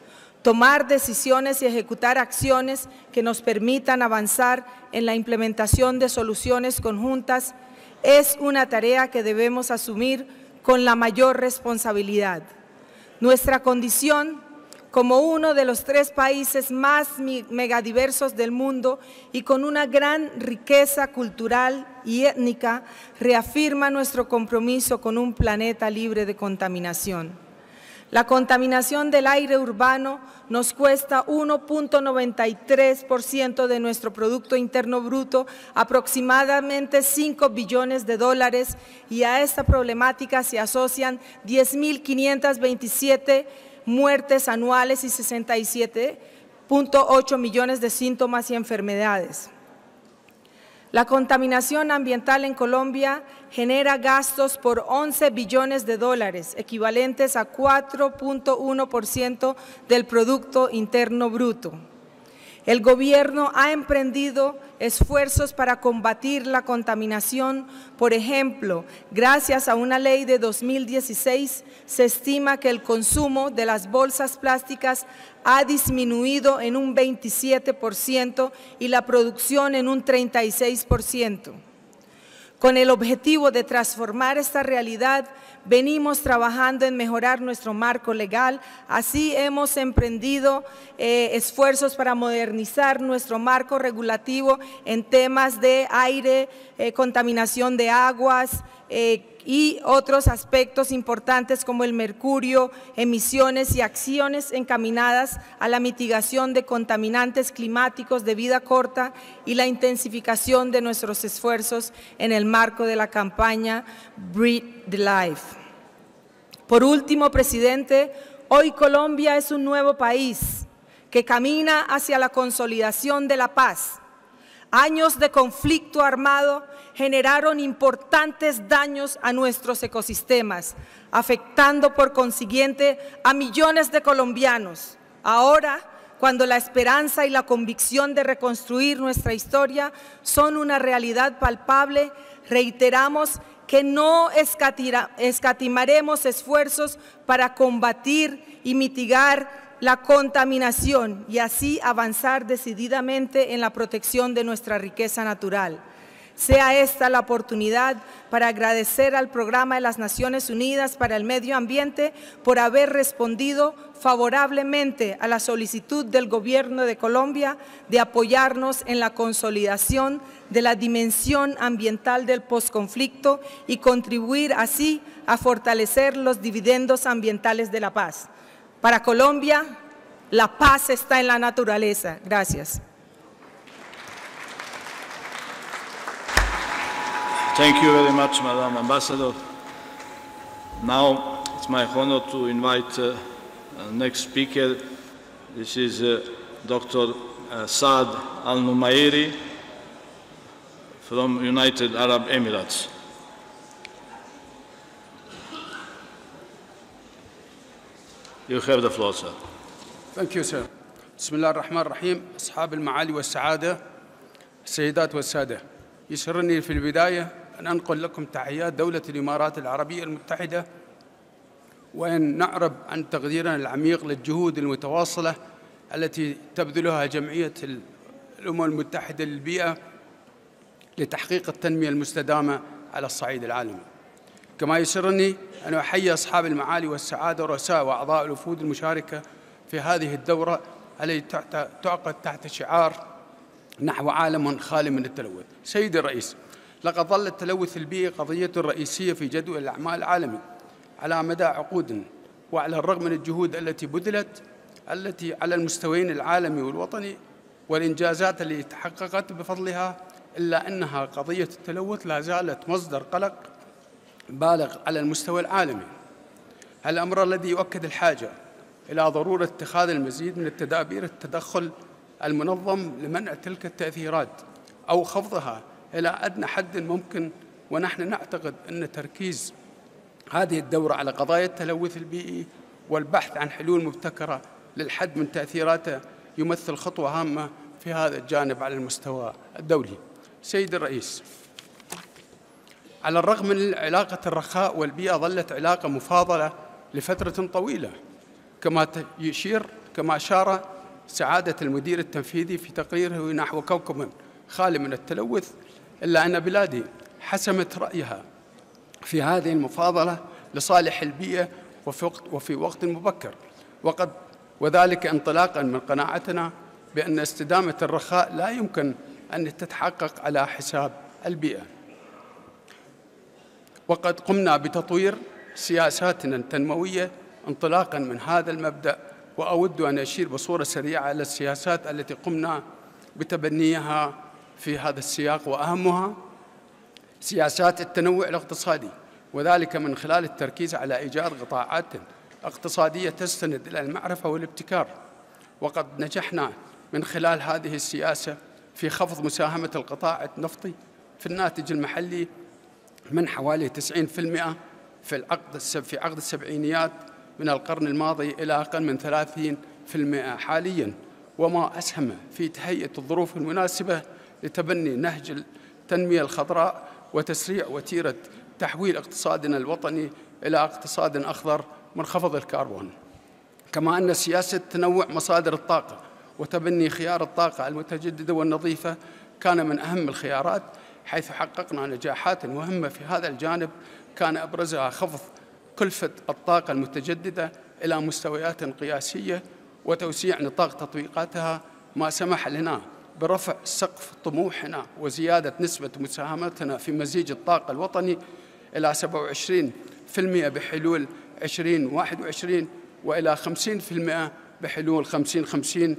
Tomar decisiones y ejecutar acciones que nos permitan avanzar en la implementación de soluciones conjuntas es una tarea que debemos asumir con la mayor responsabilidad. Nuestra condición como uno de los 3 países más megadiversos del mundo y con una gran riqueza cultural y étnica, reafirma nuestro compromiso con un planeta libre de contaminación. La contaminación del aire urbano nos cuesta 1.93% de nuestro Producto Interno Bruto, aproximadamente $5 billones, y a esta problemática se asocian 10.527 muertes anuales y 67.8 millones de síntomas y enfermedades. La contaminación ambiental en Colombia genera gastos por $11 billones, equivalentes a 4.1% del Producto Interno Bruto. El gobierno ha emprendido esfuerzos para combatir la contaminación. Por ejemplo, gracias a una ley de 2016, se estima que el consumo de las bolsas plásticas ha disminuido en un 27% y la producción en un 36%. Con el objetivo de transformar esta realidad, venimos trabajando en mejorar nuestro marco legal. Así hemos emprendido esfuerzos para modernizar nuestro marco regulativo en temas de aire, contaminación de aguas y otros aspectos importantes como el mercurio, emisiones y acciones encaminadas a la mitigación de contaminantes climáticos de vida corta y la intensificación de nuestros esfuerzos en el marco de la campaña Breathe the Life. Por último, presidente, hoy Colombia es un nuevo país que camina hacia la consolidación de la paz. Años de conflicto armado generaron importantes daños a nuestros ecosistemas, afectando por consiguiente a millones de colombianos. Ahora, cuando la esperanza y la convicción de reconstruir nuestra historia son una realidad palpable, reiteramos que no escatimaremos esfuerzos para combatir y mitigar la contaminación y así avanzar decididamente en la protección de nuestra riqueza natural. Sea esta la oportunidad para agradecer al Programa de las Naciones Unidas para el Medio Ambiente por haber respondido favorablemente a la solicitud del Gobierno de Colombia de apoyarnos en la consolidación de la dimensión ambiental del posconflicto y contribuir así a fortalecer los dividendos ambientales de la paz. Para Colombia, la paz está en la naturaleza. Gracias. Thank you very much, Madam Ambassador. Now it's my honor to invite next speaker. This is Dr. Saad Al-Numairi from United Arab Emirates. You have the floor, sir. Thank you, sir. بسم الله الرحمن الرحيم. أصحاب المعالي والسعادة، السيدات والسادة، يسرني في البداية أن أنقل لكم تحيات دولة الإمارات العربية المتحدة، وأن نعرب عن تقديرنا العميق للجهود المتواصلة التي تبذلها جمعية الأمم المتحدة للبيئة لتحقيق التنمية المستدامة على الصعيد العالمي. كما يسرني أن أحيي أصحاب المعالي والسعادة ورؤساء وأعضاء الوفود المشاركة في هذه الدورة التي تعقد تحت شعار نحو عالم خالي من التلوث. سيدي الرئيس، لقد ظل التلوث البيئي قضية رئيسية في جدول الأعمال العالمي على مدى عقود، وعلى الرغم من الجهود التي بذلت التي على المستويين العالمي والوطني، والإنجازات اللي تحققت بفضلها، إلا أنها قضية التلوث لا زالت مصدر قلق بالغ على المستوى العالمي. الأمر الذي يؤكد الحاجة إلى ضرورة اتخاذ المزيد من التدابير التدخل المنظم لمنع تلك التأثيرات أو خفضها إلى أدنى حد ممكن. ونحن نعتقد أن تركيز هذه الدورة على قضايا التلوث البيئي والبحث عن حلول مبتكرة للحد من تأثيراته يمثل خطوة هامة في هذا الجانب على المستوى الدولي. سيد الرئيس، على الرغم من علاقة الرخاء والبيئة ظلت علاقة مفاضلة لفترة طويلة، كما أشار سعادة المدير التنفيذي في تقريره نحو كوكب خالي من التلوث، إلا أن بلادي حسمت رأيها في هذه المفاضلة لصالح البيئة وفي وقت مبكر، وذلك انطلاقا من قناعتنا بأن استدامة الرخاء لا يمكن أن تتحقق على حساب البيئة. وقد قمنا بتطوير سياساتنا التنموية انطلاقا من هذا المبدأ، وأود أن أشير بصورة سريعة على السياسات التي قمنا بتبنيها في هذا السياق، وأهمها سياسات التنوع الاقتصادي، وذلك من خلال التركيز على إيجاد قطاعات اقتصادية تستند إلى المعرفة والابتكار. وقد نجحنا من خلال هذه السياسة في خفض مساهمة القطاع النفطي في الناتج المحلي من حوالي 90% في عقد السبعينيات من القرن الماضي إلى أقل من 30% حالياً، وما أسهم في تهيئة الظروف المناسبة لتبني نهج التنمية الخضراء وتسريع وتيرة تحويل اقتصادنا الوطني إلى اقتصاد أخضر منخفض الكربون. كما أن سياسة تنوع مصادر الطاقة وتبني خيار الطاقة المتجددة والنظيفة كان من أهم الخيارات، حيث حققنا نجاحات مهمة في هذا الجانب، كان أبرزها خفض كلفة الطاقة المتجددة إلى مستويات قياسية وتوسيع نطاق تطبيقاتها، ما سمح لنا برفع سقف طموحنا وزيادة نسبة مساهمتنا في مزيج الطاقة الوطني إلى 27% بحلول 2021 وإلى 50% بحلول 2050،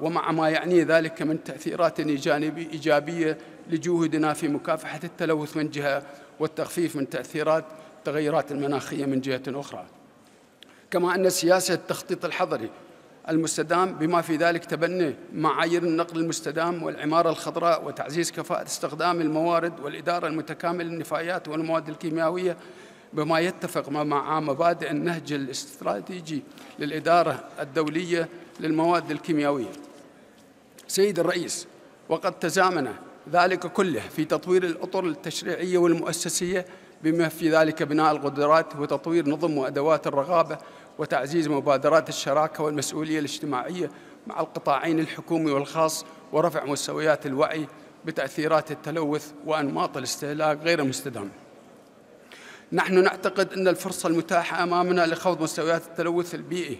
ومع ما يعني ذلك من تأثيرات إيجابية لجهودنا في مكافحة التلوث من جهة والتخفيف من تأثيرات التغيرات المناخية من جهة أخرى. كما أن سياسة التخطيط الحضري المستدام بما في ذلك تبني معايير النقل المستدام والعمارة الخضراء وتعزيز كفاءة استخدام الموارد والإدارة المتكاملة للنفايات والمواد الكيميائية بما يتفق مع مبادئ النهج الاستراتيجي للإدارة الدولية للمواد الكيميائية. سيد الرئيس، وقد تزامن ذلك كله في تطوير الأطر التشريعية والمؤسسية بما في ذلك بناء القدرات وتطوير نظم وأدوات الرقابة وتعزيز مبادرات الشراكة والمسؤولية الاجتماعية مع القطاعين الحكومي والخاص، ورفع مستويات الوعي بتأثيرات التلوث وأنماط الاستهلاك غير المستدام. نحن نعتقد أن الفرصة المتاحة أمامنا لخفض مستويات التلوث البيئي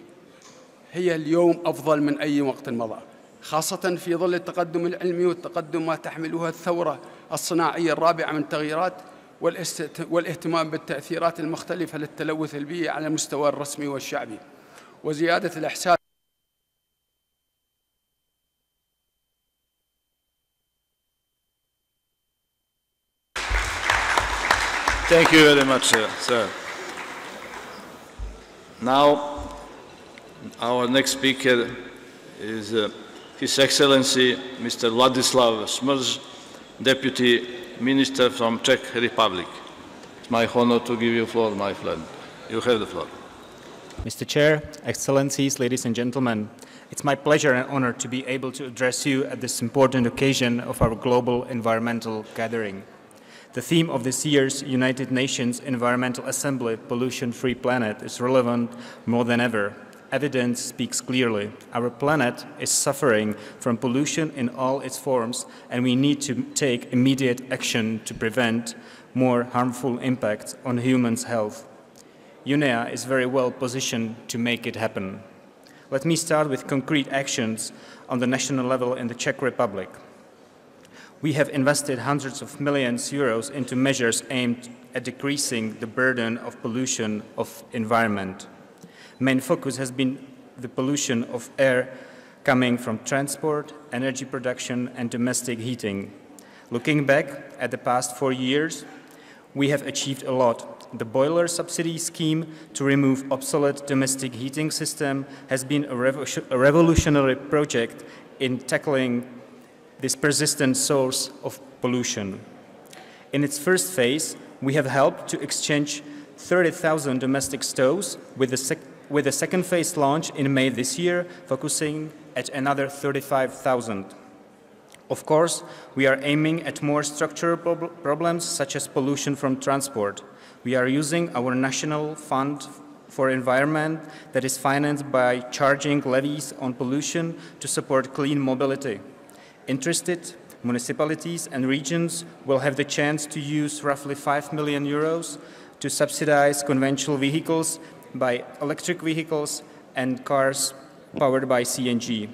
هي اليوم أفضل من أي وقت مضى، خاصة في ظل التقدم العلمي والتقدم ما تحملها الثورة الصناعية الرابعة من تغييرات والاهتمام بالتأثيرات المختلفة للتلوث البيئي على المستوى الرسمي والشعبي وزيادة الإحساس. Thank you very much, sir. Now, our next speaker is His Excellency Mr. Vladislav Smrz, Deputy Minister from Czech Republic. It's my honor to give you the floor, my friend. You have the floor. Mr. Chair, Excellencies, ladies and gentlemen, it's my pleasure and honor to be able to address you at this important occasion of our global environmental gathering. The theme of this year's United Nations Environmental Assembly, Pollution-Free Planet, is relevant more than ever. Evidence speaks clearly. Our planet is suffering from pollution in all its forms, and we need to take immediate action to prevent more harmful impacts on humans' health. UNEA is very well positioned to make it happen. Let me start with concrete actions on the national level in the Czech Republic. We have invested hundreds of millions euros into measures aimed at decreasing the burden of pollution of environment. Main focus has been the pollution of air coming from transport, energy production, and domestic heating. Looking back at the past 4 years, we have achieved a lot. The boiler subsidy scheme to remove obsolete domestic heating system has been a revolutionary project in tackling this persistent source of pollution. In its first phase, we have helped to exchange 30,000 domestic stoves, with the second phase launch in May this year, focusing at another 35,000. Of course, we are aiming at more structural problems such as pollution from transport. We are using our national fund for environment that is financed by charging levies on pollution to support clean mobility. Interested municipalities and regions will have the chance to use roughly 5 million euros to subsidize conventional vehicles by electric vehicles and cars powered by CNG.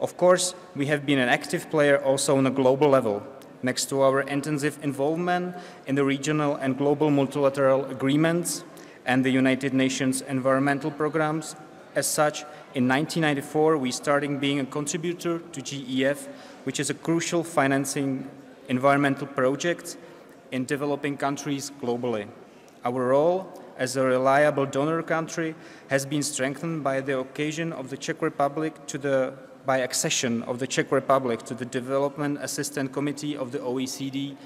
Of course, we have been an active player also on a global level. Next to our intensive involvement in the regional and global multilateral agreements and the United Nations environmental programs, as such, in 1994 we started being a contributor to GEF, which is a crucial financing environmental project in developing countries globally. Our role as a reliable donor country has been strengthened by the occasion of the Czech Republic by accession of the Czech Republic to the Development Assistance Committee of the OECD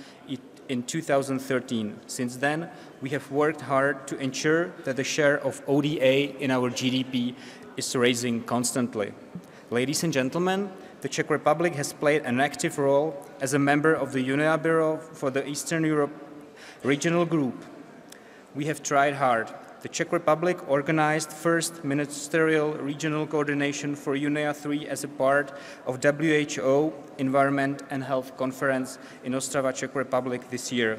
in 2013. Since then, we have worked hard to ensure that the share of ODA in our GDP is rising constantly. Ladies and gentlemen, the Czech Republic has played an active role as a member of the UNEA Bureau for the Eastern Europe Regional Group. We have tried hard. The Czech Republic organized first ministerial regional coordination for UNEA-3 as a part of WHO Environment and Health Conference in Ostrava, Czech Republic this year.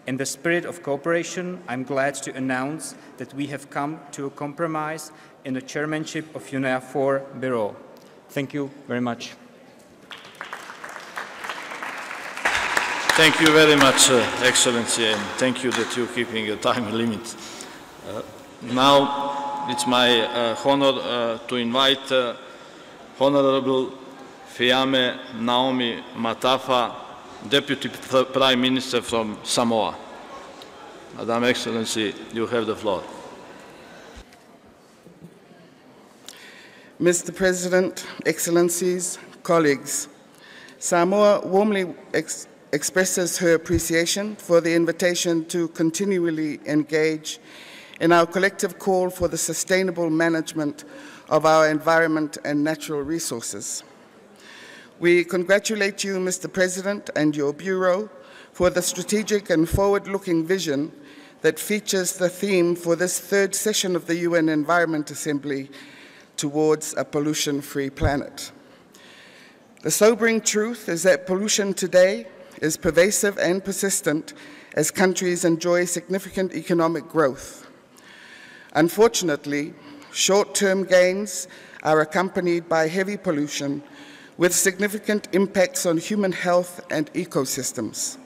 In the spirit of cooperation, I'm glad to announce that we have come to a compromise in the chairmanship of UNEA-4 Bureau. Thank you very much. Thank you very much, Excellency, and thank you that you're keeping a time limit. Now it's my honor to invite Honorable Fiame Naomi Matafa, Deputy Prime Minister from Samoa. Madam Excellency, you have the floor. Mr. President, Excellencies, colleagues, Samoa warmly expresses her appreciation for the invitation to continually engage in our collective call for the sustainable management of our environment and natural resources. We congratulate you, Mr. President, and your Bureau for the strategic and forward-looking vision that features the theme for this third session of the UN Environment Assembly, towards a pollution-free planet. The sobering truth is that pollution today is pervasive and persistent as countries enjoy significant economic growth. Unfortunately, short-term gains are accompanied by heavy pollution with significant impacts on human health and ecosystems.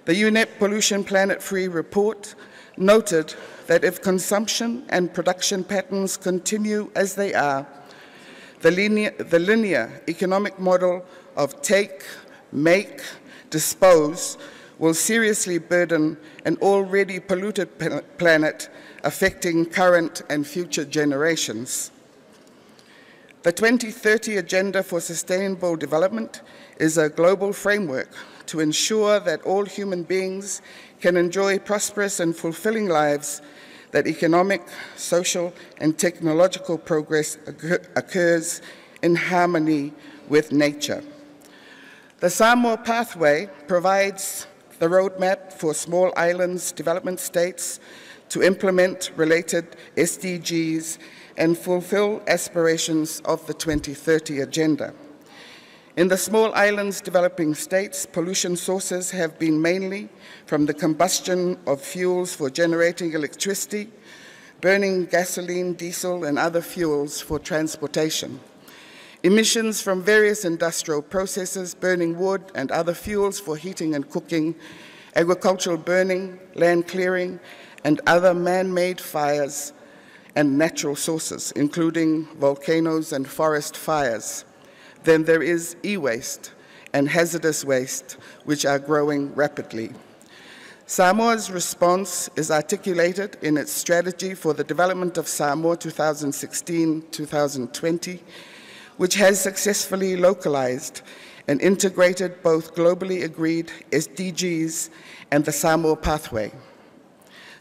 The UNEP Pollution Planet-Free report noted that if consumption and production patterns continue as they are, the linear economic model of take, make, dispose will seriously burden an already polluted planet, affecting current and future generations. The 2030 Agenda for Sustainable Development is a global framework to ensure that all human beings can enjoy prosperous and fulfilling lives, that economic, social, and technological progress occurs in harmony with nature. The Samoa Pathway provides the roadmap for small islands development states to implement related SDGs and fulfill aspirations of the 2030 Agenda. In the small islands developing states, pollution sources have been mainly from the combustion of fuels for generating electricity, burning gasoline, diesel, and other fuels for transportation. Emissions from various industrial processes, burning wood and other fuels for heating and cooking, agricultural burning, land clearing, and other man-made fires and natural sources, including volcanoes and forest fires. than there is e-waste and hazardous waste, which are growing rapidly. Samoa's response is articulated in its strategy for the development of Samoa 2016-2020, which has successfully localized and integrated both globally agreed SDGs and the Samoa Pathway.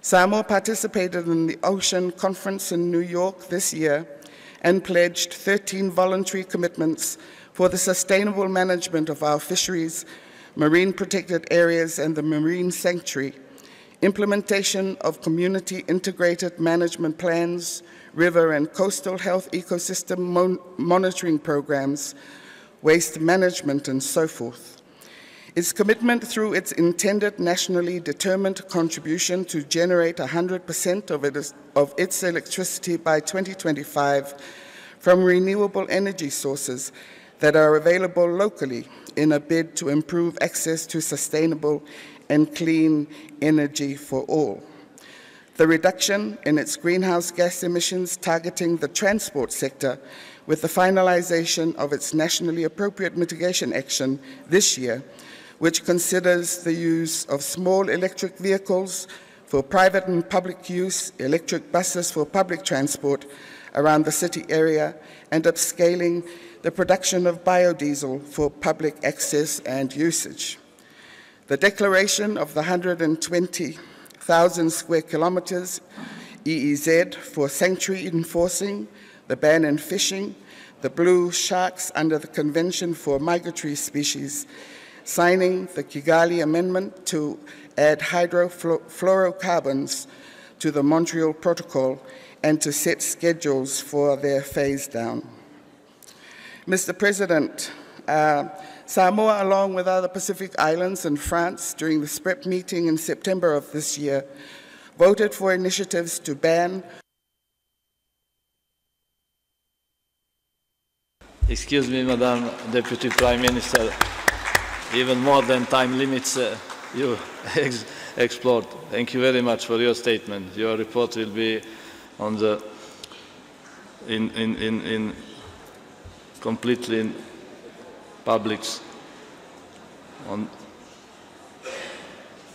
Samoa participated in the Ocean Conference in New York this year and pledged 13 voluntary commitments for the sustainable management of our fisheries, marine protected areas, and the marine sanctuary, implementation of community integrated management plans, river and coastal health ecosystem monitoring programs, waste management, and so forth. Its commitment through its intended nationally determined contribution to generate 100% of its electricity by 2025 from renewable energy sources that are available locally in a bid to improve access to sustainable and clean energy for all. The reduction in its greenhouse gas emissions targeting the transport sector with the finalization of its nationally appropriate mitigation action this year, which considers the use of small electric vehicles for private and public use, electric buses for public transport around the city area, and upscaling the production of biodiesel for public access and usage. The declaration of the 120,000 square kilometers EEZ for sanctuary enforcing, the ban on fishing, the blue sharks under the Convention for Migratory Species, signing the Kigali Amendment to add hydrofluorocarbons to the Montreal Protocol and to set schedules for their phase down. Mr. President, Samoa, along with other Pacific islands and France, during the SPREP meeting in September of this year, voted for initiatives to ban. Excuse me, Madam Deputy Prime Minister, even more than time limits you explored. Thank you very much for your statement. Your report will be on the completely in public's on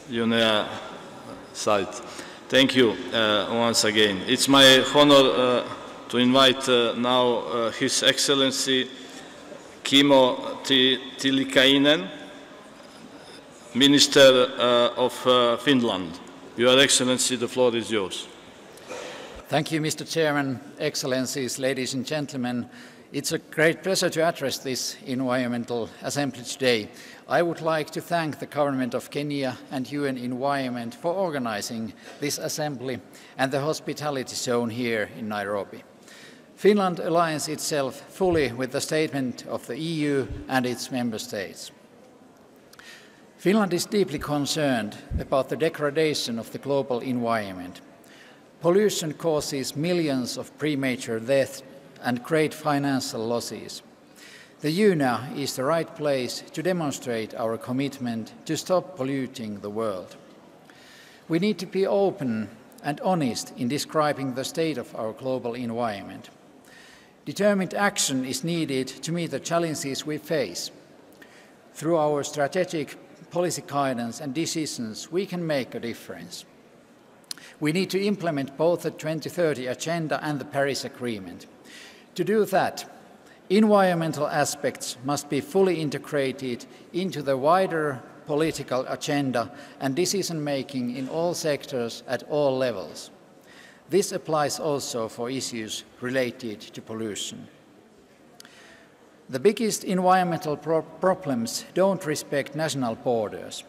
UNEA site. Thank you once again. It's my honor to invite now His Excellency Kimmo Tiilikainen, Minister of Finland. Your Excellency, the floor is yours. Thank you, Mr. Chairman, Excellencies, ladies and gentlemen. It's a great pleasure to address this Environmental Assembly today. I would like to thank the Government of Kenya and UN Environment for organizing this assembly and the hospitality shown here in Nairobi. Finland aligns itself fully with the statement of the EU and its member states. Finland is deeply concerned about the degradation of the global environment. Pollution causes millions of premature deaths and great financial losses. The UNEA is the right place to demonstrate our commitment to stop polluting the world. We need to be open and honest in describing the state of our global environment. Determined action is needed to meet the challenges we face. Through our strategic policy guidance and decisions, we can make a difference. We need to implement both the 2030 Agenda and the Paris Agreement. To do that, environmental aspects must be fully integrated into the wider political agenda and decision-making in all sectors at all levels. This applies also for issues related to pollution. The biggest environmental problems don't respect national borders.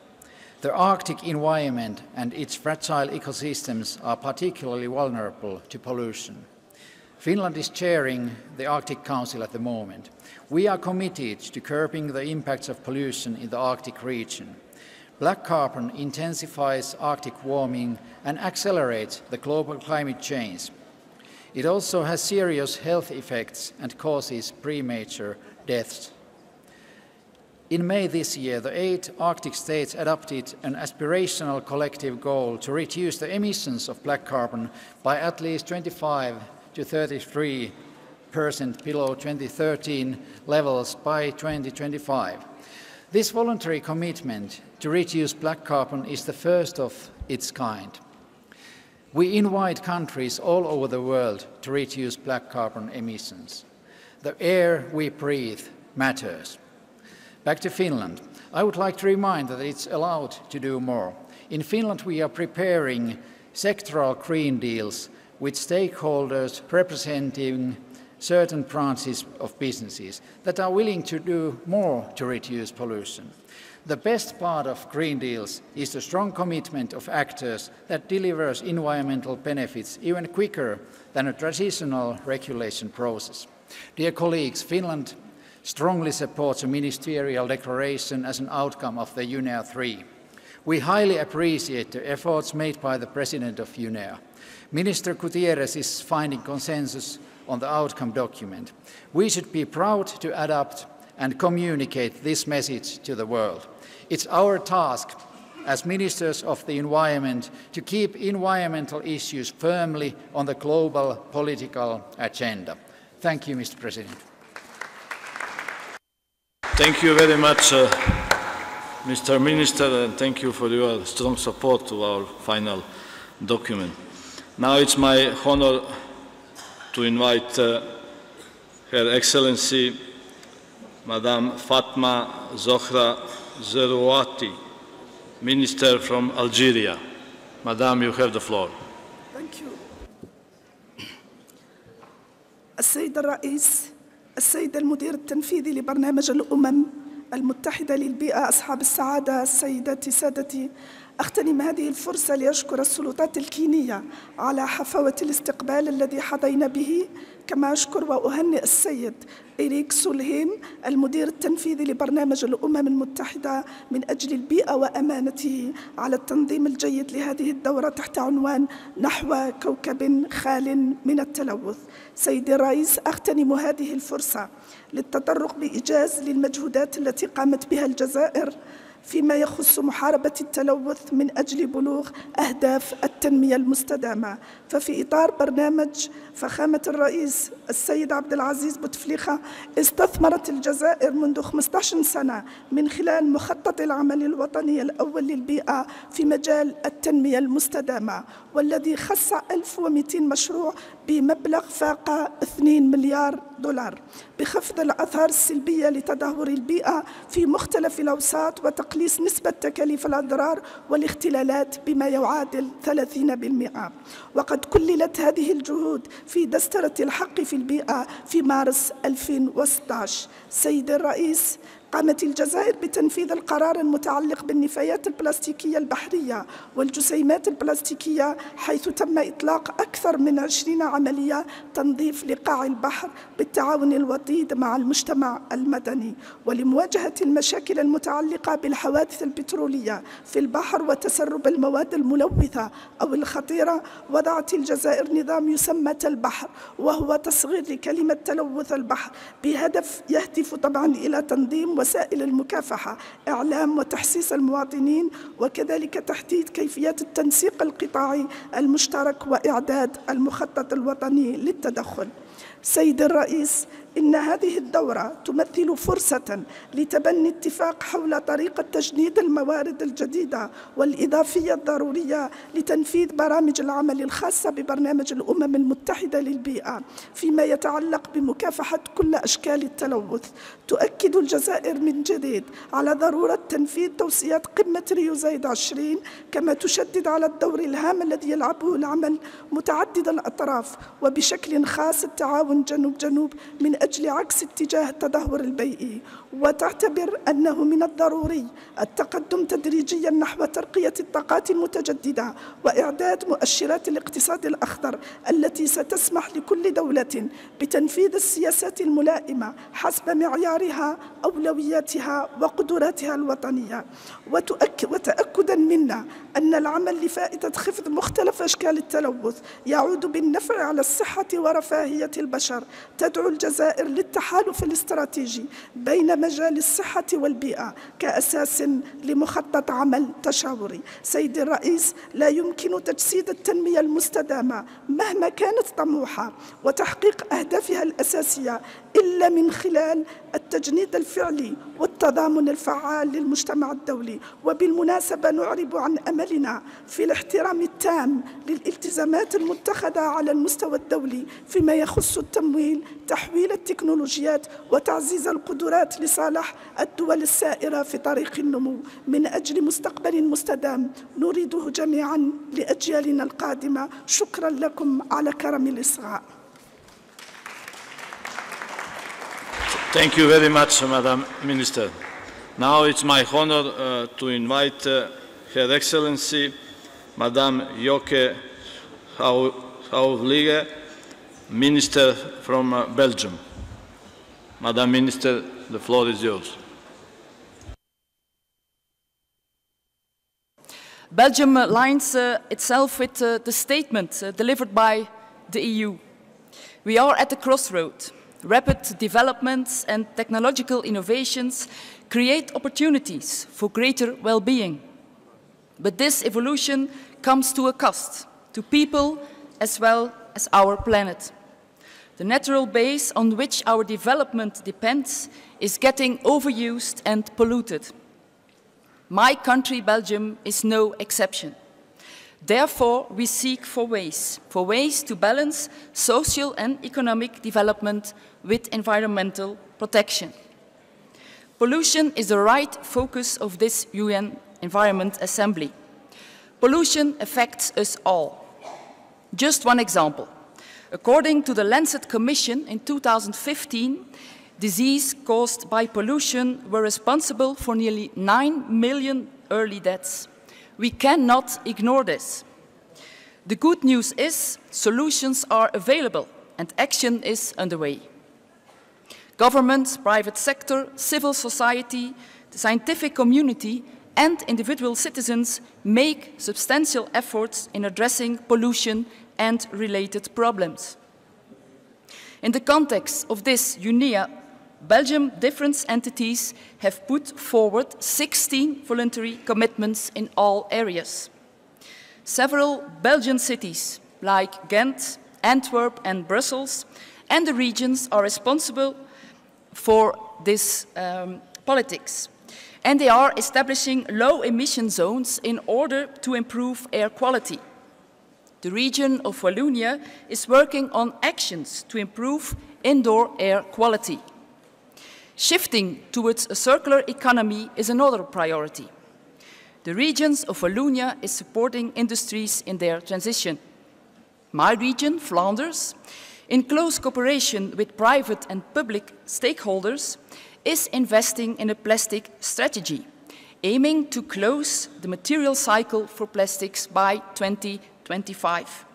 The Arctic environment and its fragile ecosystems are particularly vulnerable to pollution. Finland is chairing the Arctic Council at the moment. We are committed to curbing the impacts of pollution in the Arctic region. Black carbon intensifies Arctic warming and accelerates the global climate change. It also has serious health effects and causes premature deaths. In May this year, the 8 Arctic states adopted an aspirational collective goal to reduce the emissions of black carbon by at least 25 to 33 below 2013 levels by 2025. This voluntary commitment to reduce black carbon is the first of its kind. We invite countries all over the world to reduce black carbon emissions. The air we breathe matters. Back to Finland. I would like to remind that it's allowed to do more. In Finland, we are preparing sectoral green deals with stakeholders representing certain branches of businesses that are willing to do more to reduce pollution. The best part of green deals is the strong commitment of actors that delivers environmental benefits even quicker than a traditional regulation process. Dear colleagues, Finland strongly supports a ministerial declaration as an outcome of the UNEA-3. We highly appreciate the efforts made by the President of UNEA. Minister Gutierrez is finding consensus on the outcome document. We should be proud to adapt and communicate this message to the world. It's our task as ministers of the environment to keep environmental issues firmly on the global political agenda. Thank you, Mr. President. Thank you very much, Mr. Minister, and thank you for your strong support to our final document. Now it's my honor to invite Her Excellency Madame Fatma Zohra Zerouati, Minister from Algeria. Madame, you have the floor. Thank you. السيد الرئيس، السيد المدير التنفيذي لبرنامج الأمم المتحدة للبيئة، أصحاب السعادة، سيداتي سادتي، أغتنم هذه الفرصة لأشكر السلطات الكينية على حفاوة الاستقبال الذي حظينا به، كما أشكر وأهنئ السيد إريك سولهيم المدير التنفيذي لبرنامج الأمم المتحدة من أجل البيئة وأمانته على التنظيم الجيد لهذه الدورة تحت عنوان نحو كوكب خال من التلوث. سيدي الرئيس، أغتنم هذه الفرصة للتطرق بإيجاز للمجهودات التي قامت بها الجزائر فيما يخص محاربة التلوث من أجل بلوغ أهداف التنمية المستدامة. ففي إطار برنامج فخامة الرئيس السيد عبد العزيز بوتفليقة استثمرت الجزائر منذ 15 سنة من خلال مخطط العمل الوطني الأول للبيئة في مجال التنمية المستدامة، والذي خص 1200 مشروع بمبلغ فاق 2 مليار دولار بخفض الآثار السلبية لتدهور البيئة في مختلف الأوساط وتقليص نسبة تكاليف الأضرار والاختلالات بما يعادل 30%. وقد كللت هذه الجهود في دسترة الحق في البيئة في مارس 2016. سيد الرئيس، قامت الجزائر بتنفيذ القرار المتعلق بالنفايات البلاستيكية البحرية والجسيمات البلاستيكية، حيث تم إطلاق أكثر من 20 عملية تنظيف لقاع البحر بالتعاون الوطيد مع المجتمع المدني. ولمواجهة المشاكل المتعلقة بالحوادث البترولية في البحر وتسرب المواد الملوثة أو الخطيرة، وضعت الجزائر نظام يسمى البحر، وهو تصغير لكلمة تلوث البحر، بهدف يهدف طبعا إلى تنظيم وسائل المكافحة، إعلام وتحسيس المواطنين، وكذلك تحديد كيفيات التنسيق القطاعي المشترك وإعداد المخطط الوطني للتدخل. سيد الرئيس، إن هذه الدورة تمثل فرصة لتبني اتفاق حول طريقة تجنيد الموارد الجديدة والإضافية الضرورية لتنفيذ برامج العمل الخاصة ببرنامج الأمم المتحدة للبيئة فيما يتعلق بمكافحة كل أشكال التلوث. تؤكد الجزائر من جديد على ضرورة تنفيذ توصيات قمة ريو زايد 20، كما تشدد على الدور الهام الذي يلعبه العمل متعدد الأطراف وبشكل خاص التعاون جنوب-جنوب من أجل عكس اتجاه التدهور البيئي، وتعتبر أنه من الضروري التقدم تدريجيا نحو ترقية الطاقات المتجددة وإعداد مؤشرات الاقتصاد الأخضر التي ستسمح لكل دولة بتنفيذ السياسات الملائمة حسب معيارها، أولوياتها وقدراتها الوطنية. وتأكدا منا أن العمل لفائدة خفض مختلف أشكال التلوث يعود بالنفع على الصحة ورفاهية البشر، تدعو الجزائر الجزائر للتحالف الاستراتيجي بين مجال الصحة والبيئة كأساس لمخطط عمل تشاوري. سيدي الرئيس، لا يمكن تجسيد التنمية المستدامة مهما كانت طموحة وتحقيق أهدافها الأساسية إلا من خلال التجنيد الفعلي والتضامن الفعال للمجتمع الدولي. وبالمناسبة نعرب عن أملنا في الاحترام التام للالتزامات المتخذة على المستوى الدولي فيما يخص التمويل، تحويل التكنولوجيات وتعزيز القدرات لصالح الدول السائرة في طريق النمو من أجل مستقبل مستدام نريده جميعا لأجيالنا القادمة. شكرا لكم على كرم الإصغاء. Thank you very much, Madam Minister. Now it's my honor to invite Her Excellency, Madame Joke Houweliga, Minister from Belgium. Madam Minister, the floor is yours. Belgium aligns itself with the statement delivered by the EU. We are at the crossroad. Rapid developments and technological innovations create opportunities for greater well-being. But this evolution comes to a cost, to people as well as our planet. The natural base on which our development depends is getting overused and polluted. My country, Belgium, is no exception. Therefore, we seek for ways to balance social and economic development with environmental protection. Pollution is the right focus of this UN Environment Assembly. Pollution affects us all. Just one example. According to the Lancet Commission in 2015, disease caused by pollution were responsible for nearly 9 million early deaths. We cannot ignore this. The good news is solutions are available and action is underway. Governments, private sector, civil society, the scientific community and individual citizens make substantial efforts in addressing pollution and related problems. In the context of this UNEA, Belgium different entities have put forward 16 voluntary commitments in all areas. Several Belgian cities, like Ghent, Antwerp and Brussels, and the regions are responsible for this politics. And they are establishing low-emission zones in order to improve air quality. The region of Wallonia is working on actions to improve indoor air quality. Shifting towards a circular economy is another priority. The regions of Wallonia is supporting industries in their transition. My region, Flanders, in close cooperation with private and public stakeholders, is investing in a plastic strategy, aiming to close the material cycle for plastics by 2025.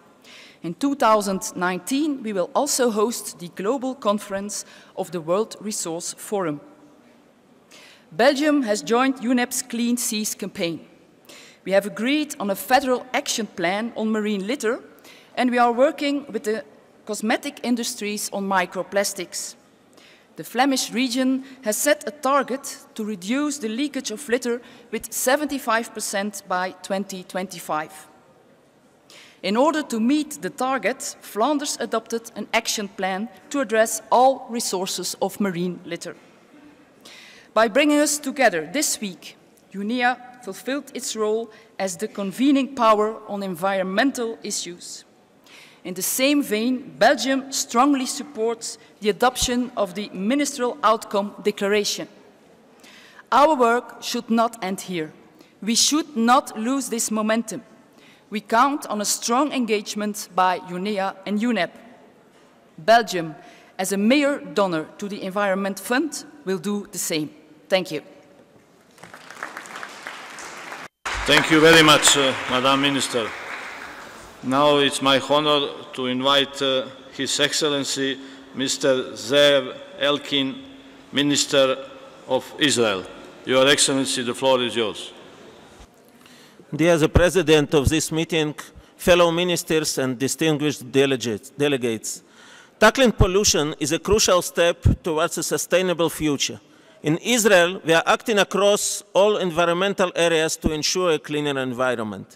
In 2019, we will also host the global conference of the World Resource Forum. Belgium has joined UNEP's Clean Seas campaign. We have agreed on a federal action plan on marine litter, and we are working with the cosmetic industries on microplastics. The Flemish region has set a target to reduce the leakage of litter with 75% by 2025. In order to meet the target, Flanders adopted an action plan to address all resources of marine litter. By bringing us together this week, UNEA fulfilled its role as the convening power on environmental issues. In the same vein, Belgium strongly supports the adoption of the Ministerial Outcome Declaration. Our work should not end here. We should not lose this momentum. We count on a strong engagement by UNEA and UNEP. Belgium, as a major donor to the Environment Fund, will do the same. Thank you. Thank you very much, Madam Minister. Now it's my honor to invite His Excellency Mr. Zev Elkin, Minister of Israel. Your Excellency, the floor is yours. Dear President of this meeting, fellow ministers and distinguished delegates, Tackling pollution is a crucial step towards a sustainable future. In Israel, we are acting across all environmental areas to ensure a cleaner environment.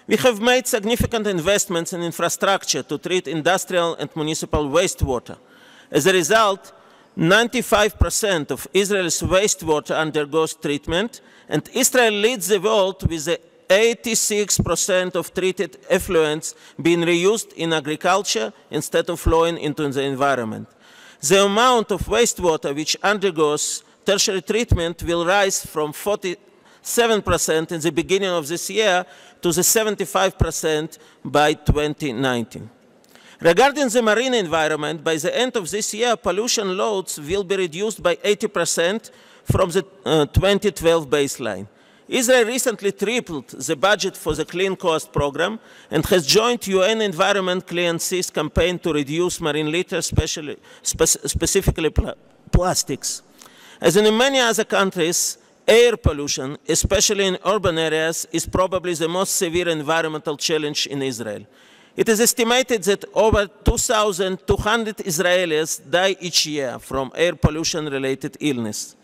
We have made significant investments in infrastructure to treat industrial and municipal wastewater. As a result, 95% of Israel's wastewater undergoes treatment, and Israel leads the world with 86% of treated effluents being reused in agriculture instead of flowing into the environment. The amount of wastewater which undergoes tertiary treatment will rise from 47% in the beginning of this year to the 75% by 2019. Regarding the marine environment, by the end of this year, pollution loads will be reduced by 80% from the 2012 baseline. Israel recently tripled the budget for the Clean Coast program and has joined UN Environment Clean Seas campaign to reduce marine litter, specifically plastics. As in many other countries, air pollution, especially in urban areas, is probably the most severe environmental challenge in Israel. It is estimated that over 2,200 Israelis die each year from air pollution-related illness.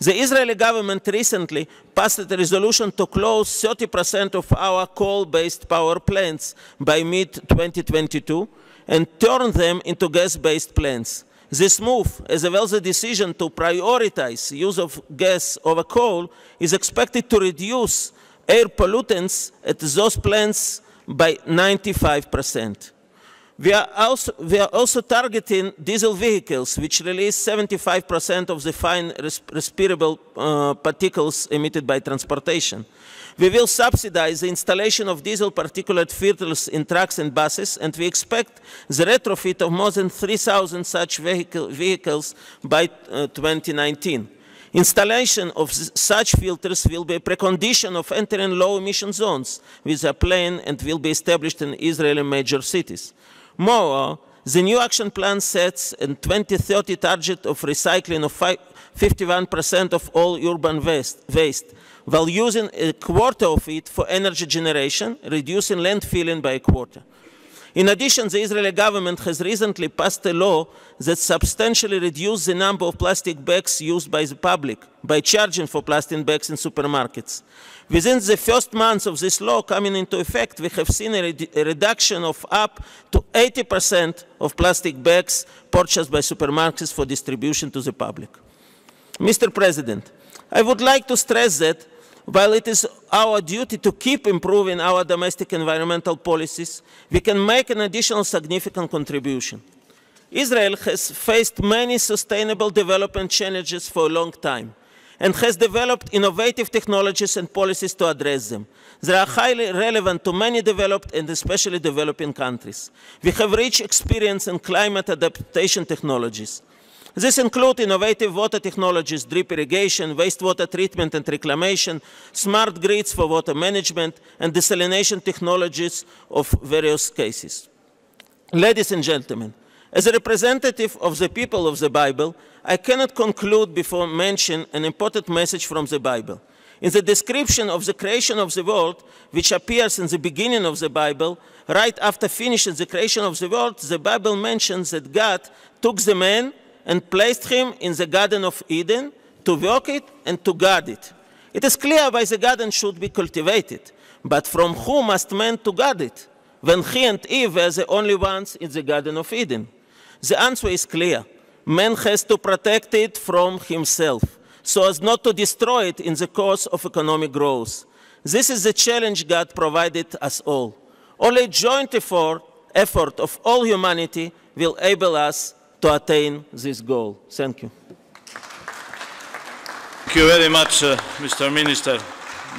The Israeli government recently passed a resolution to close 30% of our coal-based power plants by mid-2022 and turn them into gas-based plants. This move, as well as the decision to prioritize use of gas over coal, is expected to reduce air pollutants at those plants by 95%. We are also targeting diesel vehicles, which release 75% of the fine respirable particles emitted by transportation. We will subsidize the installation of diesel particulate filters in trucks and buses, and we expect the retrofit of more than 3,000 such vehicles by 2019. Installation of such filters will be a precondition of entering low-emission zones with a plan and will be established in Israeli major cities. Moreover, the new action plan sets a 2030 target of recycling of 51% of all urban waste, while using a quarter of it for energy generation, reducing landfilling by a quarter. In addition, the Israeli government has recently passed a law that substantially reduced the number of plastic bags used by the public by charging for plastic bags in supermarkets. Within the first months of this law coming into effect, we have seen a reduction of up to 80% of plastic bags purchased by supermarkets for distribution to the public. Mr. President, I would like to stress that while it is our duty to keep improving our domestic environmental policies, we can make an additional significant contribution. Israel has faced many sustainable development challenges for a long time and has developed innovative technologies and policies to address them. They are highly relevant to many developed and especially developing countries. We have rich experience in climate adaptation technologies. This includes innovative water technologies, drip irrigation, wastewater treatment and reclamation, smart grids for water management, and desalination technologies of various cases. Ladies and gentlemen, as a representative of the people of the Bible, I cannot conclude before mentioning an important message from the Bible. In the description of the creation of the world, which appears in the beginning of the Bible, right after finishing the creation of the world, the Bible mentions that God took the man and placed him in the Garden of Eden to work it and to guard it. It is clear why the garden should be cultivated, but from whom must man to guard it, when he and Eve were the only ones in the Garden of Eden? The answer is clear. Man has to protect it from himself, so as not to destroy it in the course of economic growth. This is the challenge God provided us all. Only joint effort of all humanity will enable us to attain this goal. Thank you. Thank you very much, Mr. Minister.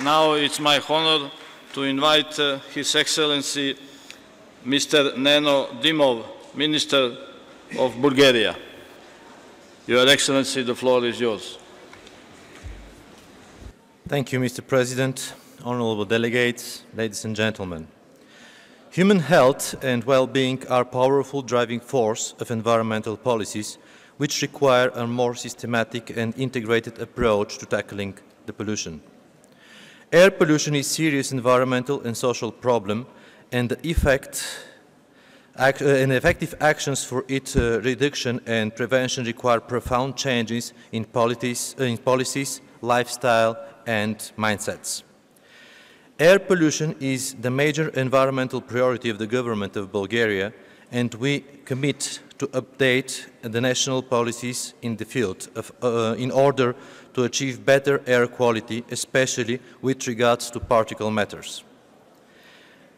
Now it's my honor to invite His Excellency Mr. Neno Dimov, Minister of Bulgaria. Your Excellency, the floor is yours. Thank you, Mr. President, honorable delegates, ladies and gentlemen. Human health and well-being are a powerful driving force of environmental policies, which require a more systematic and integrated approach to tackling the pollution. Air pollution is a serious environmental and social problem, and the effect and effective actions for its reduction and prevention require profound changes in policies, lifestyle, and mindsets. Air pollution is the major environmental priority of the government of Bulgaria, and we commit to update the national policies in the field in order to achieve better air quality, especially with regards to particle matters.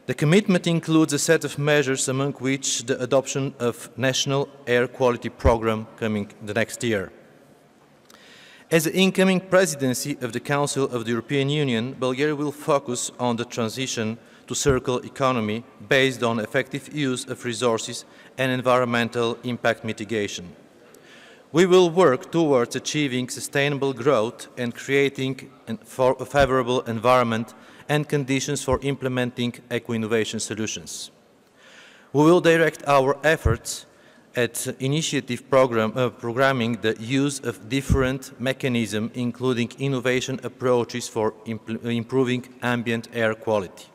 The commitment includes a set of measures, among which the adoption of National Air Quality Programme coming the next year. As the incoming presidency of the Council of the European Union, Bulgaria will focus on the transition to circular economy based on effective use of resources and environmental impact mitigation. We will work towards achieving sustainable growth and creating a favorable environment and conditions for implementing eco-innovation solutions. We will direct our efforts at initiative programming the use of different mechanisms, including innovation approaches for improving ambient air quality.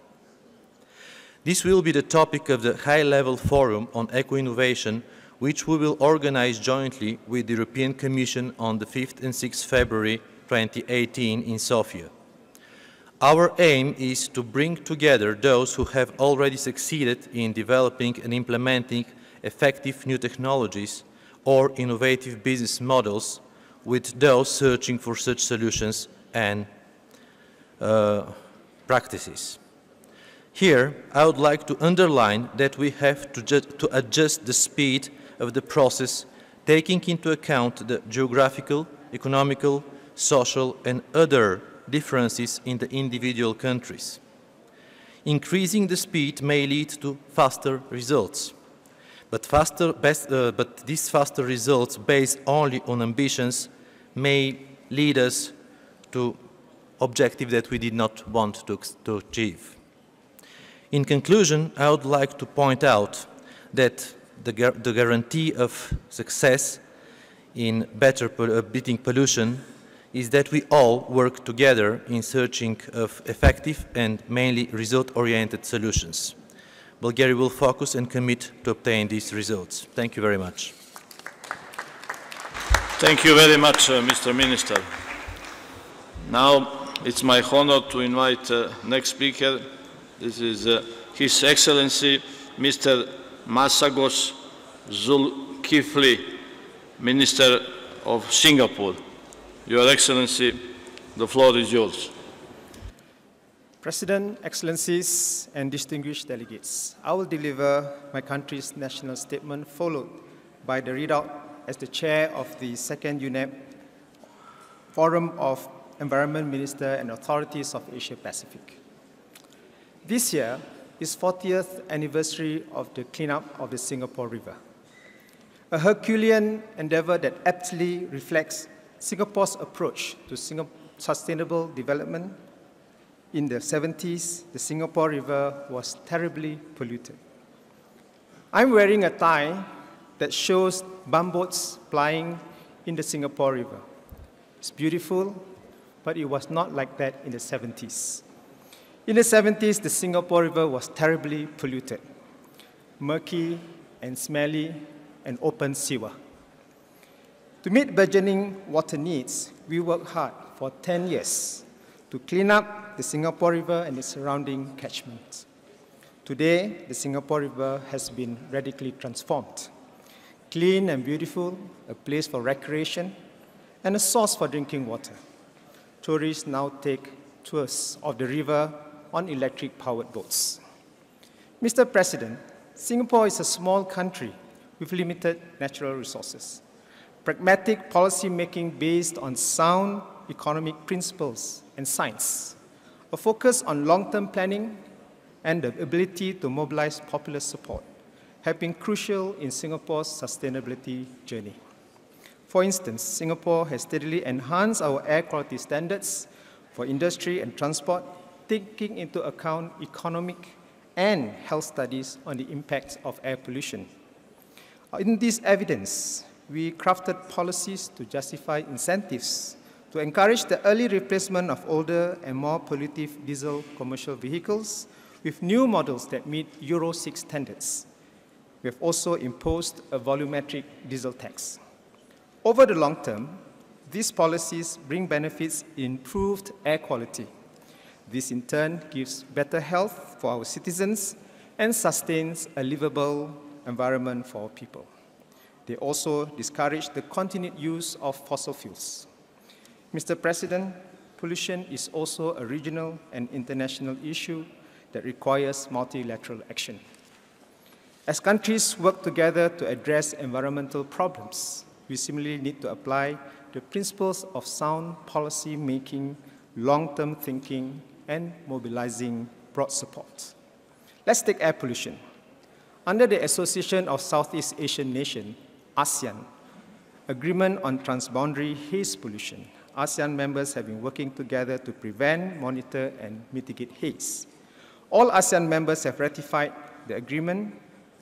This will be the topic of the high-level forum on eco-innovation, which we will organize jointly with the European Commission on the 5th and 6th February 2018 in Sofia. Our aim is to bring together those who have already succeeded in developing and implementing effective new technologies or innovative business models with those searching for such solutions and practices. Here, I would like to underline that we have to adjust the speed of the process, taking into account the geographical, economical, social, and other differences in the individual countries. Increasing the speed may lead to faster results, but these faster results based only on ambitions may lead us to objectives that we did not want to achieve. In conclusion, I would like to point out that the guarantee of success in beating pollution is that we all work together in searching of effective and mainly result-oriented solutions. Bulgaria will focus and commit to obtain these results. Thank you very much. Thank you very much, Mr. Minister. Now it's my honor to invite next speaker. This is His Excellency Mr. Masagos Zulkifli, Minister of Singapore. Your Excellency, the floor is yours. President, Excellencies, and distinguished delegates, I will deliver my country's national statement followed by the readout as the chair of the second UNEA Forum of Environment Ministers and Authorities of Asia Pacific. This year is 40th anniversary of the cleanup of the Singapore River, a Herculean endeavor that aptly reflects Singapore's approach to sustainable development. In the 70s, the Singapore River was terribly polluted. I'm wearing a tie that shows bumboats plying in the Singapore River. It's beautiful, but it was not like that in the 70s. In the 70s, the Singapore River was terribly polluted, murky and smelly and open sewer. To meet burgeoning water needs, we worked hard for 10 years to clean up the Singapore River and its surrounding catchments. Today, the Singapore River has been radically transformed. Clean and beautiful, a place for recreation, and a source for drinking water. Tourists now take tours of the river on electric-powered boats. Mr. President, Singapore is a small country with limited natural resources. Pragmatic policy-making based on sound economic principles and science, a focus on long-term planning, and the ability to mobilize popular support have been crucial in Singapore's sustainability journey. For instance, Singapore has steadily enhanced our air quality standards for industry and transport, taking into account economic and health studies on the impacts of air pollution. In this evidence, we crafted policies to justify incentives to encourage the early replacement of older and more pollutive diesel commercial vehicles with new models that meet Euro 6 standards. We have also imposed a volumetric diesel tax. Over the long term, these policies bring benefits in improved air quality. This in turn gives better health for our citizens and sustains a livable environment for our people. They also discourage the continued use of fossil fuels. Mr. President, pollution is also a regional and international issue that requires multilateral action. As countries work together to address environmental problems, we similarly need to apply the principles of sound policy making, long-term thinking, and mobilizing broad support. Let's take air pollution. Under the Association of Southeast Asian Nations, ASEAN, Agreement on Transboundary Haze Pollution, ASEAN members have been working together to prevent, monitor, and mitigate haze. All ASEAN members have ratified the agreement.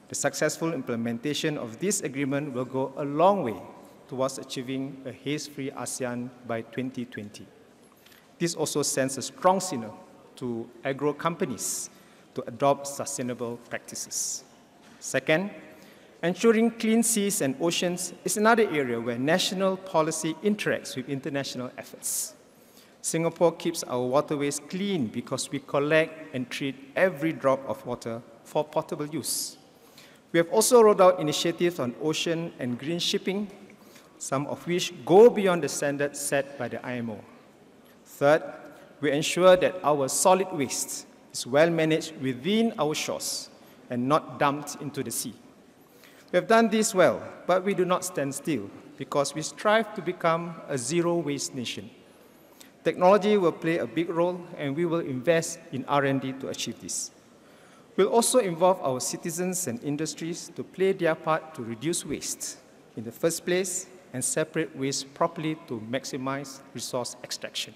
The successful implementation of this agreement will go a long way towards achieving a haze-free ASEAN by 2020. This also sends a strong signal to agro companies to adopt sustainable practices. Second, ensuring clean seas and oceans is another area where national policy interacts with international efforts. Singapore keeps our waterways clean because we collect and treat every drop of water for potable use. We have also rolled out initiatives on ocean and green shipping, some of which go beyond the standards set by the IMO. Third, we ensure that our solid waste is well managed within our shores and not dumped into the sea. We have done this well, but we do not stand still because we strive to become a zero-waste nation. Technology will play a big role, and we will invest in R&D to achieve this. We'll also involve our citizens and industries to play their part to reduce waste in the first place and separate waste properly to maximize resource extraction.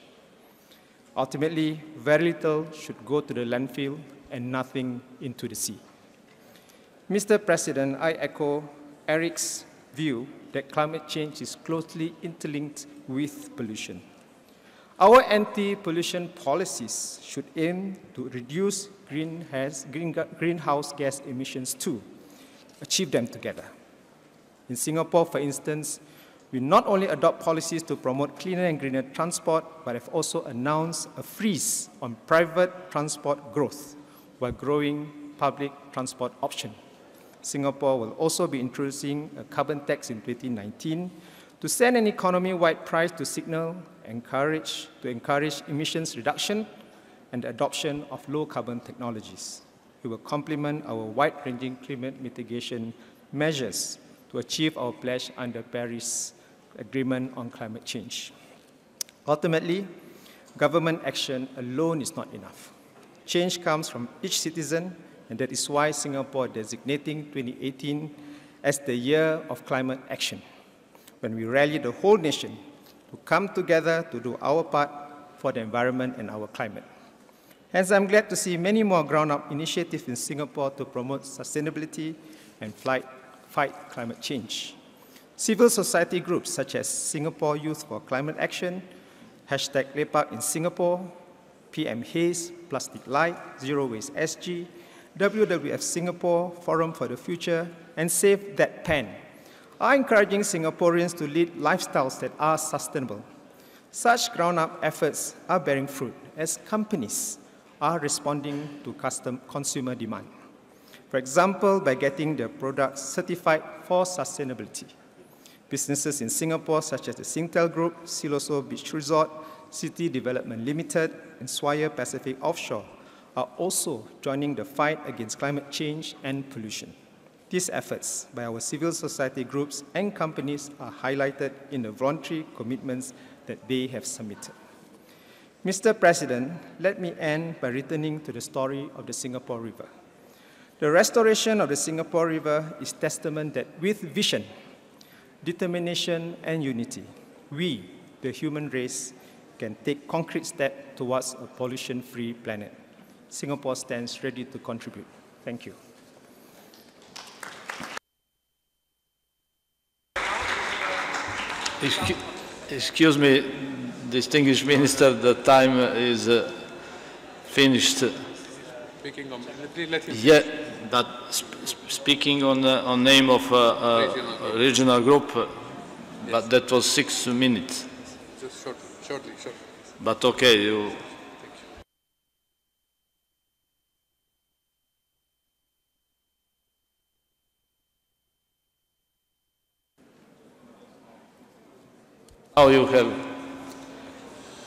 Ultimately, very little should go to the landfill and nothing into the sea. Mr. President, I echo Eric's view that climate change is closely interlinked with pollution. Our anti-pollution policies should aim to reduce greenhouse gas emissions too, achieve them together. In Singapore, for instance, we not only adopt policies to promote cleaner and greener transport, but have also announced a freeze on private transport growth while growing public transport options. Singapore will also be introducing a carbon tax in 2019 to send an economy-wide price to signal to encourage emissions reduction and the adoption of low-carbon technologies. It will complement our wide-ranging climate mitigation measures to achieve our pledge under Paris Agreement on climate change. Ultimately, government action alone is not enough. Change comes from each citizen, and that is why Singapore is designating 2018 as the year of climate action, when we rally the whole nation to come together to do our part for the environment and our climate. Hence, I'm glad to see many more ground-up initiatives in Singapore to promote sustainability and fight climate change. Civil society groups such as Singapore Youth for Climate Action, #Lepak in Singapore, PM Haze, Plastic Light, Zero Waste SG, WWF Singapore, Forum for the Future, and Save That Pen are encouraging Singaporeans to lead lifestyles that are sustainable. Such ground-up efforts are bearing fruit as companies are responding to consumer demand. For example, by getting their products certified for sustainability. Businesses in Singapore, such as the Singtel Group, Siloso Beach Resort, City Development Limited, and Swire Pacific Offshore, are also joining the fight against climate change and pollution. These efforts by our civil society groups and companies are highlighted in the voluntary commitments that they have submitted. Mr. President, let me end by returning to the story of the Singapore River. The restoration of the Singapore River is testament that with vision, determination, and unity, we, the human race, can take concrete steps towards a pollution-free planet. Singapore stands ready to contribute. Thank you. Excuse me, distinguished minister, the time is finished. Speaking of, let him yeah, that speaking on name of regional group, but that was 6 minutes. Just shortly. But okay, you. Now you have.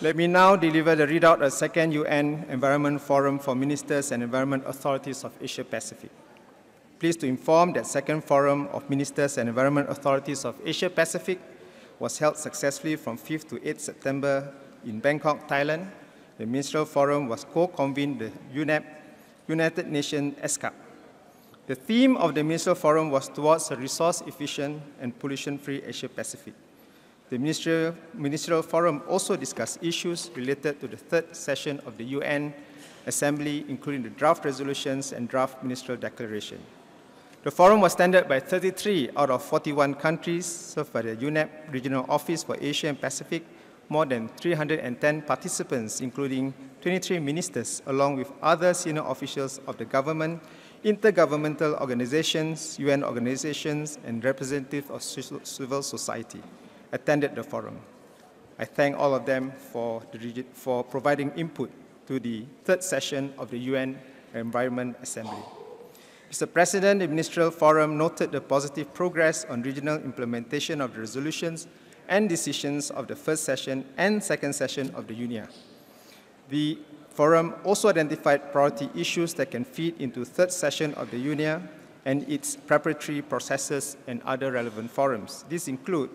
Let me now deliver the readout of the second UN Environment Forum for Ministers and Environment Authorities of Asia Pacific. Pleased to inform that second Forum of Ministers and Environment Authorities of Asia Pacific was held successfully from 5th to 8th September in Bangkok, Thailand. The Ministerial Forum was co-convened the United Nations ESCAP. The theme of the Ministerial Forum was towards a resource-efficient and pollution-free Asia Pacific. The Ministerial Forum also discussed issues related to the third session of the UN Assembly, including the draft resolutions and draft ministerial declaration. The forum was attended by 33 out of 41 countries served by the UNEP Regional Office for Asia and Pacific, more than 310 participants, including 23 ministers, along with other senior officials of the government, intergovernmental organizations, UN organizations, and representatives of civil society attended the forum. I thank all of them for providing input to the third session of the UN Environment Assembly. Mr. President, the Ministerial Forum noted the positive progress on regional implementation of the resolutions and decisions of the first session and second session of the UNEA. The forum also identified priority issues that can feed into third session of the UNEA and its preparatory processes and other relevant forums. These include: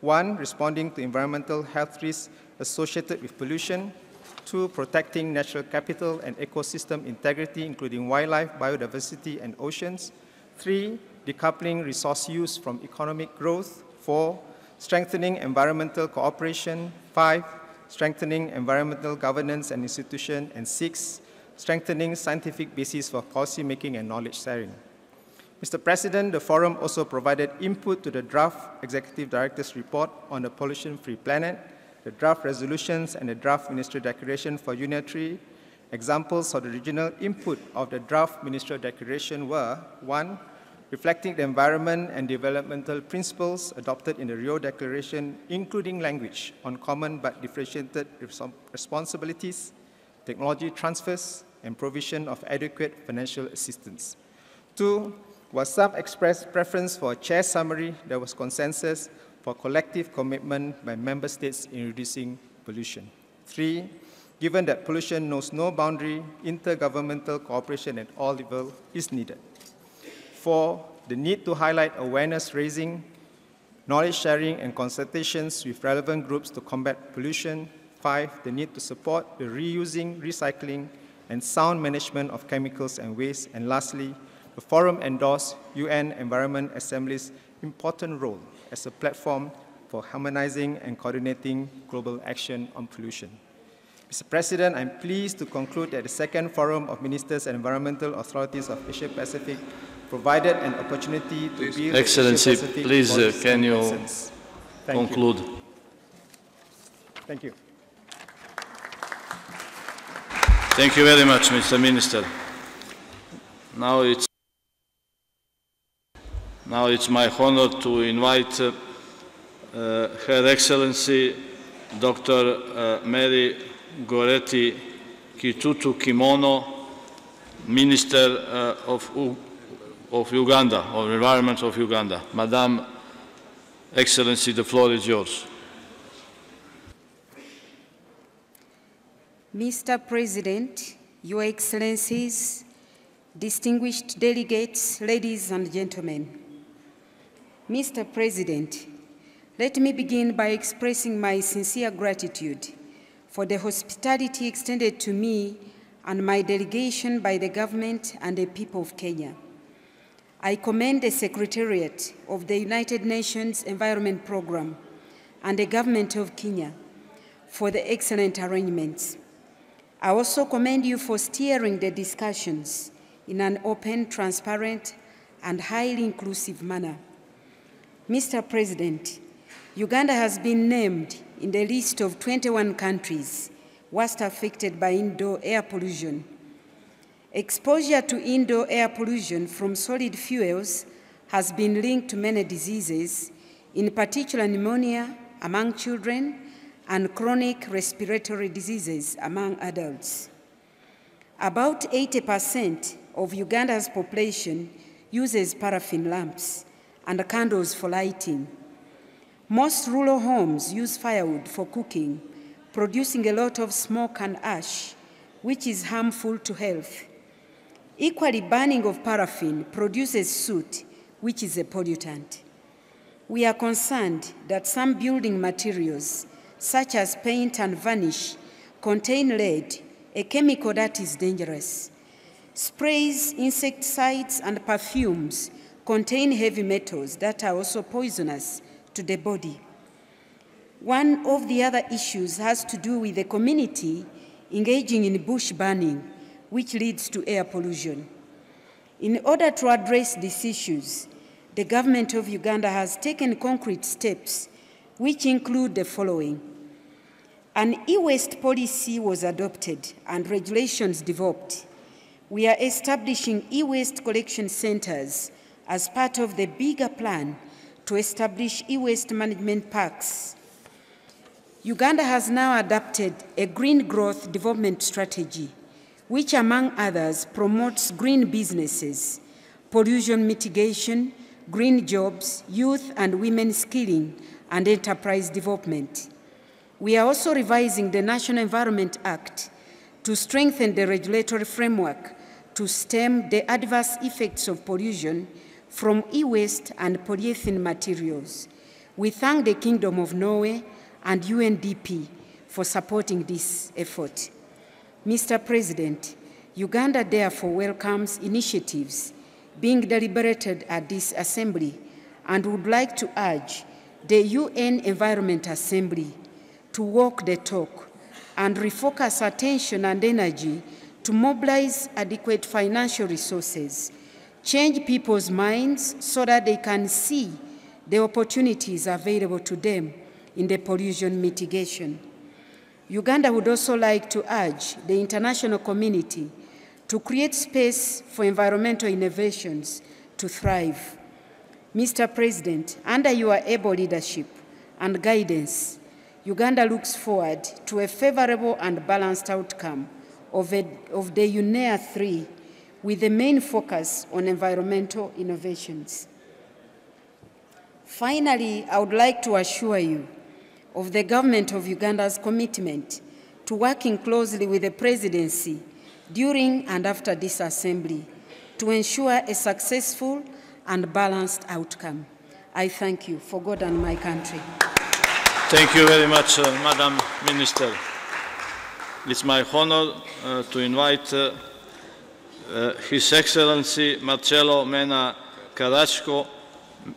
1, responding to environmental health risks associated with pollution; 2, protecting natural capital and ecosystem integrity, including wildlife, biodiversity, and oceans; 3, decoupling resource use from economic growth; 4, strengthening environmental cooperation; 5, strengthening environmental governance and institution; and 6, strengthening scientific basis for policy-making and knowledge sharing. Mr. President, the forum also provided input to the draft Executive Director's report on the pollution-free planet, the draft resolutions, and the draft ministerial declaration for UNEA-3. Examples of the regional input of the draft ministerial declaration were: 1, reflecting the environment and developmental principles adopted in the Rio Declaration, including language on common but differentiated responsibilities, technology transfers, and provision of adequate financial assistance. 2, was some expressed preference for a chair summary there was consensus for collective commitment by member states in reducing pollution. 3, given that pollution knows no boundary, intergovernmental cooperation at all levels is needed. 4, the need to highlight awareness raising, knowledge sharing, and consultations with relevant groups to combat pollution. 5, the need to support the reusing, recycling, and sound management of chemicals and waste. And lastly, the forum endorsed UN Environment Assembly's important role as a platform for harmonizing and coordinating global action on pollution. Mr. President, I'm pleased to conclude that the second Forum of Ministers and Environmental Authorities of Asia Pacific provided an opportunity to build Excellency, Asia Pacific please can you conclude? Thank you. Thank you very much, Mr. Minister. Now it's my honor to invite Her Excellency Dr. Mary Goretti Kitutu Kimono, Minister of Uganda, of Environment of Uganda. Madam Excellency, the floor is yours. Mr. President, Your Excellencies, distinguished delegates, ladies and gentlemen. Mr. President, let me begin by expressing my sincere gratitude for the hospitality extended to me and my delegation by the government and the people of Kenya. I commend the Secretariat of the United Nations Environment Programme and the government of Kenya for the excellent arrangements. I also commend you for steering the discussions in an open, transparent, and highly inclusive manner. Mr. President, Uganda has been named in the list of 21 countries worst affected by indoor air pollution. Exposure to indoor air pollution from solid fuels has been linked to many diseases, in particular pneumonia among children and chronic respiratory diseases among adults. About 80% of Uganda's population uses paraffin lamps and candles for lighting. Most rural homes use firewood for cooking, producing a lot of smoke and ash, which is harmful to health. Equally, burning of paraffin produces soot, which is a pollutant. We are concerned that some building materials, such as paint and varnish, contain lead, a chemical that is dangerous. Sprays, insecticides, and perfumes contain heavy metals that are also poisonous to the body. One of the other issues has to do with the community engaging in bush burning, which leads to air pollution. In order to address these issues, the government of Uganda has taken concrete steps, which include the following. An e-waste policy was adopted and regulations developed. We are establishing e-waste collection centers as part of the bigger plan to establish e-waste management parks. Uganda has now adopted a green growth development strategy, which among others promotes green businesses, pollution mitigation, green jobs, youth and women skilling, and enterprise development. We are also revising the National Environment Act to strengthen the regulatory framework to stem the adverse effects of pollution from e-waste and polyethylene materials. We thank the Kingdom of Norway and UNDP for supporting this effort. Mr. President, Uganda therefore welcomes initiatives being deliberated at this Assembly and would like to urge the UN Environment Assembly to walk the talk and refocus attention and energy to mobilize adequate financial resources, change people's minds so that they can see the opportunities available to them in the pollution mitigation. Uganda would also like to urge the international community to create space for environmental innovations to thrive. Mr. President, under your able leadership and guidance, Uganda looks forward to a favorable and balanced outcome of the UNEA-3 with the main focus on environmental innovations. Finally, I would like to assure you of the government of Uganda's commitment to working closely with the presidency during and after this assembly to ensure a successful and balanced outcome. I thank you for God and my country. Thank you very much, Madam Minister. It's my honor to invite His Excellency Marcelo Mena Carrasco,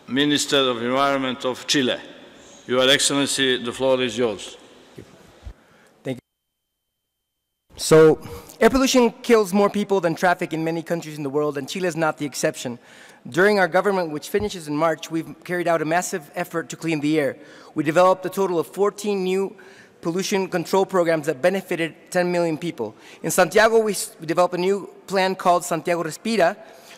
Minister of Environment of Chile. Your Excellency, the floor is yours. Thank you. So, air pollution kills more people than traffic in many countries in the world, and Chile is not the exception. During our government, which finishes in March, we've carried out a massive effort to clean the air. We developed a total of 14 new pollution control programs that benefited 10 million people. In Santiago, we developed a new plan called Santiago Respira,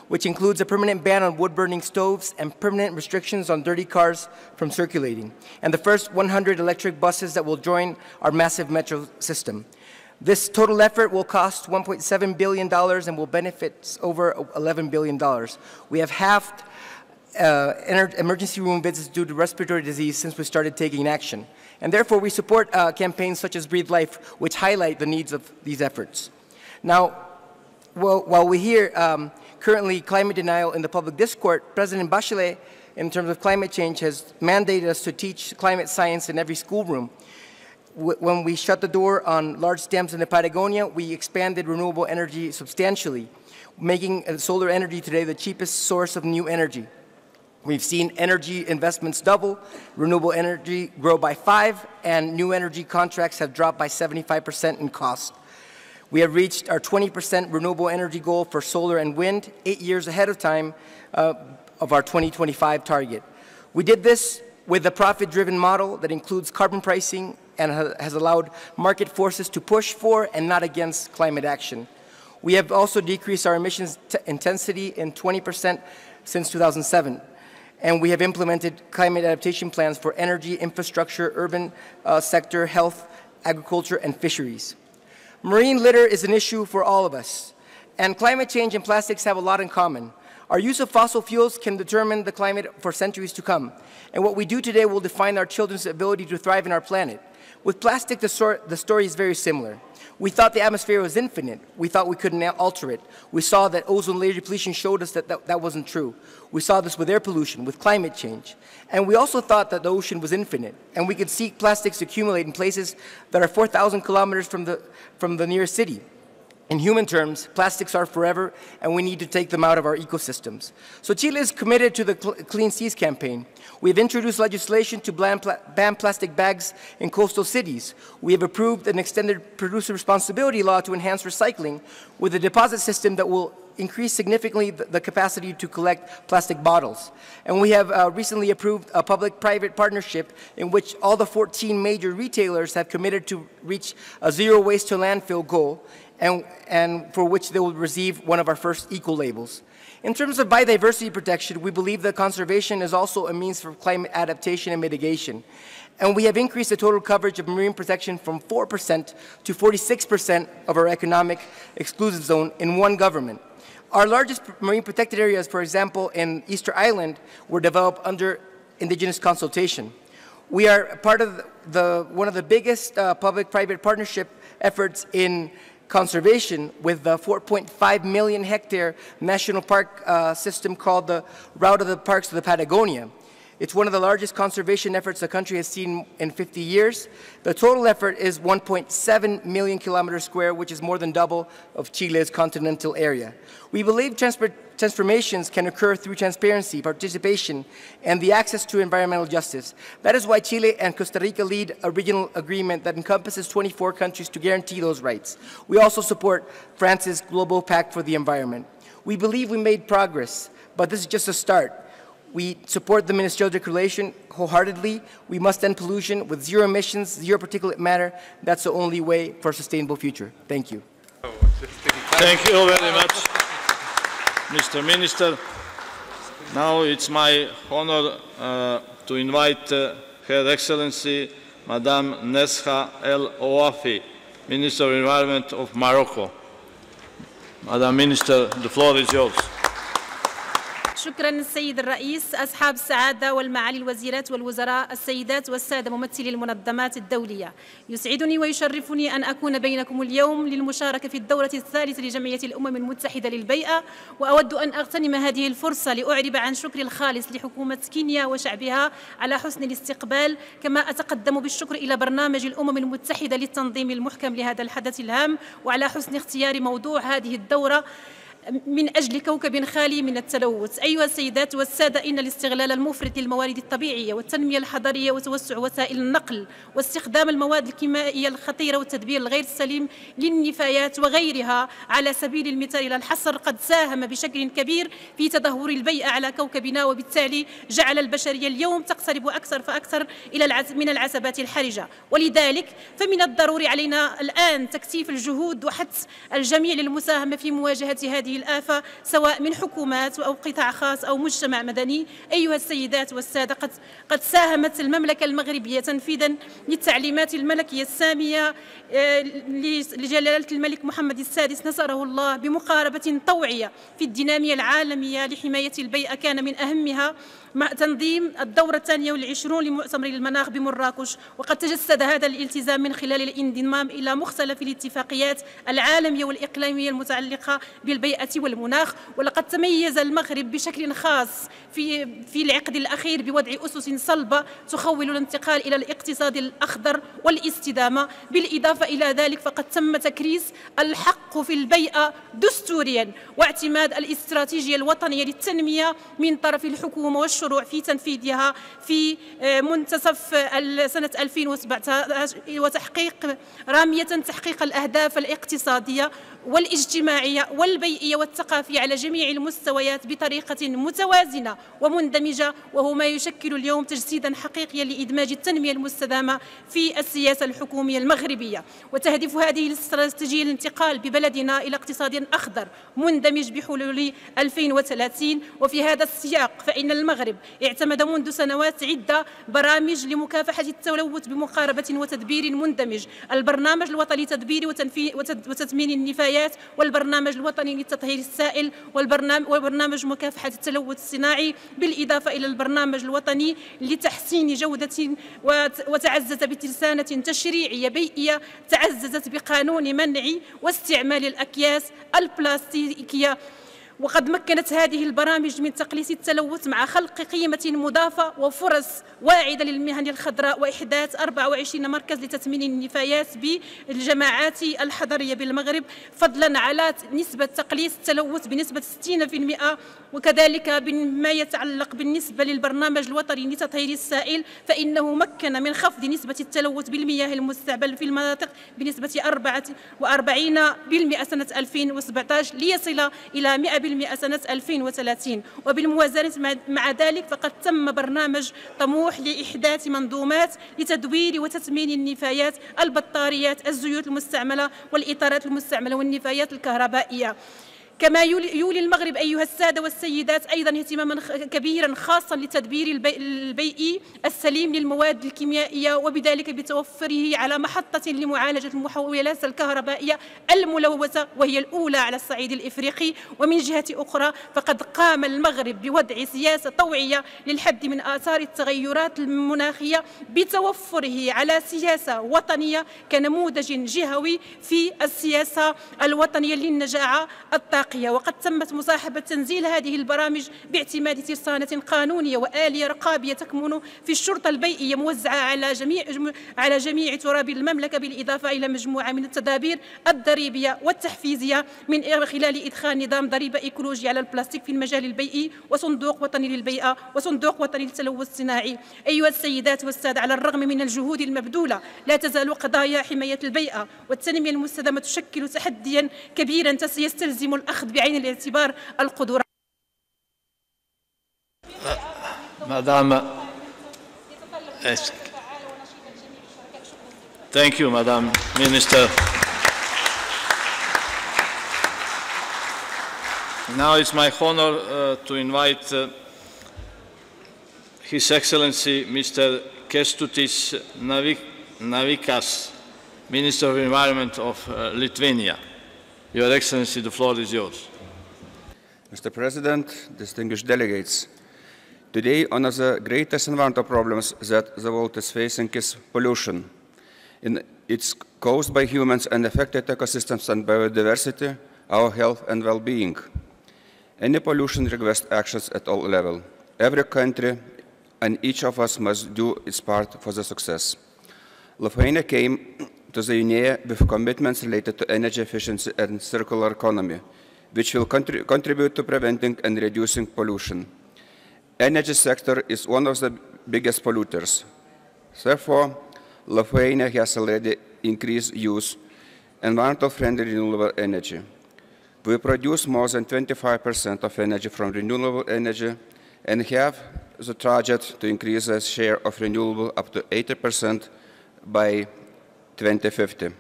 which includes a permanent ban on wood-burning stoves and permanent restrictions on dirty cars from circulating, and the first 100 electric buses that will join our massive metro system. This total effort will cost $1.7 billion and will benefit over $11 billion. We have halved emergency room visits due to respiratory disease since we started taking action. And therefore, we support campaigns such as Breathe Life, which highlight the needs of these efforts. Now, while we hear currently climate denial in the public discourse, President Bachelet, in terms of climate change, has mandated us to teach climate science in every schoolroom. When we shut the door on large dams in the Patagonia, we expanded renewable energy substantially, making solar energy today the cheapest source of new energy. We've seen energy investments double, renewable energy grow by 5, and new energy contracts have dropped by 75% in cost. We have reached our 20% renewable energy goal for solar and wind, 8 years ahead of time of our 2025 target. We did this with a profit-driven model that includes carbon pricing and has allowed market forces to push for and not against climate action. We have also decreased our emissions intensity in 20% since 2007. And we have implemented climate adaptation plans for energy, infrastructure, urban sector, health, agriculture, and fisheries. Marine litter is an issue for all of us, and climate change and plastics have a lot in common. Our use of fossil fuels can determine the climate for centuries to come, and what we do today will define our children's ability to thrive in our planet. With plastic, the story is very similar. We thought the atmosphere was infinite. We thought we couldn't alter it. We saw that ozone layer depletion showed us that that wasn't true. We saw this with air pollution, with climate change. And we also thought that the ocean was infinite, and we could see plastics accumulate in places that are 4,000 kilometers from the nearest city. In human terms, plastics are forever, and we need to take them out of our ecosystems. So Chile is committed to the Clean Seas campaign. We have introduced legislation to ban plastic bags in coastal cities. We have approved an extended producer responsibility law to enhance recycling with a deposit system that will increase significantly the capacity to collect plastic bottles. And we have recently approved a public-private partnership in which all the 14 major retailers have committed to reach a zero waste to landfill goal, and for which they will receive one of our first eco-labels. In terms of biodiversity protection, we believe that conservation is also a means for climate adaptation and mitigation. And we have increased the total coverage of marine protection from 4% to 46% of our economic exclusive zone in one government. Our largest marine protected areas, for example, in Easter Island, were developed under indigenous consultation. We are part of one of the biggest public-private partnership efforts in conservation with the 4.5 million hectare national park system called the Route of the Parks of the Patagonia. It's one of the largest conservation efforts the country has seen in 50 years. The total effort is 1.7 million kilometers square, which is more than double of Chile's continental area. We believe transformations can occur through transparency, participation, and the access to environmental justice. That is why Chile and Costa Rica lead a regional agreement that encompasses 24 countries to guarantee those rights. We also support France's Global Pact for the Environment. We believe we made progress, but this is just a start. We support the ministerial declaration wholeheartedly. We must end pollution with zero emissions, zero particulate matter. That's the only way for a sustainable future. Thank you. Thank you very much, Mr. Minister. Now it's my honor to invite Her Excellency Madame Nesha El Ouafi, Minister of Environment of Morocco. Madam Minister, the floor is yours. شكرا السيد الرئيس، أصحاب السعادة والمعالي الوزيرات والوزراء، السيدات والسادة ممثلي المنظمات الدولية، يسعدني ويشرفني أن أكون بينكم اليوم للمشاركة في الدورة الثالثة لجمعية الأمم المتحدة للبيئة. وأود أن أغتنم هذه الفرصة لأعرب عن شكري الخالص لحكومة كينيا وشعبها على حسن الاستقبال، كما أتقدم بالشكر إلى برنامج الأمم المتحدة للتنظيم المحكم لهذا الحدث الهام، وعلى حسن اختيار موضوع هذه الدورة من أجل كوكب خالي من التلوث. أيها السيدات والسادة، إن الاستغلال المفرط للموارد الطبيعية والتنمية الحضرية وتوسع وسائل النقل واستخدام المواد الكيميائية الخطيرة والتدبير الغير السليم للنفايات وغيرها على سبيل المثال لا الحصر قد ساهم بشكل كبير في تدهور البيئة على كوكبنا، وبالتالي جعل البشرية اليوم تقترب أكثر فأكثر من العزبات الحرجة. ولذلك فمن الضروري علينا الآن تكثيف الجهود وحث الجميع للمساهمة في مواجهة هذه الآفة، سواء من حكومات أو قطاع خاص أو مجتمع مدني. أيها السيدات والسادة، قد ساهمت المملكة المغربية تنفيذا للتعليمات الملكية السامية لجلالة الملك محمد السادس نصره الله بمقاربة طوعية في الدينامية العالمية لحماية البيئة، كان من أهمها تنظيم الدورة 22 لمؤتمر المناخ بمراكش. وقد تجسد هذا الالتزام من خلال الانضمام إلى مختلف الاتفاقيات العالمية والإقليمية المتعلقة بالبيئة والمناخ. ولقد تميز المغرب بشكل خاص في العقد الأخير بوضع أسس صلبة تخول الانتقال إلى الاقتصاد الأخضر والاستدامة. بالإضافة إلى ذلك فقد تم تكريس الحق في البيئة دستوريا واعتماد الاستراتيجية الوطنية للتنمية من طرف الحكومة والشروع في تنفيذها في منتصف سنة 2017، وتحقيق رامية تحقيق الأهداف الاقتصادية والاجتماعية والبيئية والتعليمي والثقافي على جميع المستويات بطريقة متوازنة ومندمجة، وهو ما يشكل اليوم تجسيدا حقيقيا لإدماج التنمية المستدامة في السياسة الحكومية المغربية. وتهدف هذه الاستراتيجية الانتقال ببلدنا إلى اقتصاد أخضر مندمج بحلول 2030. وفي هذا السياق فإن المغرب اعتمد منذ سنوات عدة برامج لمكافحة التلوث بمقاربة وتدبير مندمج: البرنامج الوطني لتدبير وتثمين النفايات، والبرنامج الوطني للتطهير السائل، وبرنامج مكافحة التلوث الصناعي، بالإضافة إلى البرنامج الوطني لتحسين جودة، وتعزز بترسانة تشريعية بيئية تعززت بقانون منع واستعمال الأكياس البلاستيكية. وقد مكنت هذه البرامج من تقليص التلوث مع خلق قيمة مضافة وفرص واعدة للمهن الخضراء، وإحداث 24 مركز لتثمين النفايات بالجماعات الحضرية بالمغرب، فضلا على نسبة تقليص التلوث بنسبة 60%. وكذلك بما يتعلق بالنسبة للبرنامج الوطني لتطهير السائل، فإنه مكن من خفض نسبة التلوث بالمياه المستعملة في المناطق بنسبة 44% سنة 2017 ليصل إلى 100% سنة 2030. وبالموازنة مع ذلك فقد تم برنامج طموح لإحداث منظومات لتدوير وتثمين النفايات، البطاريات، الزيوت المستعملة والإطارات المستعملة والنفايات الكهربائية. كما يولي المغرب أيها السادة والسيدات أيضا اهتماما كبيرا خاصا للتدبير البيئي السليم للمواد الكيميائية، وبذلك بتوفره على محطة لمعالجة المحولات الكهربائية الملوثة وهي الأولى على الصعيد الإفريقي. ومن جهة أخرى فقد قام المغرب بوضع سياسة طوعية للحد من آثار التغيرات المناخية بتوفره على سياسة وطنية كنموذج جهوي في السياسة الوطنية للنجاعة الطاقية. وقد تمت مصاحبة تنزيل هذه البرامج باعتماد ترسانة قانونية وآلية رقابية تكمن في الشرطة البيئية موزعة على جميع تراب المملكة، بالإضافة إلى مجموعة من التدابير الضريبية والتحفيزية من خلال إدخال نظام ضريبة إيكولوجي على البلاستيك في المجال البيئي، وصندوق وطني للبيئة، وصندوق وطني للتلوث الصناعي. أيها السيدات والسادة، على الرغم من الجهود المبذولة لا تزال قضايا حماية البيئة والتنمية المستدامة تشكل تحديا كبيرا يستلزم الأخذ بعين الاعتبار القدرات. Thank you, Madam Minister. Now it's my honor to invite His Excellency Mr. Kęstutis Navikas, Minister of Environment of Lithuania. Your Excellency, the floor is yours. Mr. President, distinguished delegates, today one of the greatest environmental problems that the world is facing is pollution. It's caused by humans and affected ecosystems and biodiversity, our health and well-being. Any pollution requires actions at all levels. Every country and each of us must do its part for the success. Lithuania came to the UNEA with commitments related to energy efficiency and circular economy, which will contribute to preventing and reducing pollution. Energy sector is one of the biggest polluters. Therefore, Lithuania has already increased use environmental friendly renewable energy. We produce more than 25% of energy from renewable energy and have the target to increase the share of renewable up to 80% by 2050.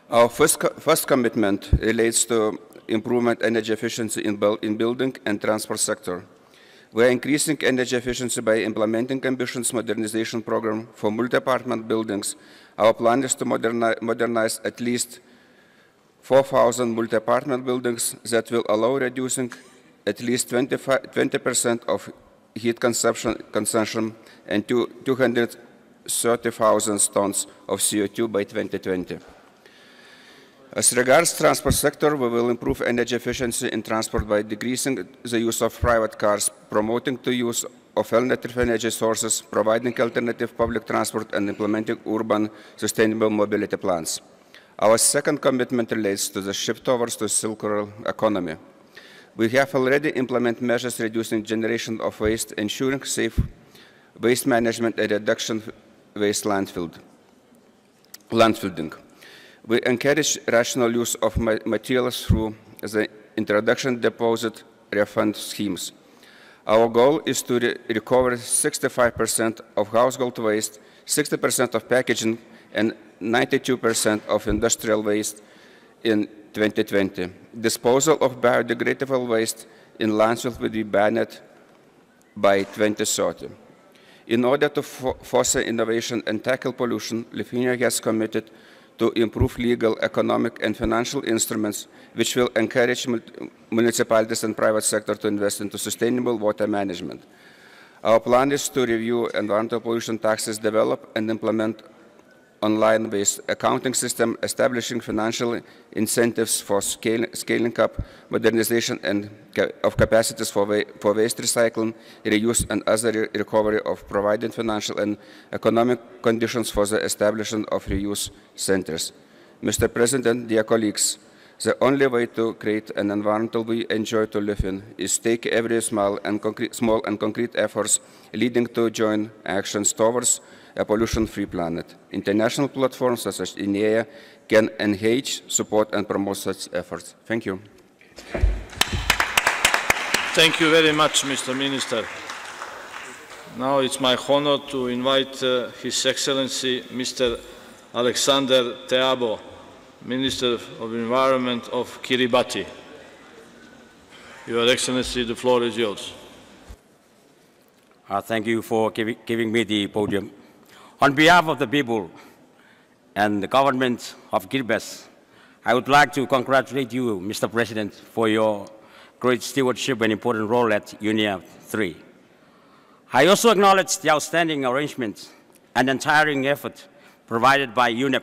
Our first commitment relates to improvement energy efficiency in building and transport sector. We are increasing energy efficiency by implementing ambitious modernization program for multi-apartment buildings. Our plan is to modernize at least 4,000 multi-apartment buildings that will allow reducing at least 20% of heat consumption and 230,000 tons of CO2 by 2020. As regards transport sector, we will improve energy efficiency in transport by decreasing the use of private cars, promoting the use of alternative energy sources, providing alternative public transport, and implementing urban sustainable mobility plans. Our second commitment relates to the shift towards the circular economy. We have already implemented measures reducing generation of waste, ensuring safe waste management and reduction of waste landfilling. We encourage rational use of materials through the introduction deposit refund schemes. Our goal is to recover 65% of household waste, 60% of packaging, and 92% of industrial waste in 2020. Disposal of biodegradable waste in landfill will be banned by 2030. In order to foster innovation and tackle pollution, Lithuania has committed to improve legal, economic, and financial instruments which will encourage municipalities and private sector to invest into sustainable water management. Our plan is to review environmental pollution taxes, develop and implement online-based accounting system, establishing financial incentives for scaling up modernization and of capacities for waste recycling, reuse, and other recovery of providing financial and economic conditions for the establishment of reuse centers. Mr. President, dear colleagues, the only way to create an environment we enjoy to live in is take every small and concrete efforts leading to joint actions towards a pollution-free planet. International platforms such as UNEA can engage, support, and promote such efforts. Thank you. Thank you very much, Mr. Minister. Now it's my honor to invite His Excellency Mr. Alexander Teabo, Minister of Environment of Kiribati. Your Excellency, the floor is yours. Thank you for giving me the podium. On behalf of the people and the government of Kiribati, I would like to congratulate you, Mr. President, for your great stewardship and important role at UNEA-3. I also acknowledge the outstanding arrangements and untiring effort provided by UNEP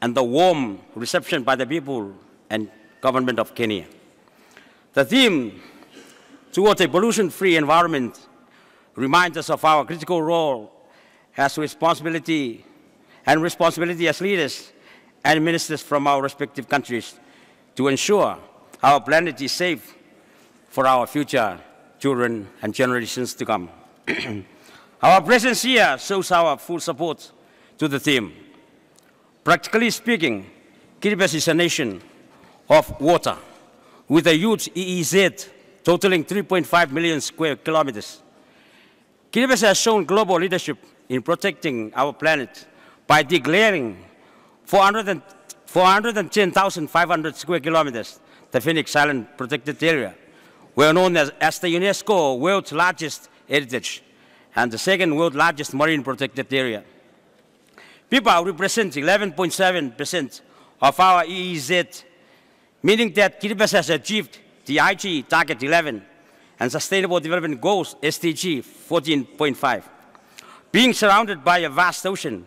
and the warm reception by the people and government of Kenya. The theme towards a pollution-free environment reminds us of our critical role as responsibility as leaders and ministers from our respective countries to ensure our planet is safe for our future children and generations to come. Our presence here shows our full support to the theme. Practically speaking, Kiribati is a nation of water with a huge EEZ totaling 3.5 million square kilometers. Kiribati has shown global leadership in protecting our planet by declaring 410,500 square kilometers the Phoenix Island protected area, well known as the UNESCO world's largest heritage and the second world's largest marine protected area. People represent 11.7% of our EEZ, meaning that Kiribati has achieved the IG Target 11 and Sustainable Development Goals SDG 14.5. Being surrounded by a vast ocean,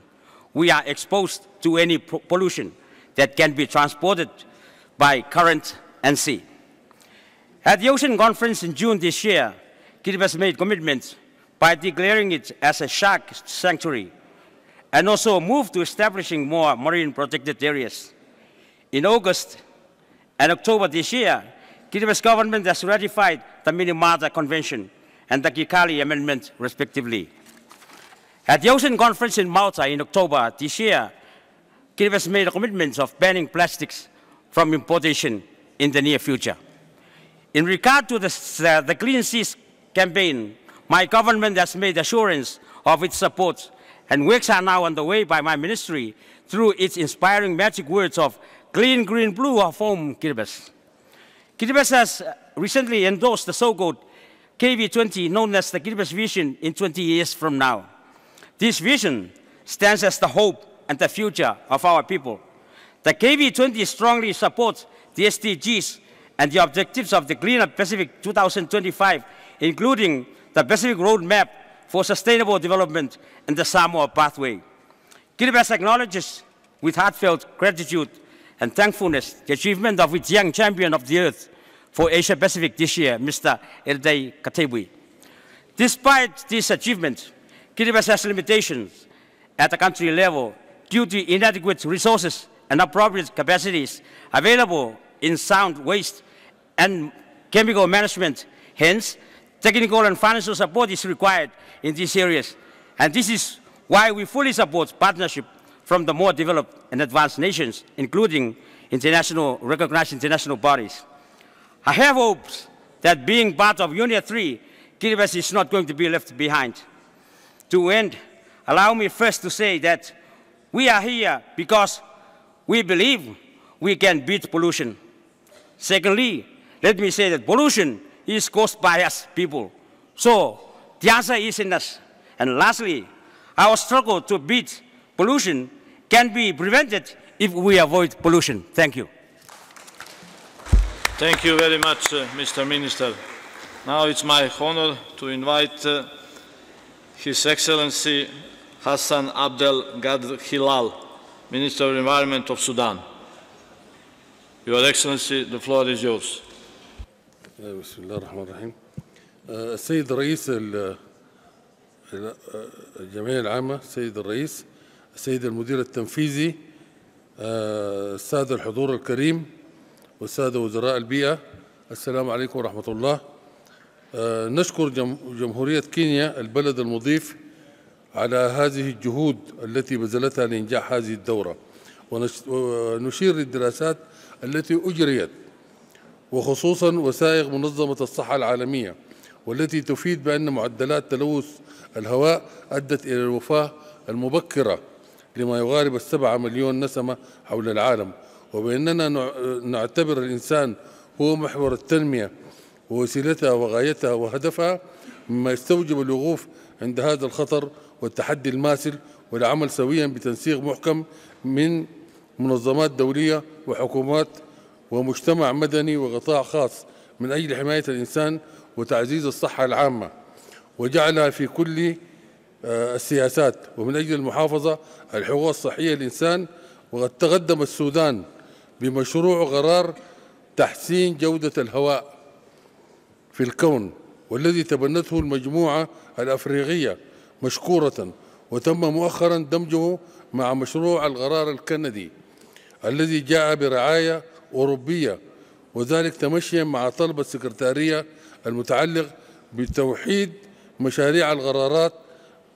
we are exposed to any pollution that can be transported by current and sea. At the Ocean Conference in June this year, Kiribati made commitments by declaring it as a shark sanctuary and also moved to establishing more marine protected areas. In August and October this year, Kiribati's government has ratified the Minamata Convention and the Kigali Amendment, respectively. At the Ocean Conference in Malta in October this year, Kiribati made a commitment of banning plastics from importation in the near future. In regard to the Clean Seas campaign, my government has made assurance of its support, and works are now underway by my ministry through its inspiring magic words of clean, green, blue of home Kiribati. Kiribati has recently endorsed the so-called KV20, known as the Kiribati Vision in 20 years from now. This vision stands as the hope and the future of our people. The KV20 strongly supports the SDGs and the objectives of the Cleaner Pacific 2025, including the Pacific Roadmap for Sustainable Development and the Samoa Pathway. Kiribati acknowledges with heartfelt gratitude and thankfulness the achievement of its young champion of the earth for Asia Pacific this year, Mr. Erdei Katebui. Despite this achievement, Kiribati has limitations at the country level due to inadequate resources and appropriate capacities available in sound waste and chemical management. Hence, technical and financial support is required in these areas. And this is why we fully support partnership from the more developed and advanced nations, including recognized international bodies. I have hopes that being part of UNEA-3, Kiribati is not going to be left behind. To end, allow me first to say that we are here because we believe we can beat pollution. Secondly, let me say that pollution is caused by us people. So the answer is in us. And lastly, our struggle to beat pollution can be prevented if we avoid pollution. Thank you. Thank you very much, Mr. Minister. Now it's my honor to invite His Excellency Hassan Abdel Gadr Hilal, Minister of Environment of Sudan. Your Excellency, the floor is yours. بسم الله الرحمن الرحيم. السيد رئيس الجمعية العامة، السيد الرئيس، السيد المدير التنفيذي، السادة الحضور الكريم والسادة وزراء البيئة، السلام عليكم ورحمة الله. نشكر جمهورية كينيا البلد المضيف على هذه الجهود التي بذلتها لإنجاح هذه الدورة، ونشير للدراسات التي أجريت وخصوصا وثائق منظمة الصحة العالمية والتي تفيد بأن معدلات تلوث الهواء أدت إلى الوفاة المبكرة لما يقارب 7 مليون نسمة حول العالم، وبأننا نعتبر الإنسان هو محور التنمية ووسيلتها وغايتها وهدفها، مما يستوجب الوقوف عند هذا الخطر والتحدي الماثل والعمل سويا بتنسيق محكم من منظمات دولية وحكومات ومجتمع مدني وقطاع خاص من أجل حماية الإنسان وتعزيز الصحة العامة وجعلها في كل السياسات، ومن أجل المحافظة على الحقوق الصحية للإنسان. وقد تقدم السودان بمشروع قرار تحسين جودة الهواء في الكون والذي تبنته المجموعة الأفريقية مشكورة، وتم مؤخرا دمجه مع مشروع القرار الكندي الذي جاء برعاية أوروبية، وذلك تمشيا مع طلب السكرتارية المتعلق بتوحيد مشاريع القرارات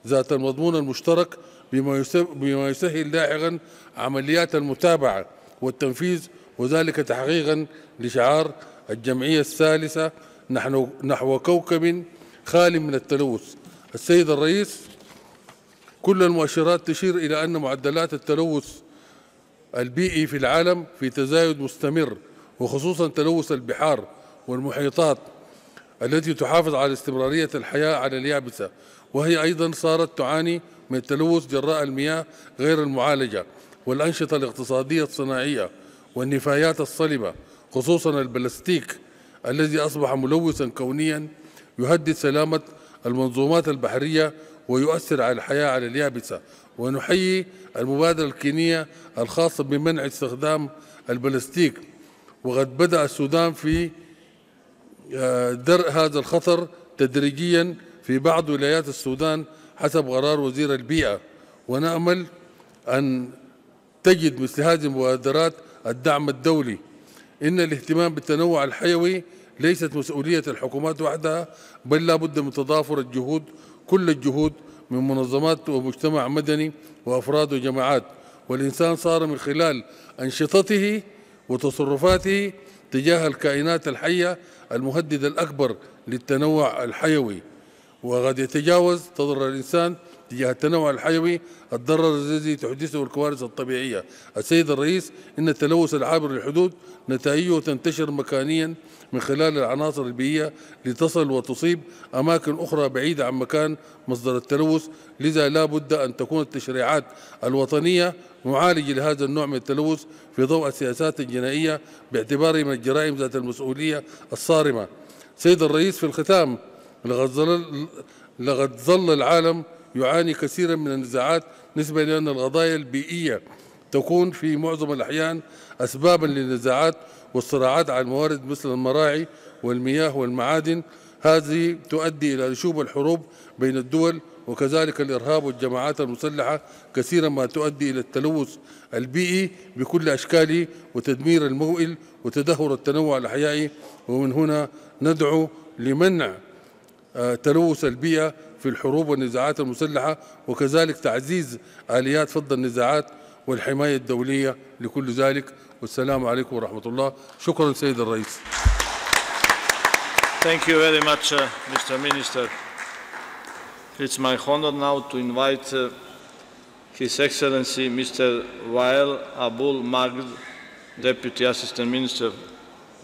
ذات المضمون المشترك بما يسهل لاحقا عمليات المتابعة والتنفيذ، وذلك تحقيقا لشعار الجمعية الثالثة نحو كوكب خال من التلوث. السيد الرئيس، كل المؤشرات تشير إلى أن معدلات التلوث البيئي في العالم في تزايد مستمر، وخصوصا تلوث البحار والمحيطات التي تحافظ على استمرارية الحياة على اليابسة، وهي أيضا صارت تعاني من التلوث جراء المياه غير المعالجة والأنشطة الاقتصادية الصناعية والنفايات الصلبة، خصوصا البلاستيك الذي أصبح ملوثا كونيا يهدد سلامة المنظومات البحرية ويؤثر على الحياة على اليابسة. ونحيي المبادرة الكينية الخاصة بمنع استخدام البلاستيك، وقد بدأ السودان في درء هذا الخطر تدريجيا في بعض ولايات السودان حسب قرار وزير البيئة، ونأمل أن تجد مثل هذه المبادرات الدعم الدولي. إن الاهتمام بالتنوع الحيوي ليست مسؤولية الحكومات وحدها، بل لا بد من تضافر الجهود، كل الجهود من منظمات ومجتمع مدني وأفراد وجماعات، والإنسان صار من خلال أنشطته وتصرفاته تجاه الكائنات الحية المهددة الأكبر للتنوع الحيوي، وقد يتجاوز تضرر الإنسان تجاه التنوع الحيوي الضرر الذي تحدثه الكوارث الطبيعية. السيد الرئيس، إن التلوث العابر للحدود نتائجه تنتشر مكانيا من خلال العناصر البيئية لتصل وتصيب أماكن أخرى بعيدة عن مكان مصدر التلوث، لذا لا بد أن تكون التشريعات الوطنية معالجة لهذا النوع من التلوث في ضوء السياسات الجنائية باعتباره من الجرائم ذات المسؤولية الصارمة. سيد الرئيس، في الختام، لقد ظل العالم يعاني كثيرا من النزاعات نسبة لأن القضايا البيئية تكون في معظم الأحيان أسبابا للنزاعات والصراعات على الموارد مثل المراعي والمياه والمعادن. هذه تؤدي إلى نشوب الحروب بين الدول، وكذلك الإرهاب والجماعات المسلحة كثيرا ما تؤدي إلى التلوث البيئي بكل أشكاله وتدمير الموئل وتدهور التنوع الحيوي. ومن هنا ندعو لمنع تلوث البيئة في الحروب والنزاعات المسلحة، وكذلك تعزيز آليات فض النزاعات والحماية الدولية لكل ذلك. والسلام عليكم ورحمة الله. شكرا سيد الرئيس. Thank you very much, Mr. Minister. It's my honor now to invite His Excellency Mr. Wael Abul Magd, Deputy Assistant Minister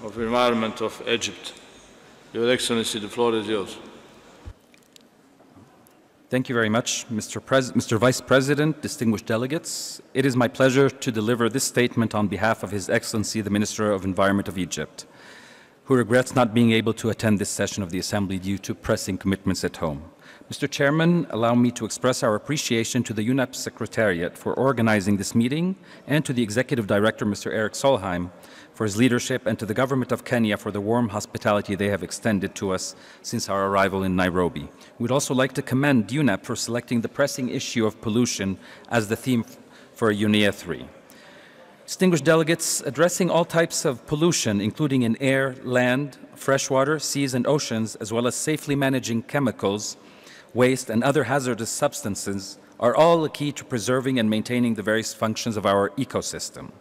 of Environment of Egypt. Your Excellency, the floor is yours. Thank you very much, Mr. Vice President, distinguished delegates. It is my pleasure to deliver this statement on behalf of His Excellency, the Minister of Environment of Egypt, who regrets not being able to attend this session of the Assembly due to pressing commitments at home. Mr. Chairman, allow me to express our appreciation to the UNEP Secretariat for organizing this meeting and to the Executive Director, Mr. Eric Solheim, for his leadership, and to the Government of Kenya for the warm hospitality they have extended to us since our arrival in Nairobi. We'd also like to commend UNEP for selecting the pressing issue of pollution as the theme for UNEA-3. Distinguished delegates, addressing all types of pollution, including in air, land, freshwater, seas, and oceans, as well as safely managing chemicals, waste, and other hazardous substances, are all a key to preserving and maintaining the various functions of our ecosystem.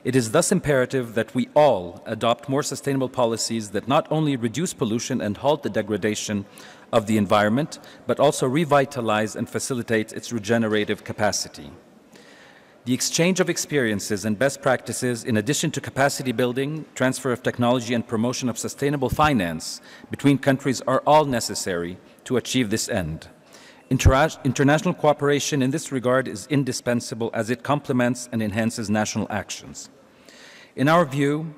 It is thus imperative that we all adopt more sustainable policies that not only reduce pollution and halt the degradation of the environment, but also revitalize and facilitate its regenerative capacity. The exchange of experiences and best practices, in addition to capacity building, transfer of technology, and promotion of sustainable finance between countries, are all necessary to achieve this end. International cooperation in this regard is indispensable as it complements and enhances national actions. In our view,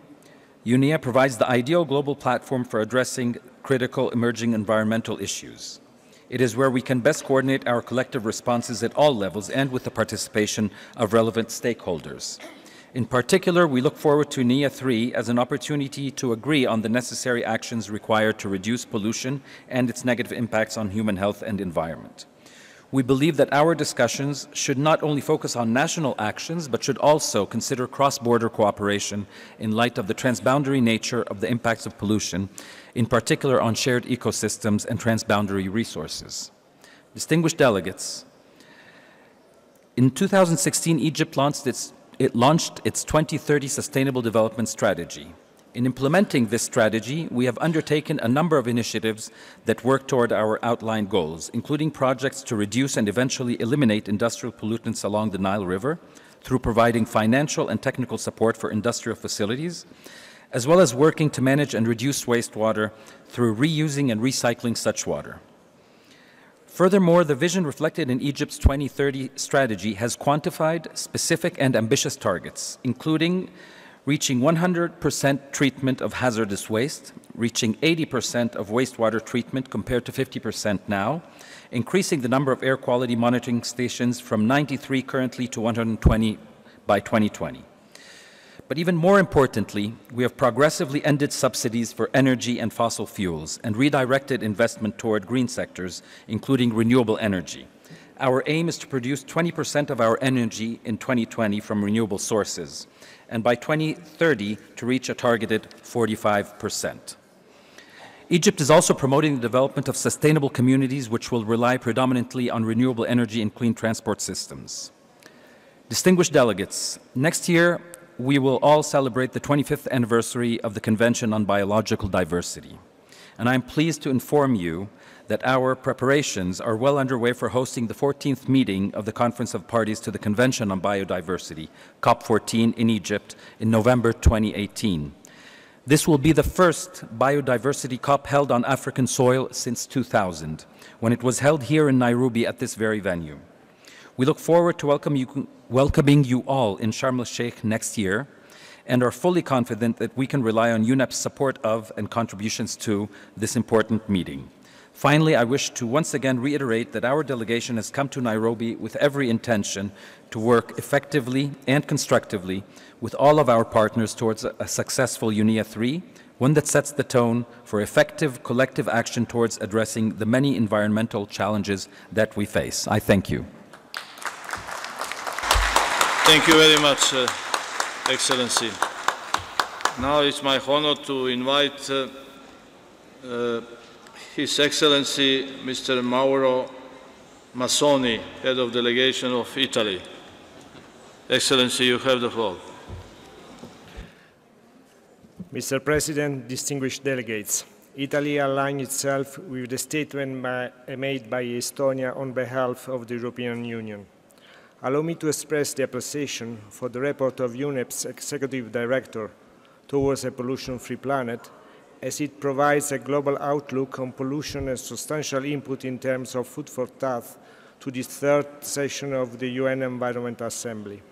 UNEA provides the ideal global platform for addressing critical emerging environmental issues. It is where we can best coordinate our collective responses at all levels and with the participation of relevant stakeholders. In particular, we look forward to UNEA-3 as an opportunity to agree on the necessary actions required to reduce pollution and its negative impacts on human health and environment. We believe that our discussions should not only focus on national actions, but should also consider cross-border cooperation in light of the transboundary nature of the impacts of pollution, in particular on shared ecosystems and transboundary resources. Distinguished delegates, in 2016, Egypt launched its 2030 Sustainable Development Strategy. In implementing this strategy, we have undertaken a number of initiatives that work toward our outlined goals, including projects to reduce and eventually eliminate industrial pollutants along the Nile River through providing financial and technical support for industrial facilities, as well as working to manage and reduce wastewater through reusing and recycling such water. Furthermore, the vision reflected in Egypt's 2030 strategy has quantified specific and ambitious targets, including reaching 100% treatment of hazardous waste, reaching 80% of wastewater treatment compared to 50% now, increasing the number of air quality monitoring stations from 93 currently to 120 by 2020. But even more importantly, we have progressively ended subsidies for energy and fossil fuels and redirected investment toward green sectors, including renewable energy. Our aim is to produce 20% of our energy in 2020 from renewable sources, and by 2030 to reach a targeted 45%. Egypt is also promoting the development of sustainable communities which will rely predominantly on renewable energy and clean transport systems. Distinguished delegates, next year we will all celebrate the 25th anniversary of the Convention on Biological Diversity. And I'm pleased to inform you that our preparations are well underway for hosting the 14th meeting of the Conference of Parties to the Convention on Biodiversity, COP14, in Egypt in November 2018. This will be the first biodiversity COP held on African soil since 2000, when it was held here in Nairobi at this very venue. We look forward to welcoming you all in Sharm el-Sheikh next year, and are fully confident that we can rely on UNEP's support of and contributions to this important meeting. Finally, I wish to once again reiterate that our delegation has come to Nairobi with every intention to work effectively and constructively with all of our partners towards a successful UNEA-3, one that sets the tone for effective collective action towards addressing the many environmental challenges that we face. I thank you. Thank you very much, Excellency. Now it's my honor to invite His Excellency Mr. Mauro Massoni, Head of Delegation of Italy. Excellency, you have the floor. Mr. President, distinguished delegates, Italy aligned itself with the statement made by Estonia on behalf of the European Union. Allow me to express the appreciation for the report of UNEP's Executive Director towards a pollution-free planet, as it provides a global outlook on pollution and substantial input in terms of food for thought to the third session of the UN Environment Assembly.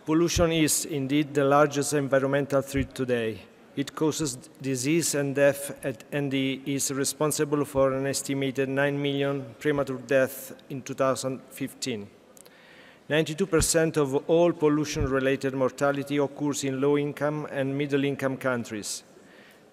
Pollution is indeed the largest environmental threat today. It causes disease and death and is responsible for an estimated 9 million premature deaths in 2015. 92% of all pollution-related mortality occurs in low-income and middle-income countries.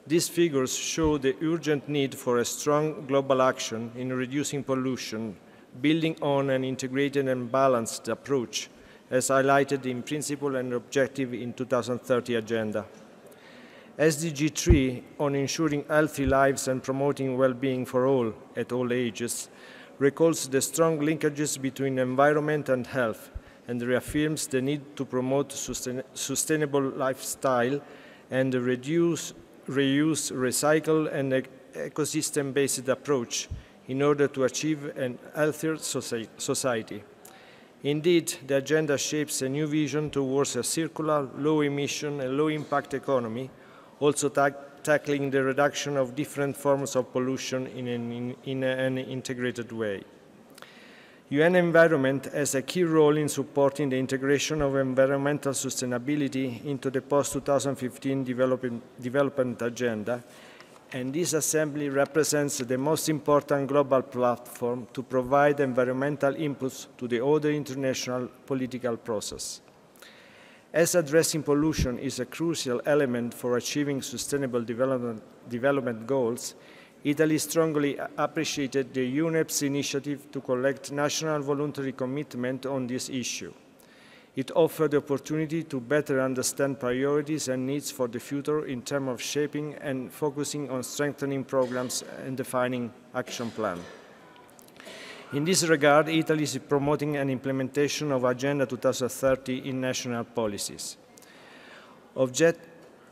These figures show the urgent need for a strong global action in reducing pollution, building on an integrated and balanced approach, as highlighted in principle and objective in 2030 agenda. SDG 3 on ensuring healthy lives and promoting well-being for all at all ages recalls the strong linkages between environment and health and reaffirms the need to promote sustainable lifestyle and reduce, reuse, recycle, and ecosystem-based approach in order to achieve a healthier society. Indeed, the agenda shapes a new vision towards a circular, low-emission and low-impact economy, also tackling the reduction of different forms of pollution in an integrated way. UN Environment has a key role in supporting the integration of environmental sustainability into the post-2015 development agenda, and this assembly represents the most important global platform to provide environmental inputs to the other international political process. As addressing pollution is a crucial element for achieving sustainable development goals, Italy strongly appreciated the UNEP's initiative to collect national voluntary commitment on this issue. It offered the opportunity to better understand priorities and needs for the future in terms of shaping and focusing on strengthening programs and defining action plans. In this regard, Italy is promoting an implementation of Agenda 2030 in national policies.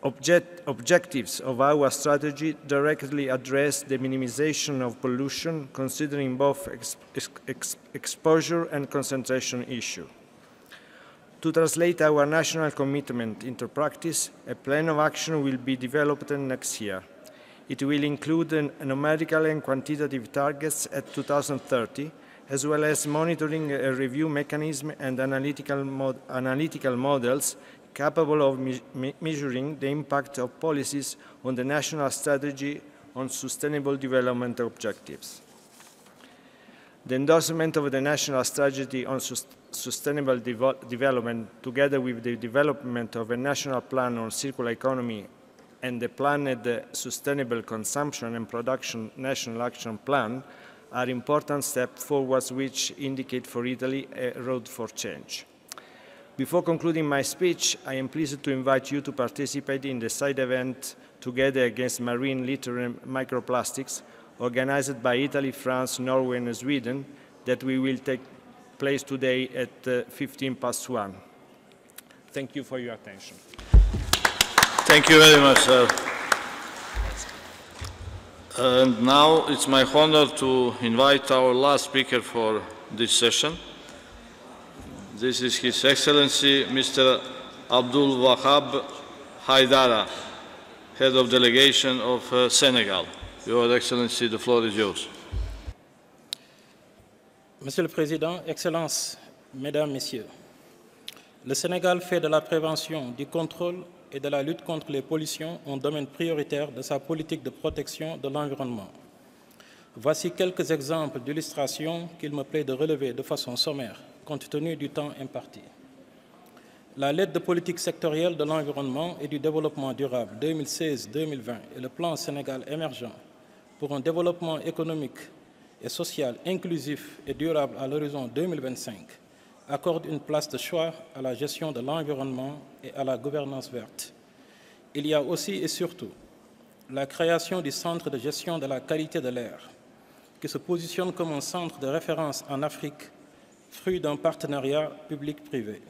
Objectives of our strategy directly address the minimization of pollution, considering both exposure and concentration issues. To translate our national commitment into practice, a plan of action will be developed next year. It will include numerical and quantitative targets at 2030, as well as monitoring a review mechanism and analytical models capable of measuring the impact of policies on the national strategy on sustainable development objectives. The endorsement of the national strategy on sustainable development, together with the development of a national plan on circular economy and the planned sustainable consumption and production national action plan, are important steps forward which indicate for Italy a road for change. Before concluding my speech, I am pleased to invite you to participate in the side event Together Against Marine Litter and Microplastics, organized by Italy, France, Norway, and Sweden, that will take place today at 1:15 p.m. Thank you for your attention. Thank you very much, sir. And now it's my honor to invite our last speaker for this session. This is His Excellency, Mr. Abdul Wahab Haidara, Head of Delegation of Senegal. Your Excellency, the floor is yours. Monsieur le Président, Excellences, Mesdames, Messieurs, le Sénégal fait de la prévention, du contrôle et de la lutte contre les pollutions un domaine prioritaire de sa politique de protection de l'environnement. Voici quelques exemples d'illustrations qu'il me plaît de relever de façon sommaire, compte tenu du temps imparti. La lettre de politique sectorielle de l'environnement et du développement durable 2016-2020 et le plan Sénégal émergent pour un développement économique et social inclusif et durable à l'horizon 2025 accorde une place de choix à la gestion de l'environnement et à la gouvernance verte. Il y a aussi et surtout la création du Centre de gestion de la qualité de l'air, qui se positionne comme un centre de référence en Afrique fruit d'un partenariat public-privé.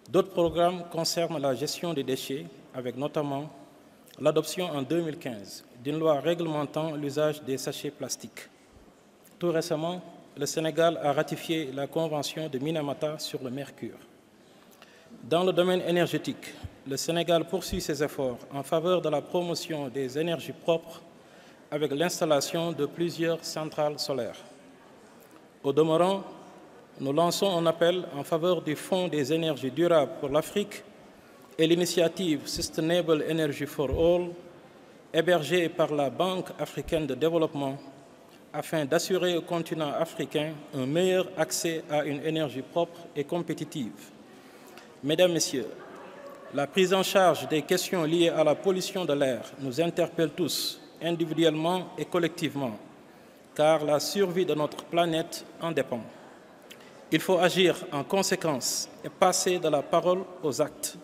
D'autres programmes concernent la gestion des déchets, avec notamment l'adoption en 2015 d'une loi réglementant l'usage des sachets plastiques. Tout récemment, le Sénégal a ratifié la Convention de Minamata sur le mercure. Dans le domaine énergétique, le Sénégal poursuit ses efforts en faveur de la promotion des énergies propres avec l'installation de plusieurs centrales solaires. Au demeurant, nous lançons un appel en faveur du Fonds des énergies durables pour l'Afrique et l'initiative Sustainable Energy for All, hébergée par la Banque africaine de développement, afin d'assurer au continent africain un meilleur accès à une énergie propre et compétitive. Mesdames, Messieurs, la prise en charge des questions liées à la pollution de l'air nous interpelle tous, individuellement et collectivement, car la survie de notre planète en dépend. Il faut agir en conséquence et passer de la parole aux actes.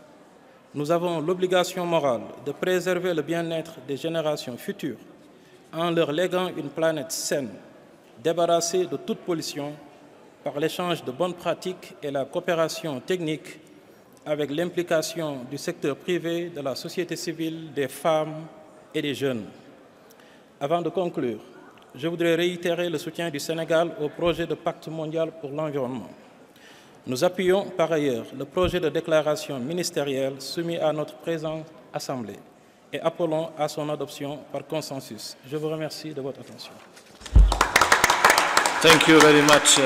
Nous avons l'obligation morale de préserver le bien-être des générations futures en leur léguant une planète saine, débarrassée de toute pollution par l'échange de bonnes pratiques et la coopération technique avec l'implication du secteur privé, de la société civile, des femmes et des jeunes. Avant de conclure, je voudrais réitérer le soutien du Sénégal au projet de pacte mondial pour l'environnement. Nous appuyons par ailleurs le projet de déclaration ministérielle soumis à notre présente Assemblée et appelons à son adoption par consensus. Je vous remercie de votre attention. Thank you very much,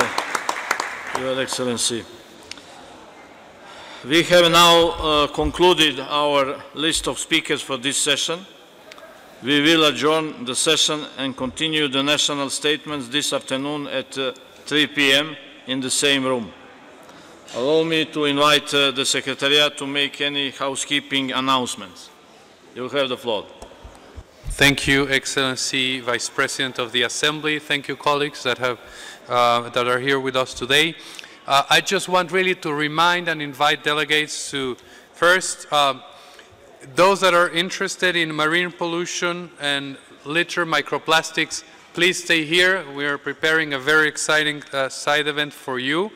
Your Excellency. We have now concluded our list of speakers for this session. We will adjourn the session and continue the national statements this afternoon at 3 p.m. in the same room. Allow me to invite the Secretariat to make any housekeeping announcements. You have the floor. Thank you, Excellency, Vice President of the Assembly. Thank you, colleagues that are here with us today. I just want really to remind and invite delegates to first, those that are interested in marine pollution and litter microplastics, please stay here. We are preparing a very exciting side event for you.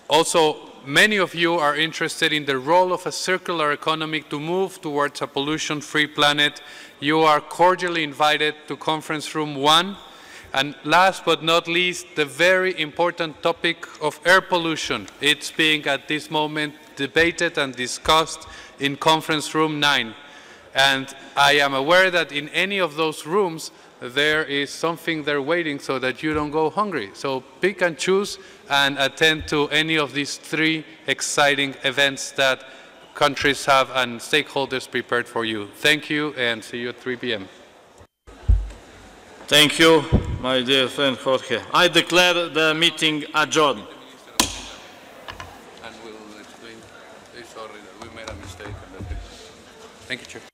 Also, many of you are interested in the role of a circular economy to move towards a pollution-free planet. You are cordially invited to Conference Room 1. And last but not least, the very important topic of air pollution. It's being at this moment debated and discussed in Conference Room 9. And I am aware that in any of those rooms, there is something there waiting so that you don't go hungry. So pick and choose and attend to any of these three exciting events that countries have and stakeholders prepared for you. Thank you and see you at 3 p.m. Thank you, my dear friend Jorge. I declare the meeting adjourned. And we'll explain, sorry that we made a mistake. Thank you, Chair.